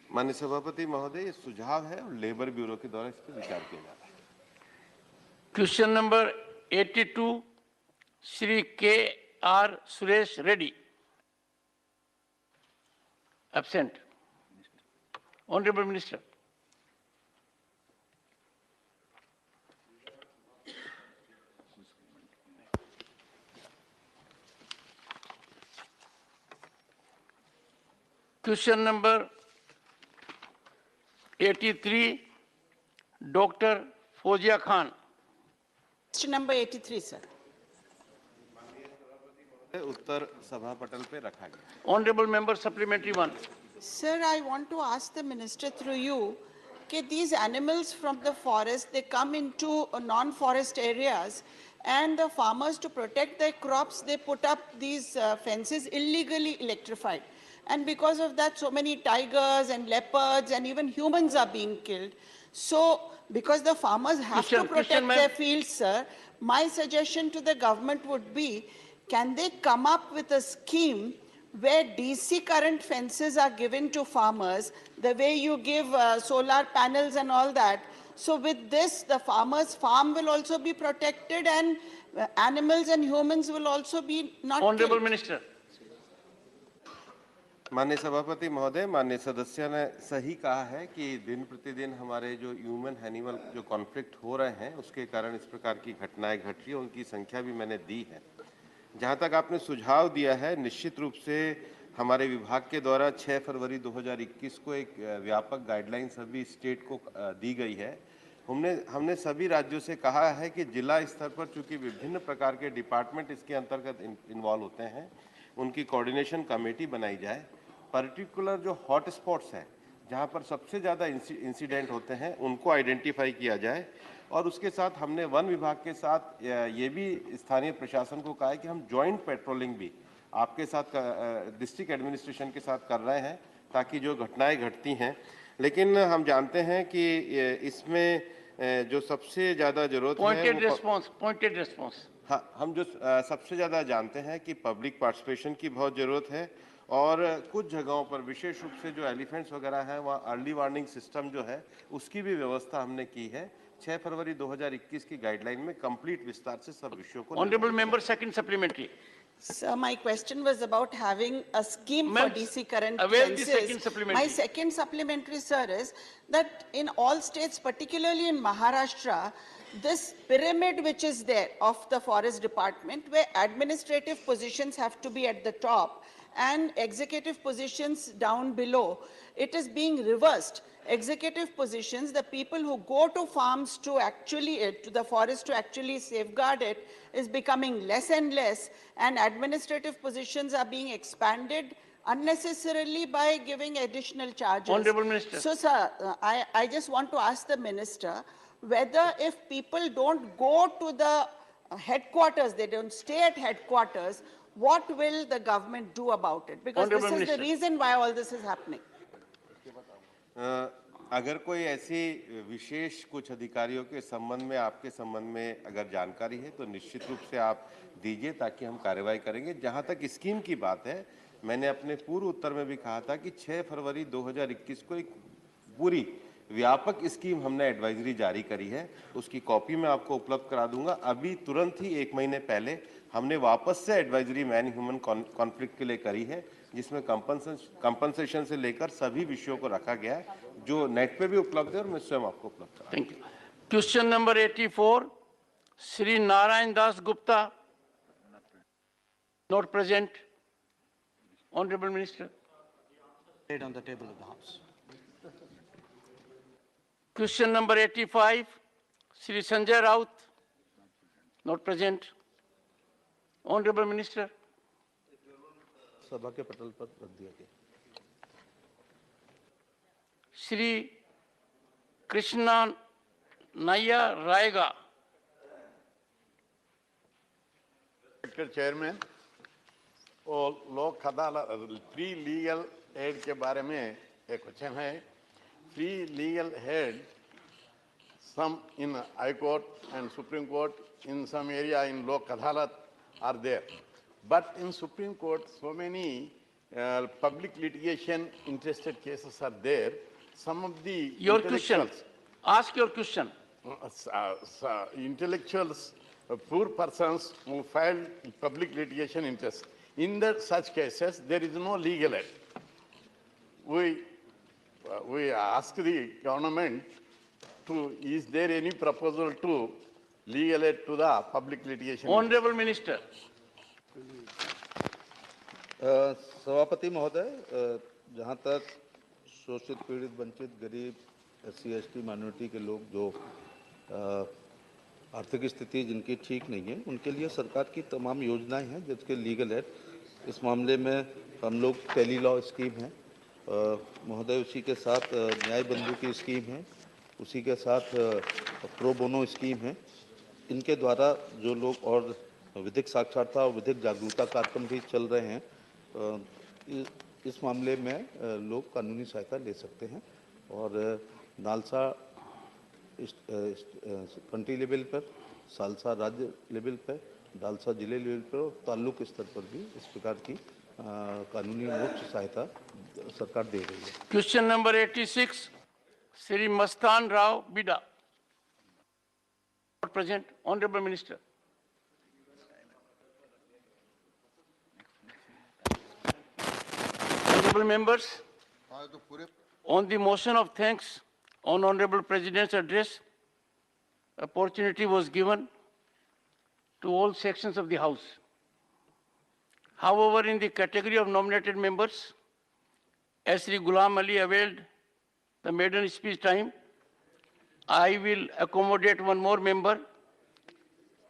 माननीय सभापति महोदय, ये सुझाव है और labour bureau के द्वारा इस पर विचार किया जा रहा है। Question number 82 Shri K.R. Suresh Reddy. Absent. Honourable minister. Question number 83 doctor Fauzia Khan. Question number 83, sir. उत्तर सभा पटल पे रखा गया। Honorable member supplementary 1. Sir, I want to ask the minister through you, that these animals from the forest, they come into non-forest areas, and the farmers, to protect their crops, they put up these fences illegally electrified. And because of that, so many tigers and leopards and even humans are being killed. So, because the farmers have to protect their fields, sir, my suggestion to the government would be, can they come up with a scheme where DC current fences are given to farmers, the way you give solar panels and all that. So with this, the farmer's farm will also be protected and animals and humans will also be not Honorable killed. Minister. माननीय सभापति महोदय, माननीय सदस्य ने सही कहा है कि दिन प्रतिदिन हमारे जो ह्यूमन एनिमल जो कॉन्फ्लिक्ट हो रहे हैं, उसके कारण इस प्रकार की घटनाएं घट रही है, उनकी संख्या भी मैंने दी है। जहां तक आपने सुझाव दिया है, निश्चित रूप से हमारे विभाग के द्वारा 6 फरवरी 2021 को एक व्यापक गाइडलाइन सभी स्टेट को दी गई है। हमने सभी राज्यों से कहा है कि जिला स्तर पर चूंकि विभिन्न प्रकार के डिपार्टमेंट इसके अंतर्गत इन्वॉल्व होते हैं, उनकी कोऑर्डिनेशन कमेटी बनाई जाए। पर्टिकुलर जो हॉट स्पॉट्स हैं, जहां पर सबसे ज़्यादा इंसिडेंट होते हैं, उनको आइडेंटिफाई किया जाए। और उसके साथ हमने वन विभाग के साथ ये भी स्थानीय प्रशासन को कहा है कि हम जॉइंट पेट्रोलिंग भी आपके साथ डिस्ट्रिक्ट एडमिनिस्ट्रेशन के साथ कर रहे हैं, ताकि जो घटनाएं घटती हैं। लेकिन हम जानते हैं कि इसमें जो सबसे ज्यादा जरूरत है पॉइंटेड रिस्पॉन्स। हाँ, हम जो सबसे ज्यादा जानते हैं कि पब्लिक पार्टिसिपेशन की बहुत जरूरत है और कुछ जगहों पर विशेष रूप से जो एलिफेंट्स वगैरह हैं वहाँ अर्ली वार्निंग सिस्टम जो है उसकी भी व्यवस्था हमने की है। 6 फरवरी 2021 की गाइडलाइन में कंप्लीट विस्तार से सब विषयों को honourable member second supplementary. Sir, my question was about having a scheme for DC current avail the census. second supplementary. My second supplementary, sir, is that in all states, particularly in Maharashtra, this pyramid which is there of the forest department, where administrative positions have to be at the top and executive positions down below, it is being reversed. Executive positions, the people who go to farms to actually, to the forest to actually safeguard it, is becoming less and less, and administrative positions are being expanded unnecessarily by giving additional charges. Honorable Minister. So, sir, I just want to ask the Minister whether if people don't go to the headquarters, they don't stay at headquarters, what will the government do about it? Because Honorable this is Minister. the reason why all this is happening. अगर कोई ऐसी विशेष कुछ अधिकारियों के संबंध में आपके संबंध में अगर जानकारी है तो निश्चित रूप से आप दीजिए ताकि हम कार्रवाई करेंगे। जहां तक स्कीम की बात है, मैंने अपने पूर्व उत्तर में भी कहा था कि 6 फरवरी 2021 को एक पूरी व्यापक स्कीम हमने एडवाइजरी जारी करी है, उसकी कॉपी मैं आपको उपलब्ध करा दूंगा। अभी तुरंत ही 1 महीने पहले हमने वापस से एडवाइजरी मैन ह्यूमन कॉन्फ्लिक्ट के लिए करी है, जिसमें कंपनसेशन से लेकर सभी विषयों को रखा गया है, जो नेट पे भी उपलब्ध है और मैं स्वयं आपको उपलब्ध करा। Thank you. Question number 84, Shri Narayan Das Gupta, not present. Honourable minister. Laid on the table of the House. Question number 85, Shri Sanjay Raut, not present. Honorable Minister. सभा के पटल पर रख दिया गया। Shri Krishna Naya Raiga. Chairman, और लोक अदालत फ्री लीगल एड के बारे में एक क्वेश्चन है। Free legal aid, some in High Court and Supreme Court, in some area in Lok Adalat are there. But in Supreme Court, so many public litigation interested cases are there. Some of the Your question. Ask your question. Intellectuals, poor persons who filed public litigation interest. In such cases, there is no legal aid. We ask the government to, is there any proposal to legal aid to the public litigation? Honorable Minister. सभापति महोदय, जहाँ तक शोषित, पीड़ित, वंचित, गरीब, SC ST minority के लोग जो आर्थिक स्थिति जिनकी ठीक नहीं है, उनके लिए सरकार की तमाम योजनाएं हैं जिसके लीगल एड। इस मामले में हम लोग टेली लॉ स्कीम है महोदय, उसी के साथ न्याय बंधु की स्कीम है, उसी के साथ प्रो बोनो स्कीम है। इनके द्वारा जो लोग और विधिक साक्षरता और विधिक जागरूकता कार्यक्रम भी चल रहे हैं, इस मामले में लोग कानूनी सहायता ले सकते हैं। और नालसा कंट्री लेवल पर, सालसा राज्य लेवल पर, डालसा जिले लेवल पर और ताल्लुक स्तर पर भी इस प्रकार की कानूनी मोक्ष सहायता सरकार दे रही है। Question number 86, Shri Mastan Rao Bida, present. Honourable minister. Honorable members, on the motion of thanks on Honorable President's address, opportunity was given to all sections of the House. However, in the category of nominated members, as Sri Ghulam Ali availed the maiden speech time, I will accommodate one more member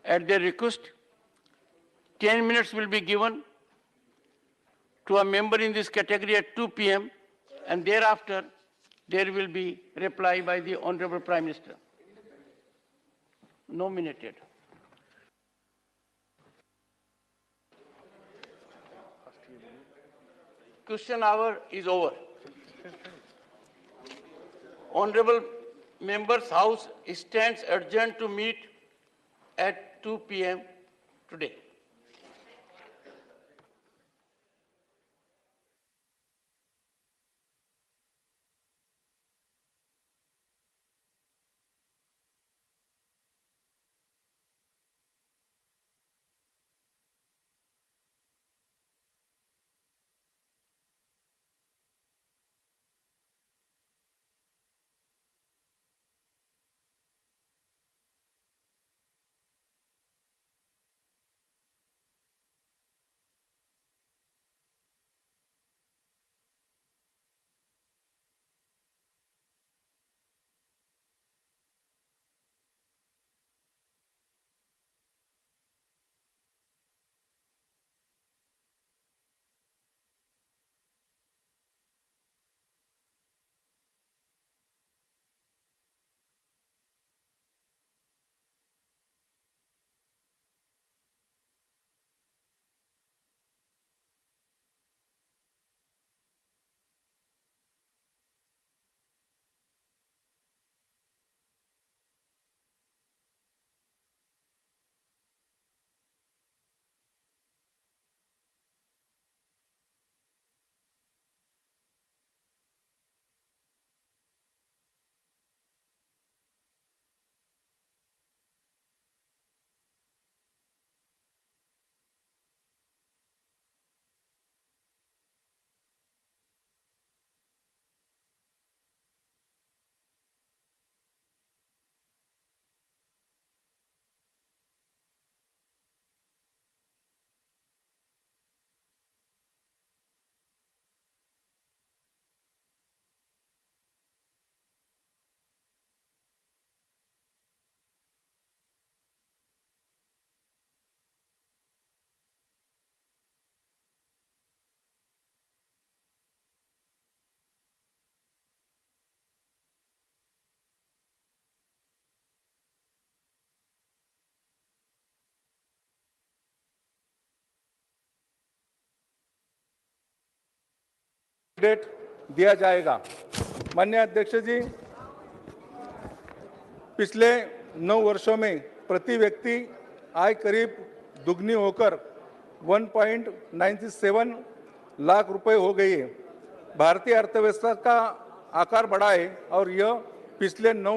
at their request. 10 minutes will be given to a member in this category at 2 p.m. and thereafter there will be reply by the Honorable Prime Minister. Nominated. Question hour is over. Honorable members' house stands adjourned to meet at 2 p.m. today. Date दिया जाएगा। माननीय अध्यक्ष जी, पिछले 9 वर्षों में प्रति व्यक्ति आय करीब दुगनी होकर 1.97 लाख रुपए हो गई है। भारतीय अर्थव्यवस्था का आकार बढ़ा है और यह पिछले 9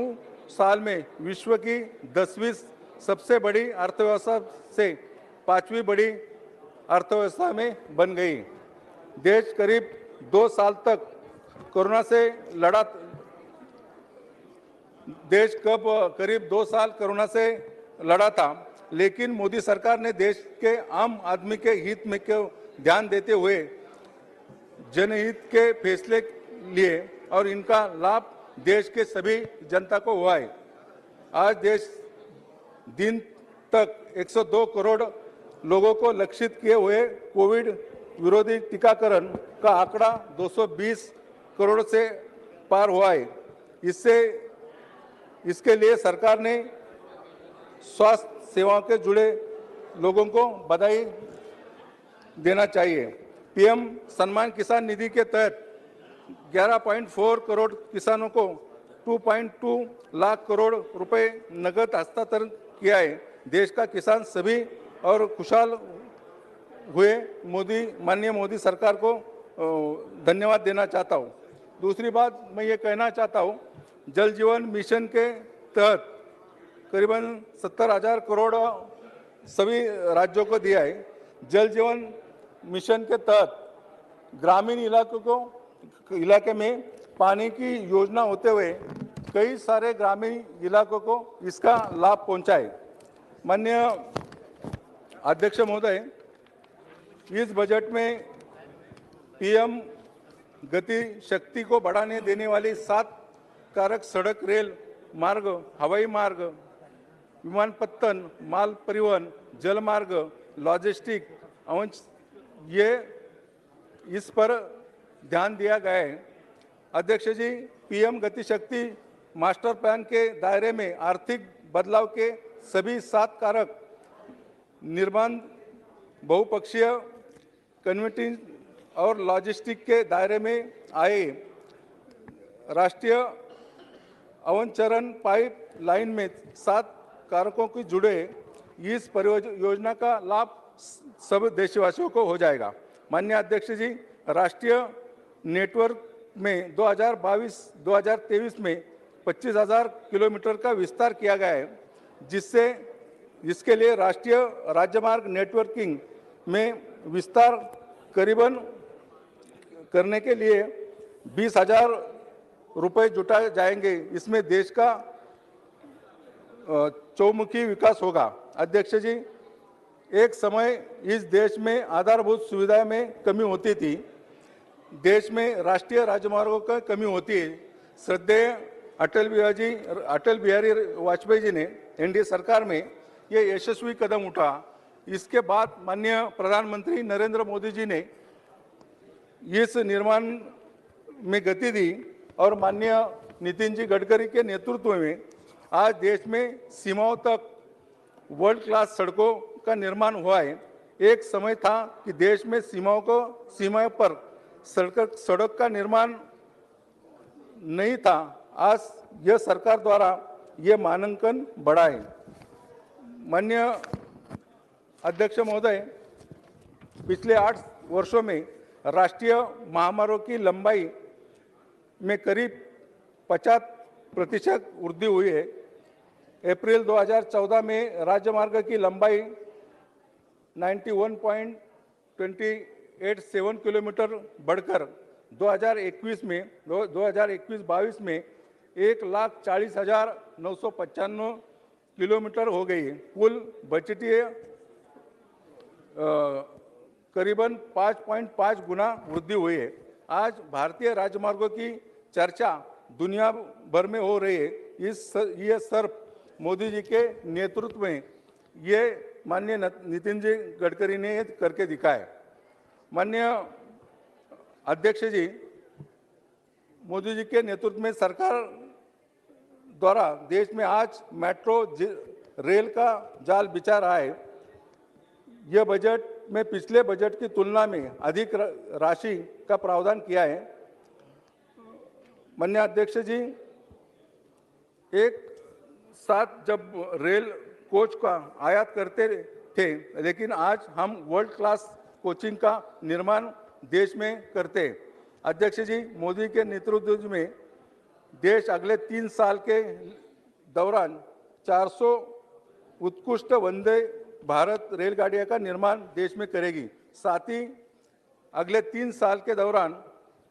साल में विश्व की 10वीं सबसे बड़ी अर्थव्यवस्था से 5वीं बड़ी अर्थव्यवस्था में बन गई। देश करीब 2 साल तक कोरोना से लड़ा। देश करीब 2 साल कोरोना से लड़ा था, लेकिन मोदी सरकार ने देश के आम आदमी के हित में को ध्यान देते हुए जनहित के फैसले लिए और इनका लाभ देश के सभी जनता को हुआ है। आज देश दिन तक 102 करोड़ लोगों को लक्षित किए हुए कोविड विरोधी टीकाकरण का आंकड़ा 220 करोड़ से पार हुआ है। इसके लिए सरकार ने स्वास्थ्य सेवाओं के जुड़े लोगों को बधाई देना चाहिए। पीएम सम्मान किसान निधि के तहत 11.4 करोड़ किसानों को 2.2 लाख करोड़ रुपए नगद हस्तांतरण किया है। देश का किसान सभी और खुशहाल हुए। माननीय मोदी सरकार को धन्यवाद देना चाहता हूँ। दूसरी बात मैं ये कहना चाहता हूँ, जल जीवन मिशन के तहत करीबन 70,000 करोड़ सभी राज्यों को दिया है। जल जीवन मिशन के तहत ग्रामीण इलाके में पानी की योजना होते हुए कई सारे ग्रामीण इलाकों को इसका लाभ पहुंचा है। माननीय अध्यक्ष महोदय, इस बजट में पीएम गति शक्ति को बढ़ाने देने वाली 7 कारक सड़क, रेल मार्ग, हवाई मार्ग, विमानपत्तन, माल परिवहन, जल मार्ग, लॉजिस्टिक ये इस पर ध्यान दिया गया है। अध्यक्ष जी, पीएम गति शक्ति मास्टर प्लान के दायरे में आर्थिक बदलाव के सभी 7 कारक निर्माण, बहुपक्षीय कन्वर्टिंग और लॉजिस्टिक के दायरे में आए। राष्ट्रीय अवनचरण पाइप लाइन में 7 कारकों की जुड़े इस परियोजना का लाभ सब देशवासियों को हो जाएगा। माननीय अध्यक्ष जी, राष्ट्रीय नेटवर्क में 2022-2023 में 25,000 किलोमीटर का विस्तार किया गया है, जिसके लिए राष्ट्रीय राज्यमार्ग नेटवर्किंग में विस्तार करीबन करने के लिए 20,000 रुपए जुटाए जाएंगे। इसमें देश का चौमुखी विकास होगा। अध्यक्ष जी, एक समय इस देश में आधारभूत सुविधा में कमी होती थी। देश में राष्ट्रीय राजमार्गों का कमी होती है। श्रद्धेय अटल बिहारी वाजपेयी जी ने एनडीए सरकार में ये यशस्वी कदम उठा। इसके बाद माननीय प्रधानमंत्री नरेंद्र मोदी जी ने इस निर्माण में गति दी और माननीय नितिन जी गडकरी के नेतृत्व में आज देश में सीमाओं तक वर्ल्ड क्लास सड़कों का निर्माण हुआ है। एक समय था कि देश में सीमा पर सड़क का निर्माण नहीं था। आज यह सरकार द्वारा यह मानांकन बढ़ा है। माननीय अध्यक्ष महोदय, पिछले 8 वर्षों में राष्ट्रीय महामार्गों की लंबाई में करीब 50% वृद्धि हुई है। अप्रैल 2014 में राजमार्ग की लंबाई 91.287 किलोमीटर बढ़कर 2021-22 में 1,40,995 किलोमीटर हो गई है। कुल बजटीय करीबन 5.5 गुना वृद्धि हुई है। आज भारतीय राजमार्गों की चर्चा दुनिया भर में हो रही है। ये सिर्फ मोदी जी के नेतृत्व में ये माननीय नितिन जी गडकरी ने करके दिखाया। माननीय अध्यक्ष जी, मोदी जी के नेतृत्व में सरकार द्वारा देश में आज मेट्रो रेल का जाल बिछा रहा है। यह बजट में पिछले बजट की तुलना में अधिक राशि का प्रावधान किया है। माननीय अध्यक्ष जी, एक साथ जब रेल कोच का आयात करते थे, लेकिन आज हम वर्ल्ड क्लास कोचिंग का निर्माण देश में करते हैं। अध्यक्ष जी, मोदी के नेतृत्व में देश अगले 3 साल के दौरान 400 उत्कृष्ट वंदे भारत रेलगाड़ियों का निर्माण देश में करेगी। साथ ही अगले 3 साल के दौरान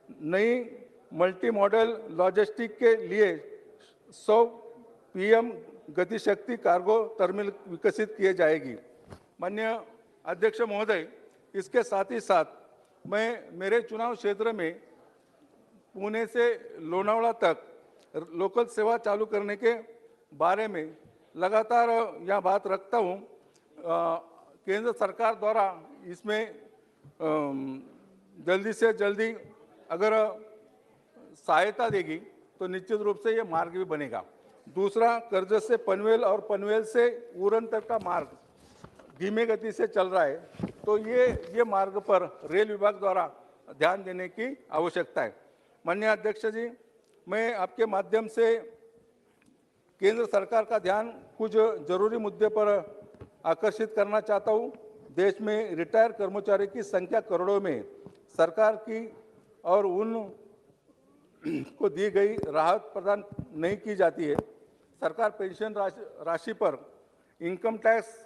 नई मल्टी मॉडल लॉजिस्टिक के लिए 100 पीएम गतिशक्ति कार्गो टर्मिनल विकसित किए जाएगी। माननीय अध्यक्ष महोदय, इसके साथ ही साथ मैं मेरे चुनाव क्षेत्र में पुणे से लोनावाला तक लोकल सेवा चालू करने के बारे में लगातार यह बात रखता हूँ। केंद्र सरकार द्वारा इसमें जल्दी से जल्दी अगर सहायता देगी तो निश्चित रूप से ये मार्ग भी बनेगा। दूसरा, कर्जत से पनवेल और पनवेल से उरण तक का मार्ग धीमे गति से चल रहा है, तो ये मार्ग पर रेल विभाग द्वारा ध्यान देने की आवश्यकता है। माननीय अध्यक्ष जी, मैं आपके माध्यम से केंद्र सरकार का ध्यान कुछ जरूरी मुद्दे पर आकर्षित करना चाहता हूँ। देश में रिटायर कर्मचारी की संख्या करोड़ों में। सरकार की और उन को दी गई राहत प्रदान नहीं की जाती है। सरकार पेंशन राशि पर इनकम टैक्स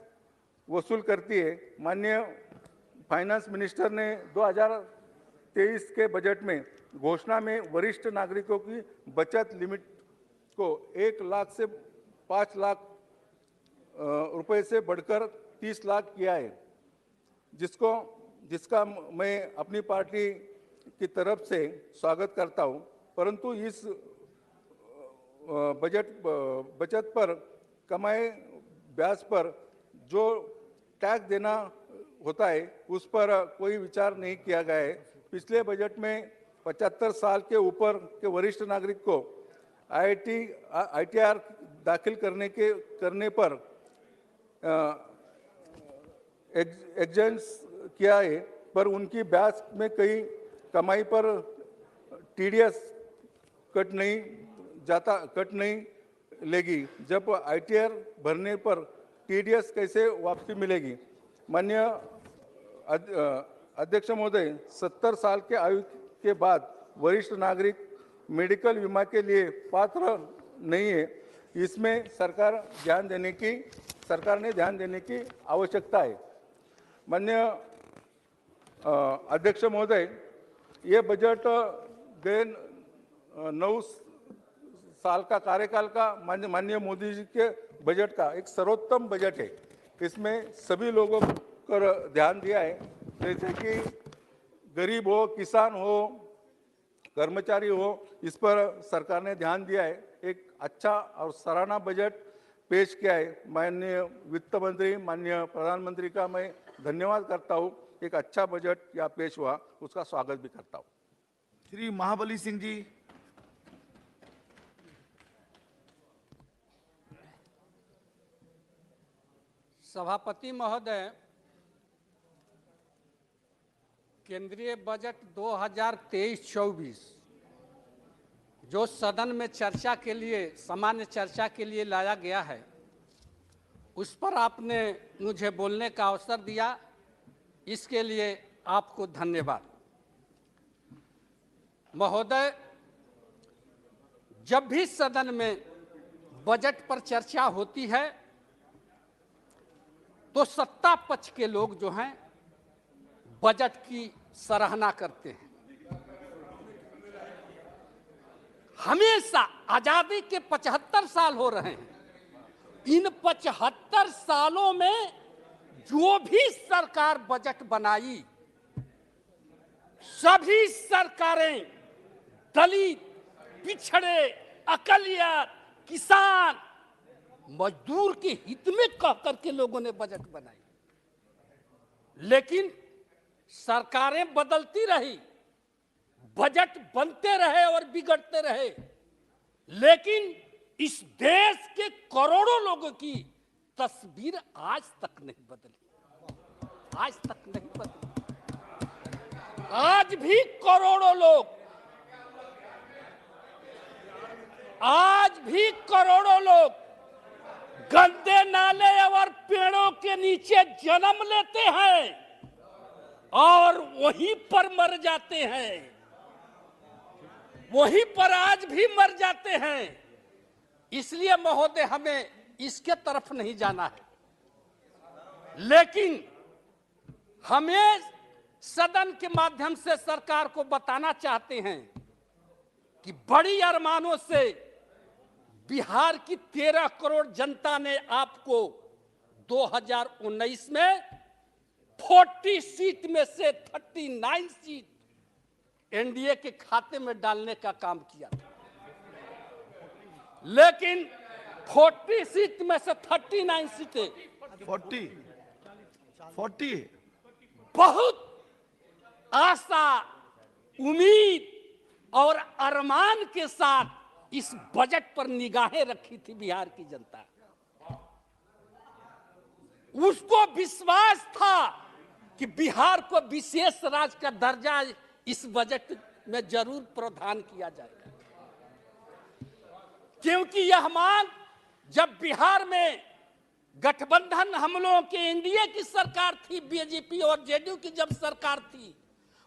वसूल करती है। माननीय फाइनेंस मिनिस्टर ने 2023 के बजट में घोषणा में वरिष्ठ नागरिकों की बचत लिमिट को 1 लाख से 5 लाख रुपए से बढ़कर 30 लाख किया है, जिसका मैं अपनी पार्टी की तरफ से स्वागत करता हूं। परंतु इस बचत पर कमाए ब्याज पर जो टैक्स देना होता है उस पर कोई विचार नहीं किया गया है। पिछले बजट में 75 साल के ऊपर के वरिष्ठ नागरिक को ITR दाखिल करने पर एग्जेंस किया है, पर उनकी ब्याज में कई कमाई पर TDS कट नहीं कट नहीं लेगी। जब ITR भरने पर TDS कैसे वापसी मिलेगी? माननीय अध्यक्ष महोदय, 70 साल के आयु के बाद वरिष्ठ नागरिक मेडिकल बीमा के लिए पात्र नहीं है। इसमें सरकार ने ध्यान देने की आवश्यकता है। माननीय अध्यक्ष महोदय, ये बजट गए 9 साल का कार्यकाल का माननीय मोदी जी के बजट का एक सर्वोत्तम बजट है। इसमें सभी लोगों पर ध्यान दिया है, जैसे कि गरीब हो, किसान हो, कर्मचारी हो, इस पर सरकार ने ध्यान दिया है। एक अच्छा और सराहना बजट पेश किया है। माननीय वित्त मंत्री, माननीय प्रधानमंत्री का मैं धन्यवाद करता हूँ। एक अच्छा बजट यहाँ पेश हुआ, उसका स्वागत भी करता हूँ। श्री महाबली सिंह जी। सभापति महोदय, केंद्रीय बजट 2023-24 जो सदन में चर्चा के लिए, सामान्य चर्चा के लिए लाया गया है, उस पर आपने मुझे बोलने का अवसर दिया, इसके लिए आपको धन्यवाद। महोदय, जब भी सदन में बजट पर चर्चा होती है तो सत्ता पक्ष के लोग जो हैं बजट की सराहना करते हैं। हमेशा आजादी के 75 साल हो रहे हैं, इन 75 सालों में जो भी सरकार बजट बनाई, सभी सरकारें दलित, पिछड़े, अकलियत, किसान, मजदूर के हित में कह करके लोगों ने बजट बनाई। लेकिन सरकारें बदलती रही, बजट बनते रहे और बिगड़ते रहे, लेकिन इस देश के करोड़ों लोगों की तस्वीर आज तक नहीं बदली, आज तक नहीं बदली। आज भी करोड़ों लोग, आज भी करोड़ों लोग गंदे नाले और पेड़ों के नीचे जन्म लेते हैं और वहीं पर मर जाते हैं, वहीं पर आज भी मर जाते हैं। इसलिए महोदय, हमें इसके तरफ नहीं जाना है, लेकिन हमें सदन के माध्यम से सरकार को बताना चाहते हैं कि बड़ी अरमानों से बिहार की 13 करोड़ जनता ने आपको 2019 में 40 सीट में से 39 सीट एनडीए के खाते में डालने का काम किया था। लेकिन 40 सीट में से 39 सीटें 40 बहुत आशा, उम्मीद और अरमान के साथ इस बजट पर निगाहें रखी थी बिहार की जनता। उसको विश्वास था कि बिहार को विशेष राज्य का दर्जा इस बजट में जरूर प्रावधान किया जाएगा, क्योंकि यह मांग जब बिहार में गठबंधन हम लोगों के एनडीए की सरकार थी, बीजेपी और जेडीयू की जब सरकार थी,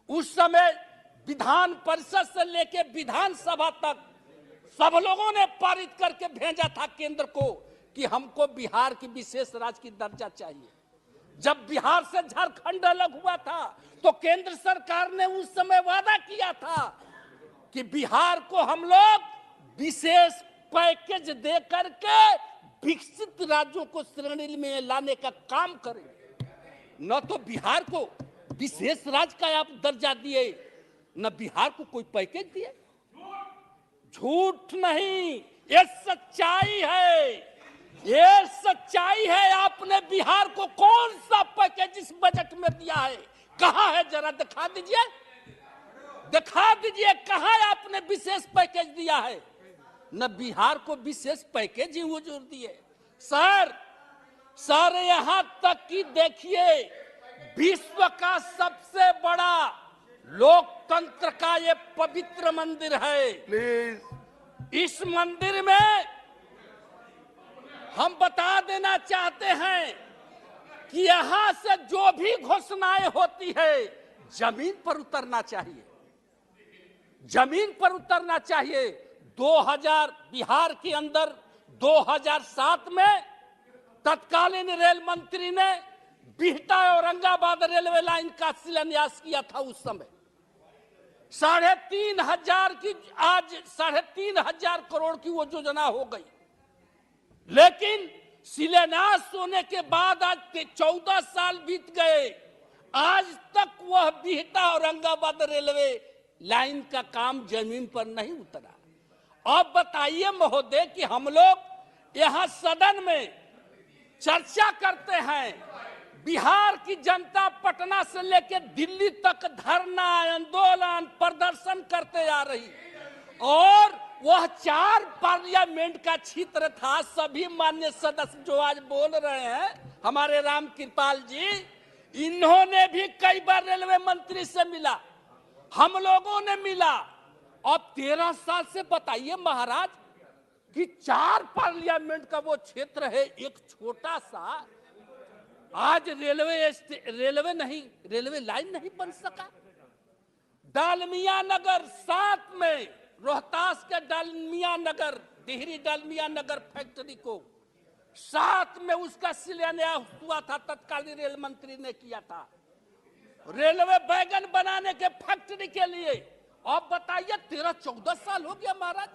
उस समय विधान परिषद से लेकर विधानसभा तक सब लोगों ने पारित करके भेजा था केंद्र को कि हमको बिहार की विशेष राज्य की दर्जा चाहिए। जब बिहार से झारखंड अलग हुआ था तो केंद्र सरकार ने उस समय वादा किया था कि बिहार को हम लोग विशेष पैकेज दे करके विकसित राज्यों को श्रेणी में लाने का काम करेंगे। न तो बिहार को विशेष राज्य का आप दर्जा दिए, न बिहार को कोई पैकेज दिए। झूठ नहीं, ये सच्चाई है, ये सच्चाई है। आपने बिहार को कौन सा पैकेज इस बजट में दिया है? कहां है? जरा दिखा दीजिए, दिखा दीजिए कहां आपने विशेष पैकेज दिया है। न बिहार को विशेष पैकेज ही हुजूर दिए। सर यहां तक कि देखिए, विश्व का सबसे बड़ा लोकतंत्र का ये पवित्र मंदिर है। प्लीज इस मंदिर में हम बता देना चाहते हैं कि यहां से जो भी घोषणाएं होती है जमीन पर उतरना चाहिए, जमीन पर उतरना चाहिए। 2000 बिहार के अंदर 2007 में तत्कालीन रेल मंत्री ने बिहटा औरंगाबाद रेलवे लाइन का शिलान्यास किया था। उस समय 3,500 की, आज 3,500 करोड़ की वो योजना हो गई, लेकिन शिलान्यास होने के बाद आज 14 साल बीत गए, आज तक वह बिहटा औरंगाबाद रेलवे लाइन का काम जमीन पर नहीं उतरा। अब बताइए महोदय कि हम लोग यहाँ सदन में चर्चा करते हैं, बिहार की जनता पटना से लेकर दिल्ली तक धरना, आंदोलन, प्रदर्शन करते आ रही, और वह 4 पार्लियामेंट का क्षेत्र था। सभी मान्य सदस्य जो आज बोल रहे हैं, हमारे राम कृपाल जी, इन्होंने भी कई बार रेलवे मंत्री से मिला, हम लोगों ने मिला। अब 13 साल से बताइए महाराज कि 4 पार्लियामेंट का वो क्षेत्र है, एक छोटा सा, आज रेलवे लाइन नहीं बन सका। डालमिया नगर 7 में, रोहतास के डालमिया नगर, डिहरी डालमिया नगर फैक्ट्री को 7 में उसका शिलान्यास हुआ था, तत्कालीन रेल मंत्री ने किया था, रेलवे वैगन बनाने के फैक्ट्री के लिए। अब बताइए 13-14 साल हो गया महाराज,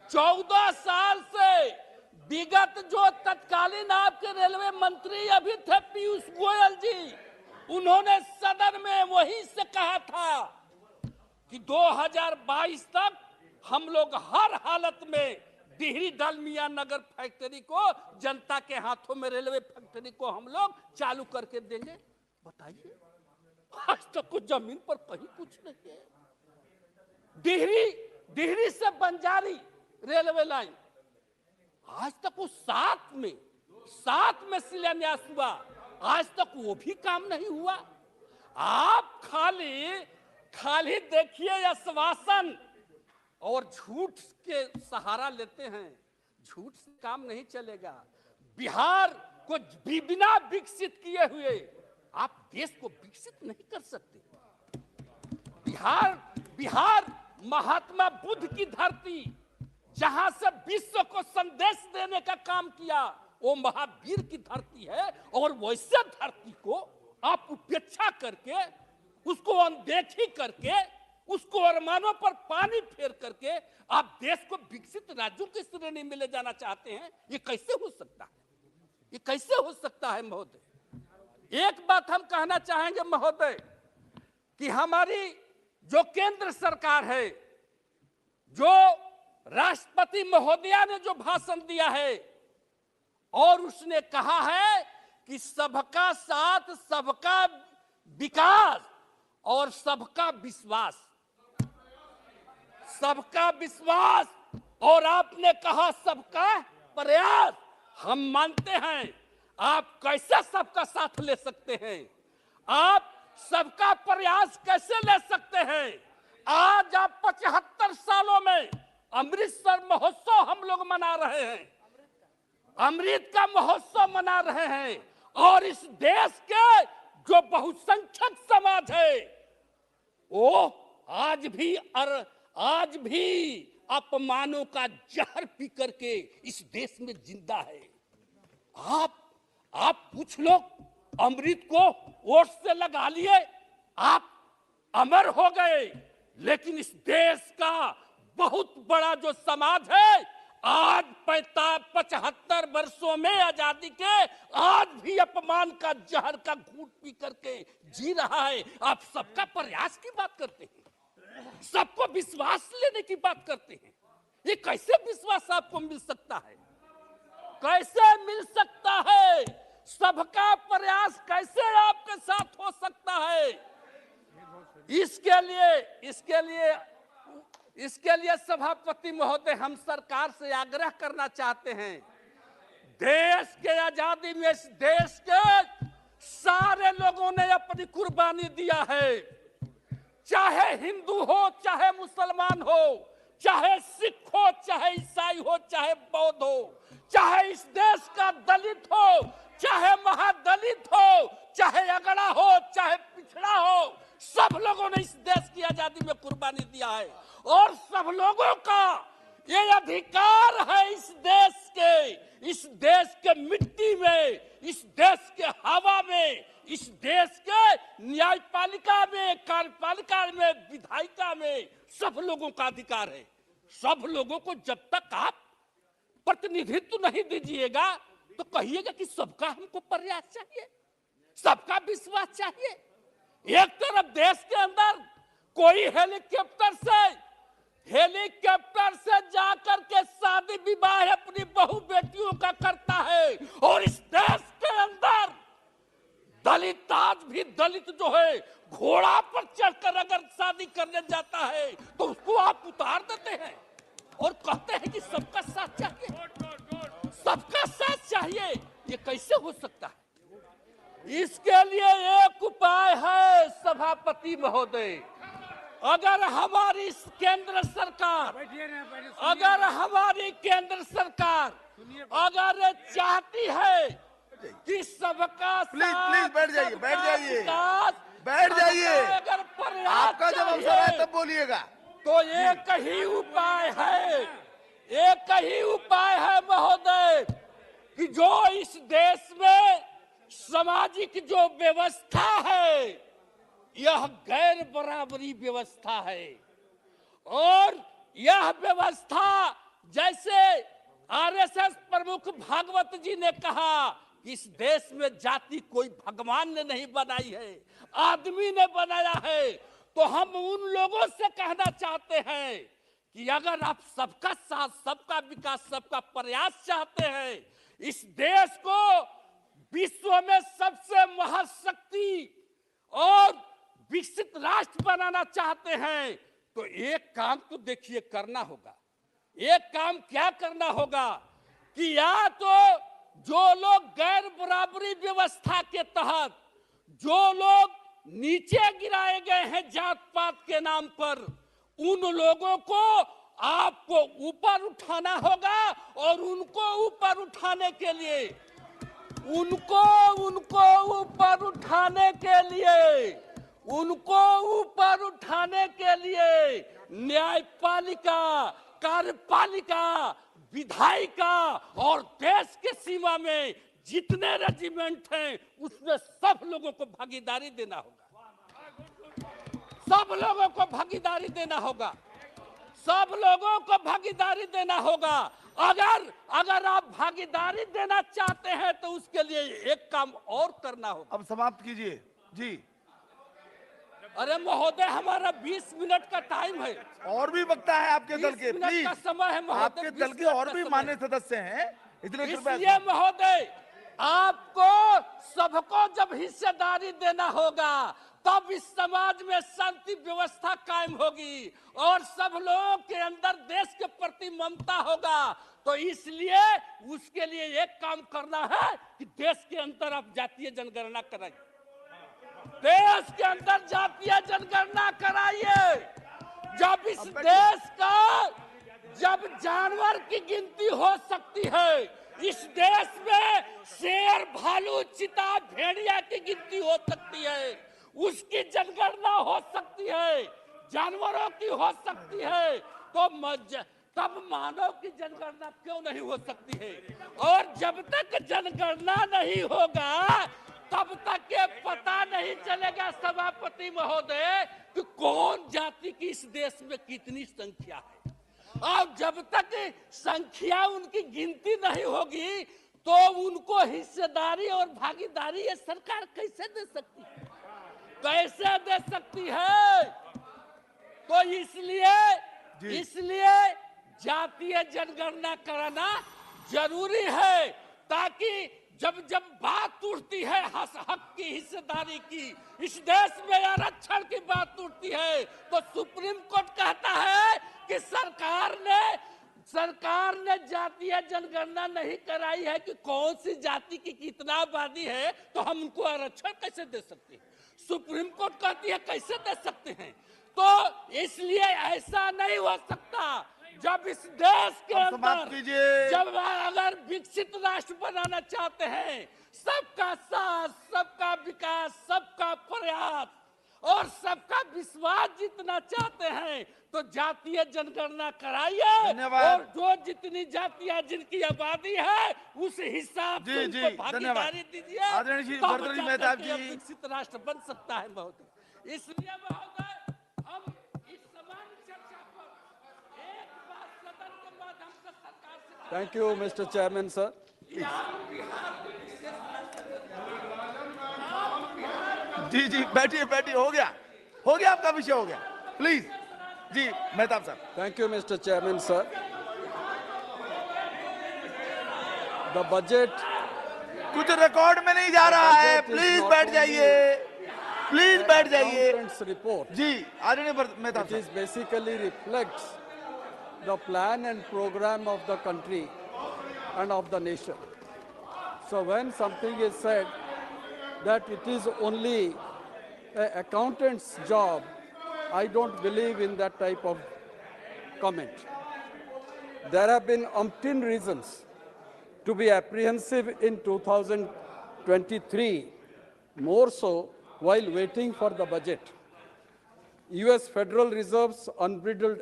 14 साल से विगत जो तत्कालीन आपके रेलवे मंत्री अभी थे पीयूष गोयल जी, उन्होंने सदन में वहीं से कहा था कि 2022 तक हम लोग हर हालत में डिहरी डालमिया नगर फैक्ट्री को, जनता के हाथों में रेलवे फैक्ट्री को हम लोग चालू करके देंगे। बताइए आज तक कुछ जमीन पर कहीं कुछ नहीं है। डिहरी से बंजारी रेलवे लाइन आज तक वो 7 में शिलान्यास हुआ, आज तक वो भी काम नहीं हुआ। आप खाली देखिए आश्वासन और झूठ के सहारा लेते हैं, झूठ से काम नहीं चलेगा। बिहार को बिना विकसित किए हुए आप देश को विकसित नहीं कर सकते। बिहार महात्मा बुद्ध की धरती, जहां से विश्व को संदेश देने का काम किया, वो महावीर की धरती है, और वैसे धरती को आप उपेक्षा करके, उसको अनदेखी करके, उसको अरमानों पर पानी फेर करके आप देश को विकसित राज्यों की श्रेणी में ले जाना चाहते हैं। ये कैसे हो सकता है? ये कैसे हो सकता है महोदय? एक बात हम कहना चाहेंगे महोदय कि हमारी जो केंद्र सरकार है, जो राष्ट्रपति महोदया ने जो भाषण दिया है, और उसने कहा है कि सबका साथ, सबका विकास और सबका विश्वास, सबका विश्वास, और आपने कहा सबका प्रयास। हम मानते हैं, आप कैसे सबका साथ ले सकते हैं? आप सबका प्रयास कैसे ले सकते हैं? आज आप 75 सालों में अमृतसर महोत्सव हम लोग मना रहे हैं, अमृत का महोत्सव मना रहे हैं, और इस देश के जो बहुसंख्यक समाज है, वो आज भी अपमानों का जहर पी करके इस देश में जिंदा है। आप पूछ लो, अमृत को वोट से लगा लिए, आप अमर हो गए, लेकिन इस देश का बहुत बड़ा जो समाज है, आज 75 वर्षों में आजादी के, आज भी अपमान का जहर का घूंट पी करके जी रहा है। आप सबका प्रयास की बात करते हैं, सबको विश्वास लेने की बात करते हैं। ये कैसे विश्वास आपको मिल सकता है? कैसे मिल सकता है? सबका प्रयास कैसे आपके साथ हो सकता है? इसके लिए सभापति महोदय, हम सरकार से आग्रह करना चाहते हैं, देश के आजादी में इस देश के सारे लोगों ने अपनी कुर्बानी दिया है, चाहे हिंदू हो चाहे मुसलमान हो, चाहे सिख हो, चाहे ईसाई हो, चाहे बौद्ध हो, चाहे इस देश का दलित हो, चाहे महादलित हो, चाहे अगड़ा हो, चाहे पिछड़ा हो, सब लोगों ने इस देश की आजादी में कुर्बानी दिया है। और सब लोगों का ये अधिकार है इस देश के मिट्टी में, इस देश के हवा में, इस देश के न्यायपालिका में, कार्यपालिका में, विधायिका में, सब लोगों का अधिकार है। सब लोगों को जब तक आप प्रतिनिधित्व नहीं दीजिएगा तो कहिएगा कि सबका हमको प्रयास चाहिए, सबका विश्वास चाहिए। एक तरफ देश के अंदर कोई हेलीकॉप्टर से जाकर के शादी विवाह अपनी बहू बेटियों का करता है, और इस देश के अंदर दलित, आज भी दलित जो है घोड़ा पर चढ़कर अगर शादी करने जाता है तो उसको आप उतार देते हैं और कहते हैं कि सबका साथ चाहिए, सबका साथ चाहिए। ये कैसे हो सकता है? इसके लिए एक उपाय है सभापति महोदय, अगर हमारी केंद्र सरकार अगर चाहती है कि सबका प्लीज बैठ जाइए, अगर प्रयास आपका जब अवसर है तब बोलिएगा। तो एक ही उपाय है महोदय कि जो इस देश में सामाजिक जो व्यवस्था है यह गैर बराबरी व्यवस्था है, और यह व्यवस्था जैसे आरएसएस प्रमुख भागवत जी ने कहा कि इस देश में जाति कोई भगवान ने नहीं बनाई है, आदमी ने बनाया है। तो हम उन लोगों से कहना चाहते हैं कि अगर आप सबका साथ, सबका विकास, सबका प्रयास चाहते हैं, इस देश को विश्व में सबसे महाशक्ति और विकसित राष्ट्र बनाना चाहते हैं, तो एक काम तो देखिए करना होगा। एक काम क्या करना होगा कि या तो जो लोग गैर बराबरी व्यवस्था के तहत जो लोग नीचे गिराए गए हैं जात पात के नाम पर, उन लोगों को आपको ऊपर उठाना होगा, और उनको ऊपर उठाने के लिए उनको ऊपर उठाने के लिए न्यायपालिका, कार्यपालिका, विधायिका और देश के सीमा में जितने रेजिमेंट हैं उसमें सब लोगों को भागीदारी देना होगा, सब लोगों को भागीदारी देना होगा, सब लोगों को भागीदारी देना होगा। अगर आप भागीदारी देना चाहते हैं तो उसके लिए एक काम और करना होगा। अब समाप्त कीजिए जी। अरे महोदय, हमारा 20 मिनट का टाइम है। और भी वक्ता है आपके दल के, प्लीज, का समय है महोदय, आपके दल के और भी मान्य सदस्य हैं, इसलिए महोदय आपको सबको जब हिस्सेदारी देना होगा तब इस समाज में शांति व्यवस्था कायम होगी और सब लोगों के अंदर देश के प्रति ममता होगा। तो इसलिए उसके लिए एक काम करना है कि देश के अंदर आप जातीय जनगणना कराइए, देश के अंदर जातीय जनगणना कराइए। जब इस देश का जब जानवर की गिनती हो सकती है, इस देश में शेर, भालू, चीता, भेड़िया की गिनती हो सकती है, उसकी जनगणना हो सकती है, जानवरों की हो सकती है, तो तब मानव की जनगणना क्यों नहीं हो सकती है? और जब तक जनगणना नहीं होगा तब तक ये पता नहीं चलेगा सभापति महोदय कि कौन जाति की इस देश में कितनी संख्या है। और जब तक संख्या उनकी गिनती नहीं होगी तो उनको हिस्सेदारी और भागीदारी ये सरकार कैसे दे सकती है, कैसे दे सकती है? तो इसलिए जातीय जनगणना कराना जरूरी है, ताकि जब बात उठती है हक की, हिस्सेदारी की, इस देश में आरक्षण की बात उठती है तो सुप्रीम कोर्ट कहता है कि सरकार ने सरकार ने जातीय जनगणना नहीं कराई है कि कौन सी जाति की कितना आबादी है, तो हम उनको आरक्षण कैसे दे सकते हैं? सुप्रीम कोर्ट कहती है कैसे दे सकते हैं? तो इसलिए ऐसा नहीं हो सकता। जब इस देश के अंदर जब अगर विकसित राष्ट्र बनाना चाहते हैं, सबका साथ, सबका विकास, सबका प्रयास और सबका विश्वास जीतना चाहते हैं, तो जातीय जनगणना कराइए और जो जितनी जातियां जिनकी आबादी है उस हिसाब से उनको भागीदारी दीजिए, तब जाकर के विकसित राष्ट्र बन सकता है महोदय। इसलिए महोदय हम इस समान चर्चा पर एक बार सदन के माध्यम से सरकार से Thank you, Mr. Chairman, sir. जी जी बैठिए बैठिए, हो गया आपका विषय हो गया, प्लीज जी मेहताब साहब। Thank you, Mr. Chairman, sir. The budget. कुछ रिकॉर्ड में नहीं जा रहा है, प्लीज बैठ जाइए, प्लीज बैठ जाइए। Report. जी आदरणीय मेहताब साहब। It basically reflects the plan and program of the country and of the nation. So when something is said that it is only an accountant's job, I don't believe in that type of comment. There have been umpteen reasons to be apprehensive in 2023, more so while waiting for the budget. US Federal Reserve's unbridled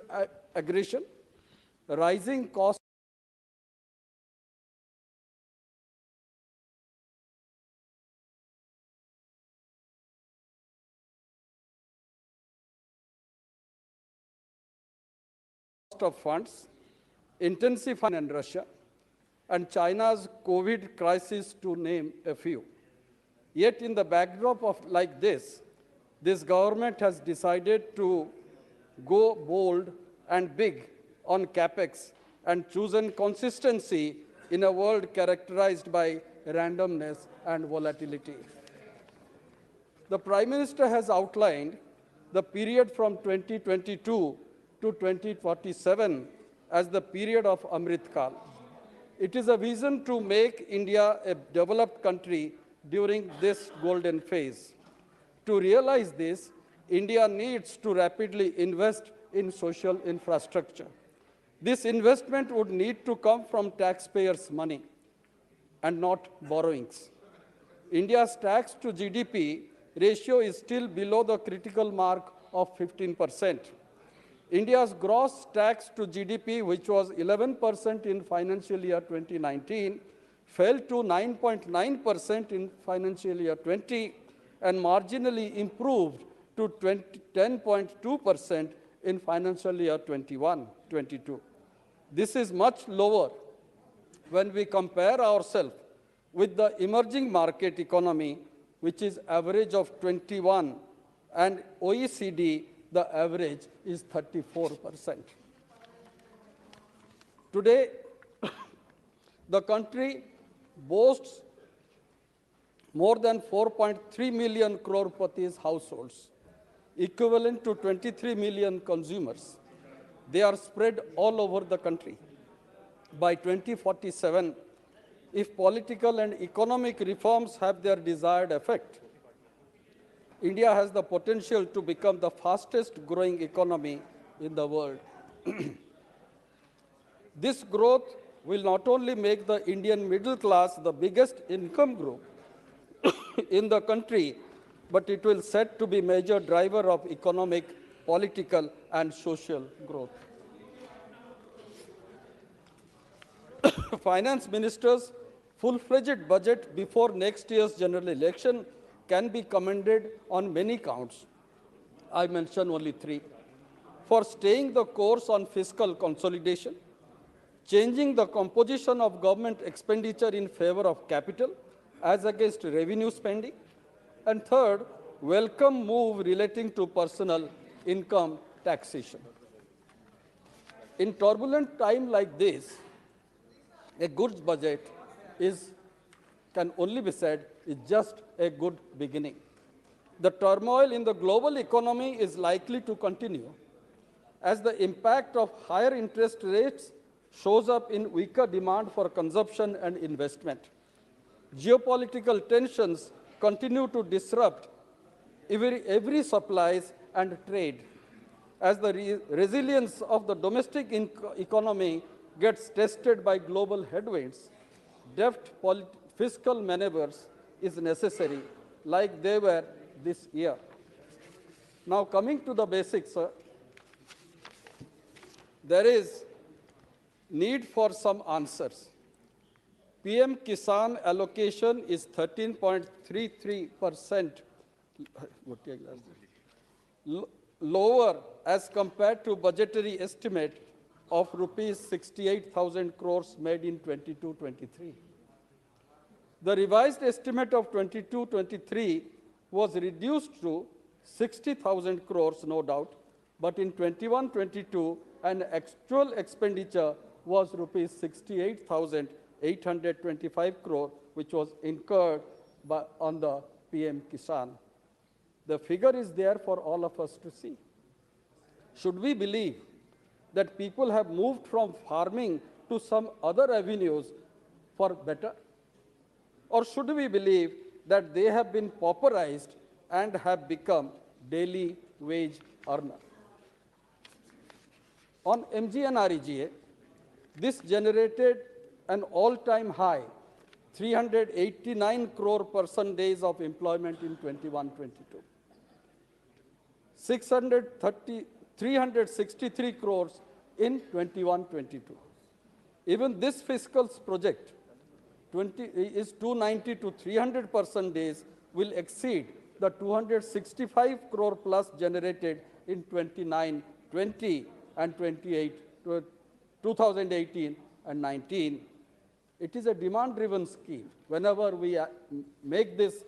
aggression, rising cost of funds, intensifying in Russia, and China's COVID crisis, to name a few. Yet in the backdrop of like this government has decided to go bold and big on capex and chosen consistency in a world characterized by randomness and volatility. The Prime Minister has outlined the period from 2022 to 2047 as the period of Amrit Kal. It is a vision to make India a developed country during this golden phase. To realize this, India needs to rapidly invest in social infrastructure. This investment would need to come from taxpayers' money and not borrowings. India's tax to GDP ratio is still below the critical mark of 15%. India's gross tax to GDP, which was 11% in financial year 2019, fell to 9.9% in financial year 20 and marginally improved to 10.2% in financial year 21-22. This is much lower when we compare ourselves with the emerging market economy, which is average of 21, and OECD, the average is 34%. Today, the country boasts more than 4.3 million crorepati's households, equivalent to 23 million consumers. They are spread all over the country. By 2047, if political and economic reforms have their desired effect, India has the potential to become the fastest growing economy in the world. This growth will not only make the Indian middle class the biggest income group in the country, but it will set to be major driver of economic, political, and social growth. Finance Minister's full-fledged budget before next year's general election can be commended on many counts. I mention only three. For staying the course on fiscal consolidation, changing the composition of government expenditure in favor of capital as against revenue spending, and third, welcome move relating to personal income taxation. In turbulent time like this, a good budget can only be said is just a good beginning. The turmoil in the global economy is likely to continue as the impact of higher interest rates, shows up in weaker demand for consumption and investment. Geopolitical tensions continue to disrupt every supplies and trade. As the resilience of the domestic economy gets tested by global headwinds, deft fiscal maneuvers is necessary, like they were this year. Now, coming to the basics, sir, there is need for some answers. PM Kisan allocation is 13.33% lower as compared to budgetary estimate of rupees 68,000 crores made in 22-23. The revised estimate of 22-23 was reduced to 60,000 crores, no doubt, but in 21-22, an actual expenditure was rupees 68,825 crore, which was incurred on the PM Kisan. The figure is there for all of us to see. Should we believe that people have moved from farming to some other avenues for better? Or should we believe that they have been pauperized and have become daily wage earners? On MGNREGA, this generated an all-time high, 389 crore person days of employment in 21-22. 363 crores in 21-22. Even this fiscal's project is 290 to 300 person days will exceed the 265 crore plus generated in 29-20 and 2018 and 19. It is a demand-driven scheme. Whenever we make this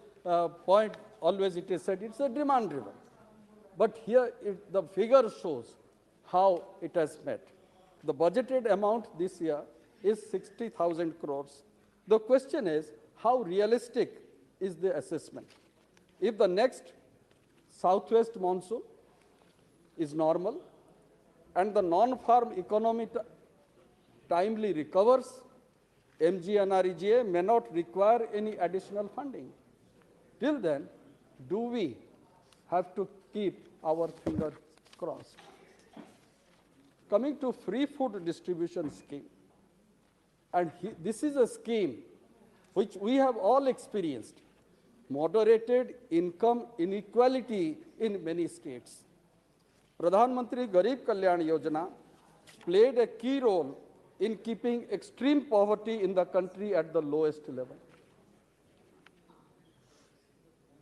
point, always it is said it's a demand-driven. But here the figure shows how it has met. The budgeted amount this year is 60,000 crores. The question is, how realistic is the assessment? If the next southwest monsoon is normal and the non-farm economy timely recovers, MGNREGA may not require any additional funding. Till then, do we have to keep our fingers crossed? Coming to free food distribution scheme, and this is a scheme which we have all experienced, moderated income inequality in many states. Pradhan Mantri Garib Kalyan Yojana played a key role in keeping extreme poverty in the country at the lowest level.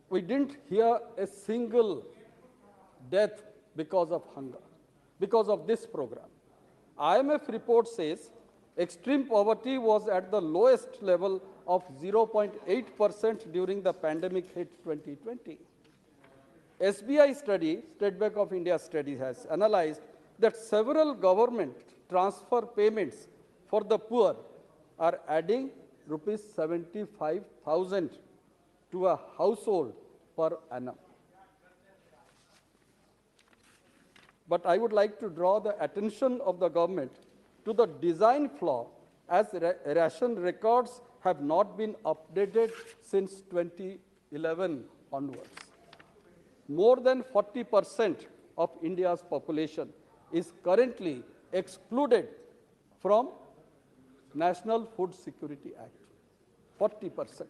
We didn't hear a single death because of hunger, because of this program. IMF report says extreme poverty was at the lowest level of 0.8% during the pandemic hit 2020. SBI study, State Bank of India study, has analyzed that several government transfer payments for the poor are adding rupees 75,000 to a household per annum. But I would like to draw the attention of the government to the design flaw, as ration records have not been updated since 2011 onwards. More than 40% of India's population is currently excluded from National Food Security Act. 40%.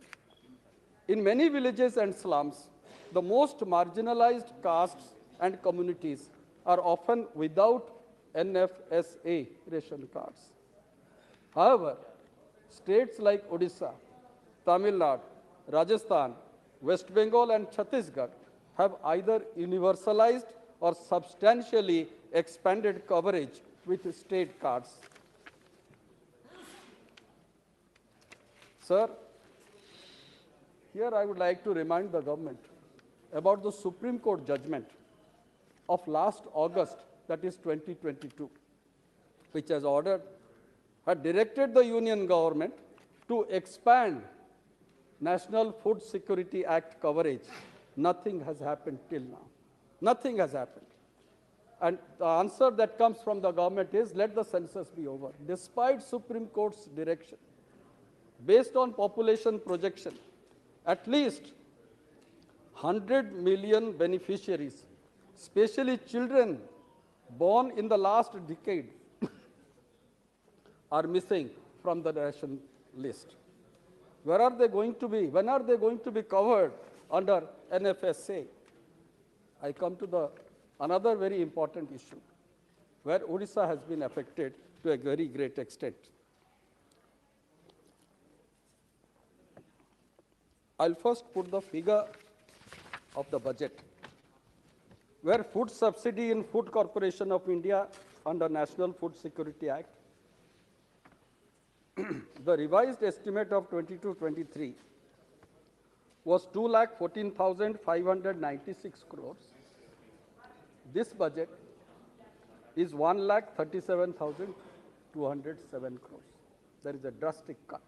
In many villages and slums, the most marginalized castes and communities are often without NFSA ration cards. However, states like Odisha, Tamil Nadu, Rajasthan, West Bengal and Chhattisgarh have either universalized or substantially expanded coverage with state cards. Sir, here I would like to remind the government about the Supreme Court judgment of last August, that is 2022, which has had directed the Union government to expand National Food Security Act coverage. Nothing has happened till now. Nothing has happened. And the answer that comes from the government is, let the census be over. Despite Supreme Court's direction, based on population projection, at least 100 million beneficiaries, especially children born in the last decade, are missing from the ration list. Where are they going to be? When are they going to be covered under NFSA? I come to another very important issue, where Odisha has been affected to a very great extent. I'll first put the figure of the budget, where food subsidy in Food Corporation of India under National Food Security Act, the revised estimate of 22-23 was 2,14,596 crores. This budget is 1,37,207 crores. There is a drastic cut.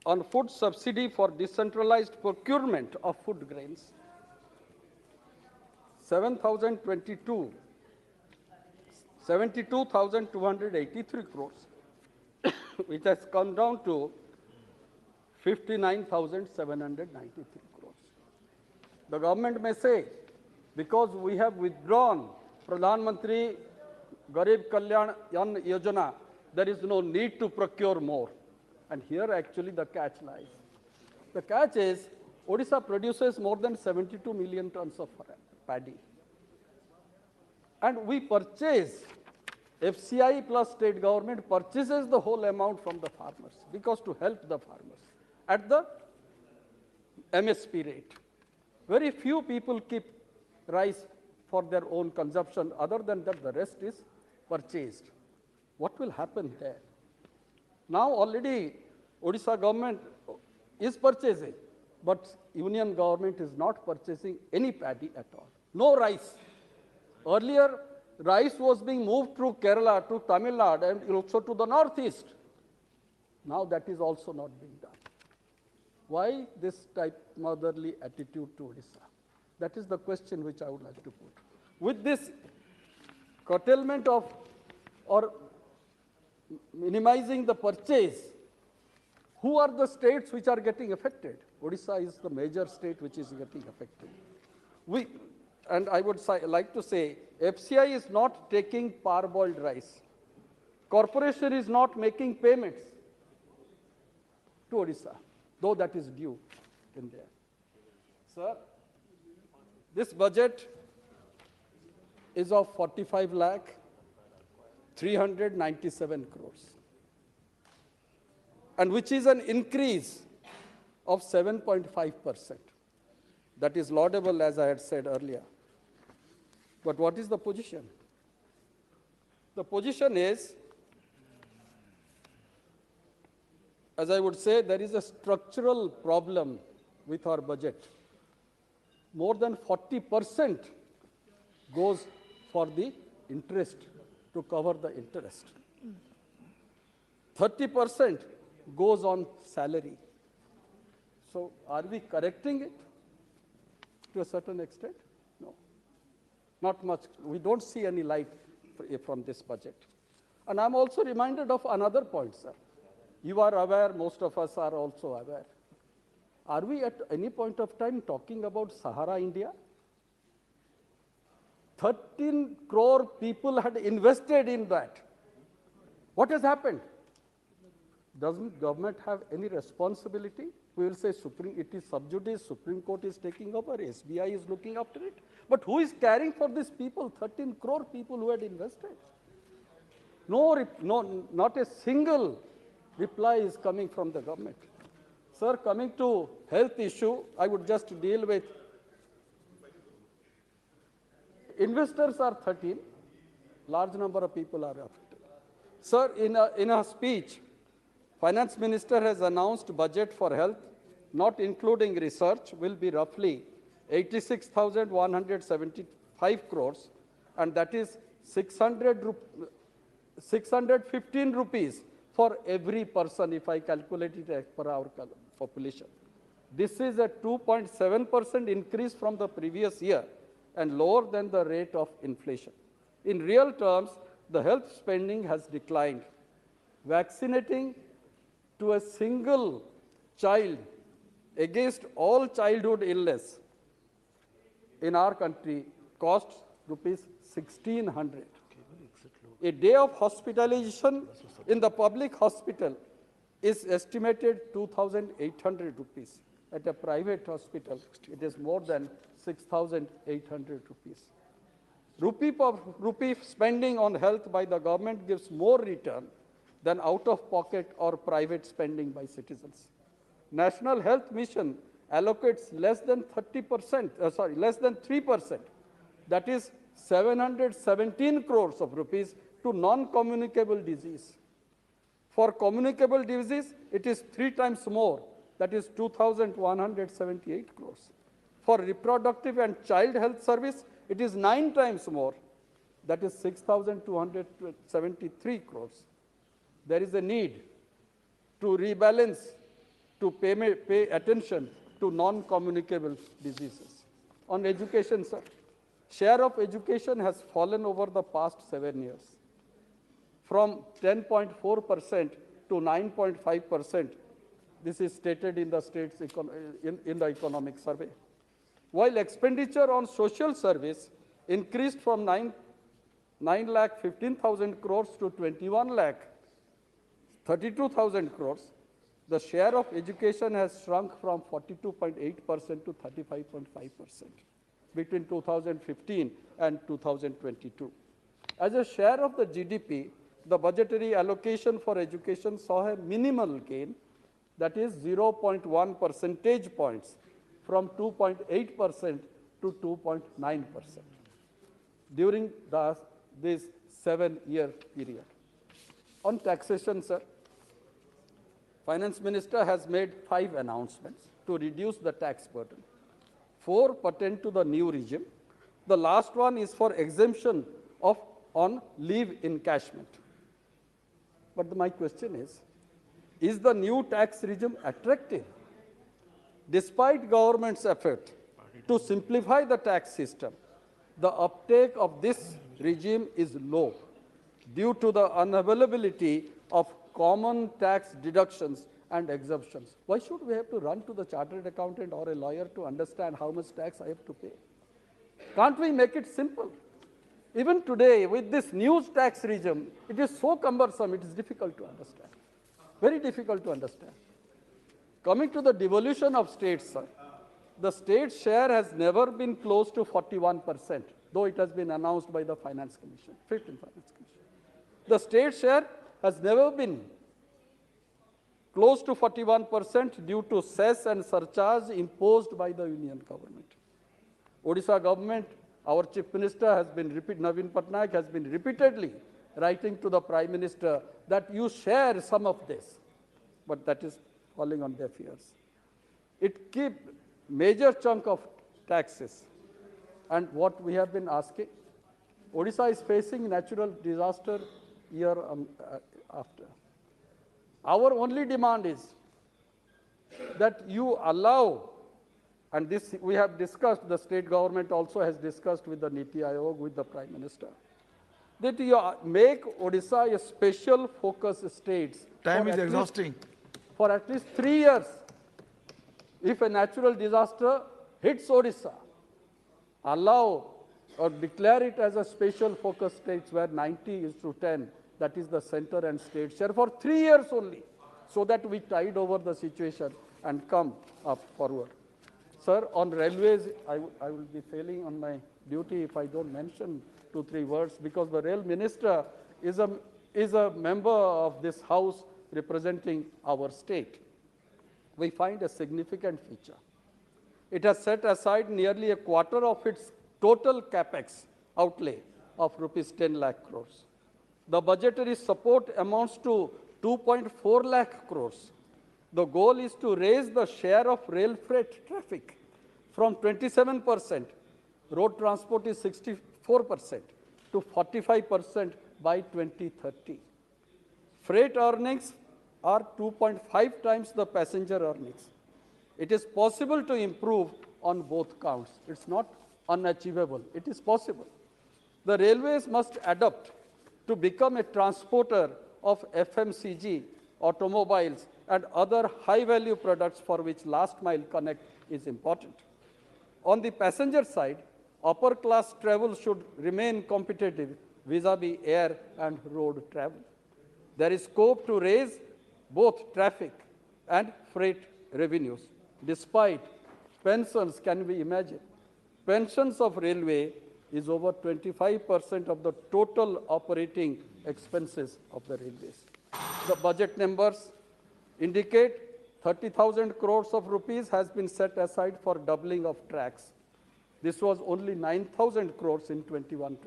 On food subsidy for decentralized procurement of food grains, 72,283 crores, which has come down to 59,793 crores. The government may say, because we have withdrawn Pradhan Mantri Garib Kalyan Ann Yojana, there is no need to procure more. And here actually the catch lies. The catch is Odisha produces more than 72 million tons of paddy. And we purchase, FCI plus state government purchases the whole amount from the farmers, because to help the farmers at the MSP rate. Very few people keep rice for their own consumption. Other than that, the rest is purchased. What will happen there? Now already Odisha government is purchasing, but union government is not purchasing any paddy at all. No rice. Earlier, rice was being moved through Kerala to Tamil Nadu and also to the northeast. Now that is also not being done. Why this type motherly attitude to Odisha? That is the question which I would like to put. With this curtailment of or minimizing the purchase, who are the states which are getting affected? Odisha is the major state which is getting affected. And I would like to say, FCI is not taking parboiled rice. Corporation is not making payments to Odisha, though that is due in there. Sir, this budget is of 45,397 crores, and which is an increase of 7.5%. That is laudable, as I had said earlier. But what is the position? The position is, as I would say, there is a structural problem with our budget. More than 40% goes for the interest, to cover the interest. 30% goes on salary. So are we correcting it to a certain extent? No, not much. We don't see any light from this budget. And I'm also reminded of another point, sir. You are aware, most of us are also aware. Are we at any point of time talking about Sahara India? 13 crore people had invested in that. What has happened? Doesn't government have any responsibility? We will say it is sub judice, Supreme Court is taking over, SBI is looking after it. But who is caring for these people, 13 crore people who had invested? No, not a single reply is coming from the government. Sir, coming to health issue, I would just deal with investors are 13, large number of people are affected. Sir, in a speech, Finance Minister has announced budget for health, not including research, will be roughly 86,175 crores, and that is 615 rupees for every person if I calculate it as per our population. This is a 2.7% increase from the previous year and lower than the rate of inflation. In real terms, the health spending has declined. Vaccinating to a single child against all childhood illness in our country costs rupees 1,600. A day of hospitalization in the public hospital is estimated 2,800 rupees. At a private hospital, it is more than 6,800 rupees. Rupee spending on health by the government gives more return than out-of-pocket or private spending by citizens. National Health Mission allocates less than 3%, that is 717 crores of rupees to non-communicable disease. For communicable disease, it is 3 times more, that is 2,178 crores. For reproductive and child health service, it is 9 times more, that is 6,273 crores. There is a need to rebalance, to pay attention to non-communicable diseases. On education, sir, share of education has fallen over the past 7 years, from 10.4% to 9.5%. This is stated in the state's in the economic survey. While expenditure on social service increased from 9,15,000 crores to 21,32,000 crores, the share of education has shrunk from 42.8% to 35.5% between 2015 and 2022. As a share of the GDP, the budgetary allocation for education saw a minimal gain, that is 0.1 percentage points, from 2.8% to 2.9% during this 7-year period. On taxation, sir, Finance Minister has made 5 announcements to reduce the tax burden. 4 pertain to the new regime. The last one is for exemption on leave encashment. But my question is the new tax regime attractive? Despite government's effort to simplify the tax system, the uptake of this regime is low due to the unavailability of common tax deductions and exemptions. Why should we have to run to the chartered accountant or a lawyer to understand how much tax I have to pay? Can't we make it simple? Even today, with this new tax regime, it is so cumbersome, it is difficult to understand. Very difficult to understand. Coming to the devolution of states, sir, the state share has never been close to 41%, though it has been announced by the Finance Commission, 15th Finance Commission. The state share has never been close to 41% due to cess and surcharge imposed by the Union government. Odisha government, our Chief Minister has been Naveen Patnaik has been repeatedly writing to the Prime Minister that you share some of this, but that is falling on deaf ears. It keeps major chunk of taxes, and what we have been asking, Odisha is facing natural disaster year after. Our only demand is that you allow, and this we have discussed, the state government also has discussed with the Niti Aayog, with the Prime Minister, that you make Odisha a special focus state. Time is exhausting. For at least 3 years, if a natural disaster hits Odisha, allow or declare it as a special focus state where 90:10, that is the center and state share, for 3 years only, so that we tide over the situation and come up forward. Sir, on railways, I will be failing on my duty if I don't mention 2-3 words, because the rail minister is a member of this house representing our state. We find a significant feature. It has set aside nearly a quarter of its total capex outlay of rupees 10 lakh crores. The budgetary support amounts to 2.4 lakh crores. The goal is to raise the share of rail freight traffic from 27%, road transport is 64%, to 45% by 2030. Freight earnings are 2.5 times the passenger earnings. It is possible to improve on both counts. It's not unachievable. It is possible. The railways must adapt to become a transporter of FMCG, automobiles, and other high-value products for which last-mile connect is important. On the passenger side, upper-class travel should remain competitive vis-à-vis air and road travel. There is scope to raise both traffic and freight revenues. Despite pensions, can we imagine? Pensions of railway is over 25% of the total operating expenses of the railways. The budget numbers indicate 30,000 crores of rupees has been set aside for doubling of tracks. This was only 9,000 crores in 21-22.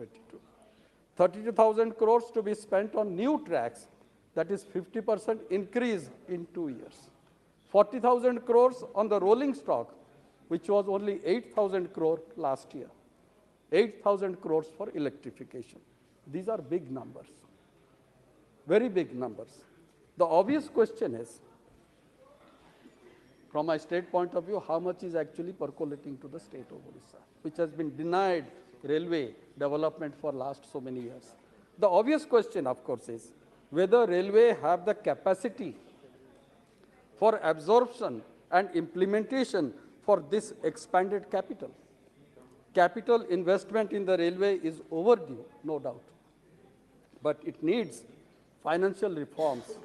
32,000 crores to be spent on new tracks, that is 50% increase in 2 years. 40,000 crores on the rolling stock, which was only 8,000 crore last year. 8,000 crores for electrification. These are big numbers, very big numbers. The obvious question is, from my state point of view, how much is actually percolating to the state of Odisha, which has been denied railway development for last so many years. The obvious question, of course, is whether railway have the capacity for absorption and implementation for this expanded capital. Capital investment in the railway is overdue, no doubt, but it needs financial reforms,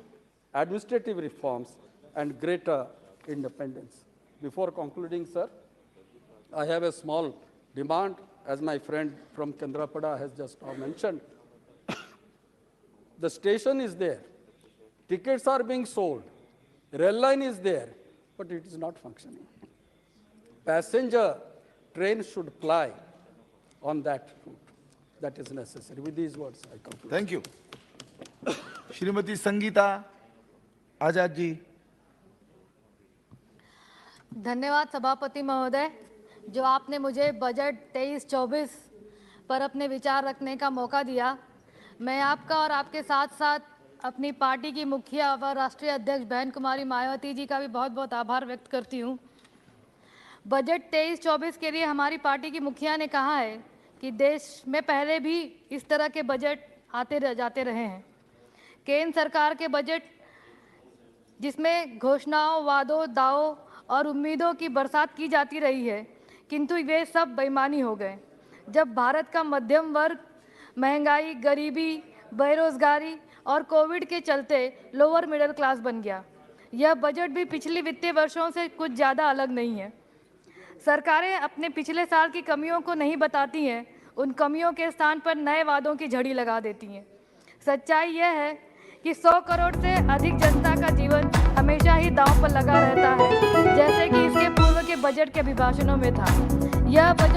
administrative reforms, and greater independence. Before concluding, sir, I have a small demand, as my friend from Kendrapada has just now mentioned. The station is there, tickets are being sold, rail line is there, but it is not functioning. Passenger train should ply on that route. That is necessary. With these words, I conclude. Thank you. Shrimati Sangeeta Azad ji. धन्यवाद सभापति महोदय, जो आपने मुझे budget 23-24 पर अपने विचार रखने का मौका दिया। मैं आपका और आपके साथ साथ अपनी पार्टी की मुखिया व राष्ट्रीय अध्यक्ष बहन कुमारी मायावती जी का भी बहुत बहुत आभार व्यक्त करती हूँ। बजट 23-24 के लिए हमारी पार्टी की मुखिया ने कहा है कि देश में पहले भी इस तरह के बजट आते जाते रहे हैं। केंद्र सरकार के बजट जिसमें घोषणाओं, वादों, दावों और उम्मीदों की बरसात की जाती रही है, किंतु वे सब बेईमानी हो गए। जब भारत का मध्यम वर्ग महंगाई, गरीबी, बेरोजगारी और कोविड के चलते लोअर मिडिल क्लास बन गया। यह बजट भी पिछले वित्तीय वर्षों से कुछ ज़्यादा अलग नहीं है। सरकारें अपने पिछले साल की कमियों को नहीं बताती हैं, उन कमियों के स्थान पर नए वादों की झड़ी लगा देती हैं। सच्चाई यह है कि 100 करोड़ से अधिक जनता का जीवन हमेशा ही दांव पर लगा रहता है, जैसे कि इसके पूर्व के बजट के अभिभाषणों में था। यह बजट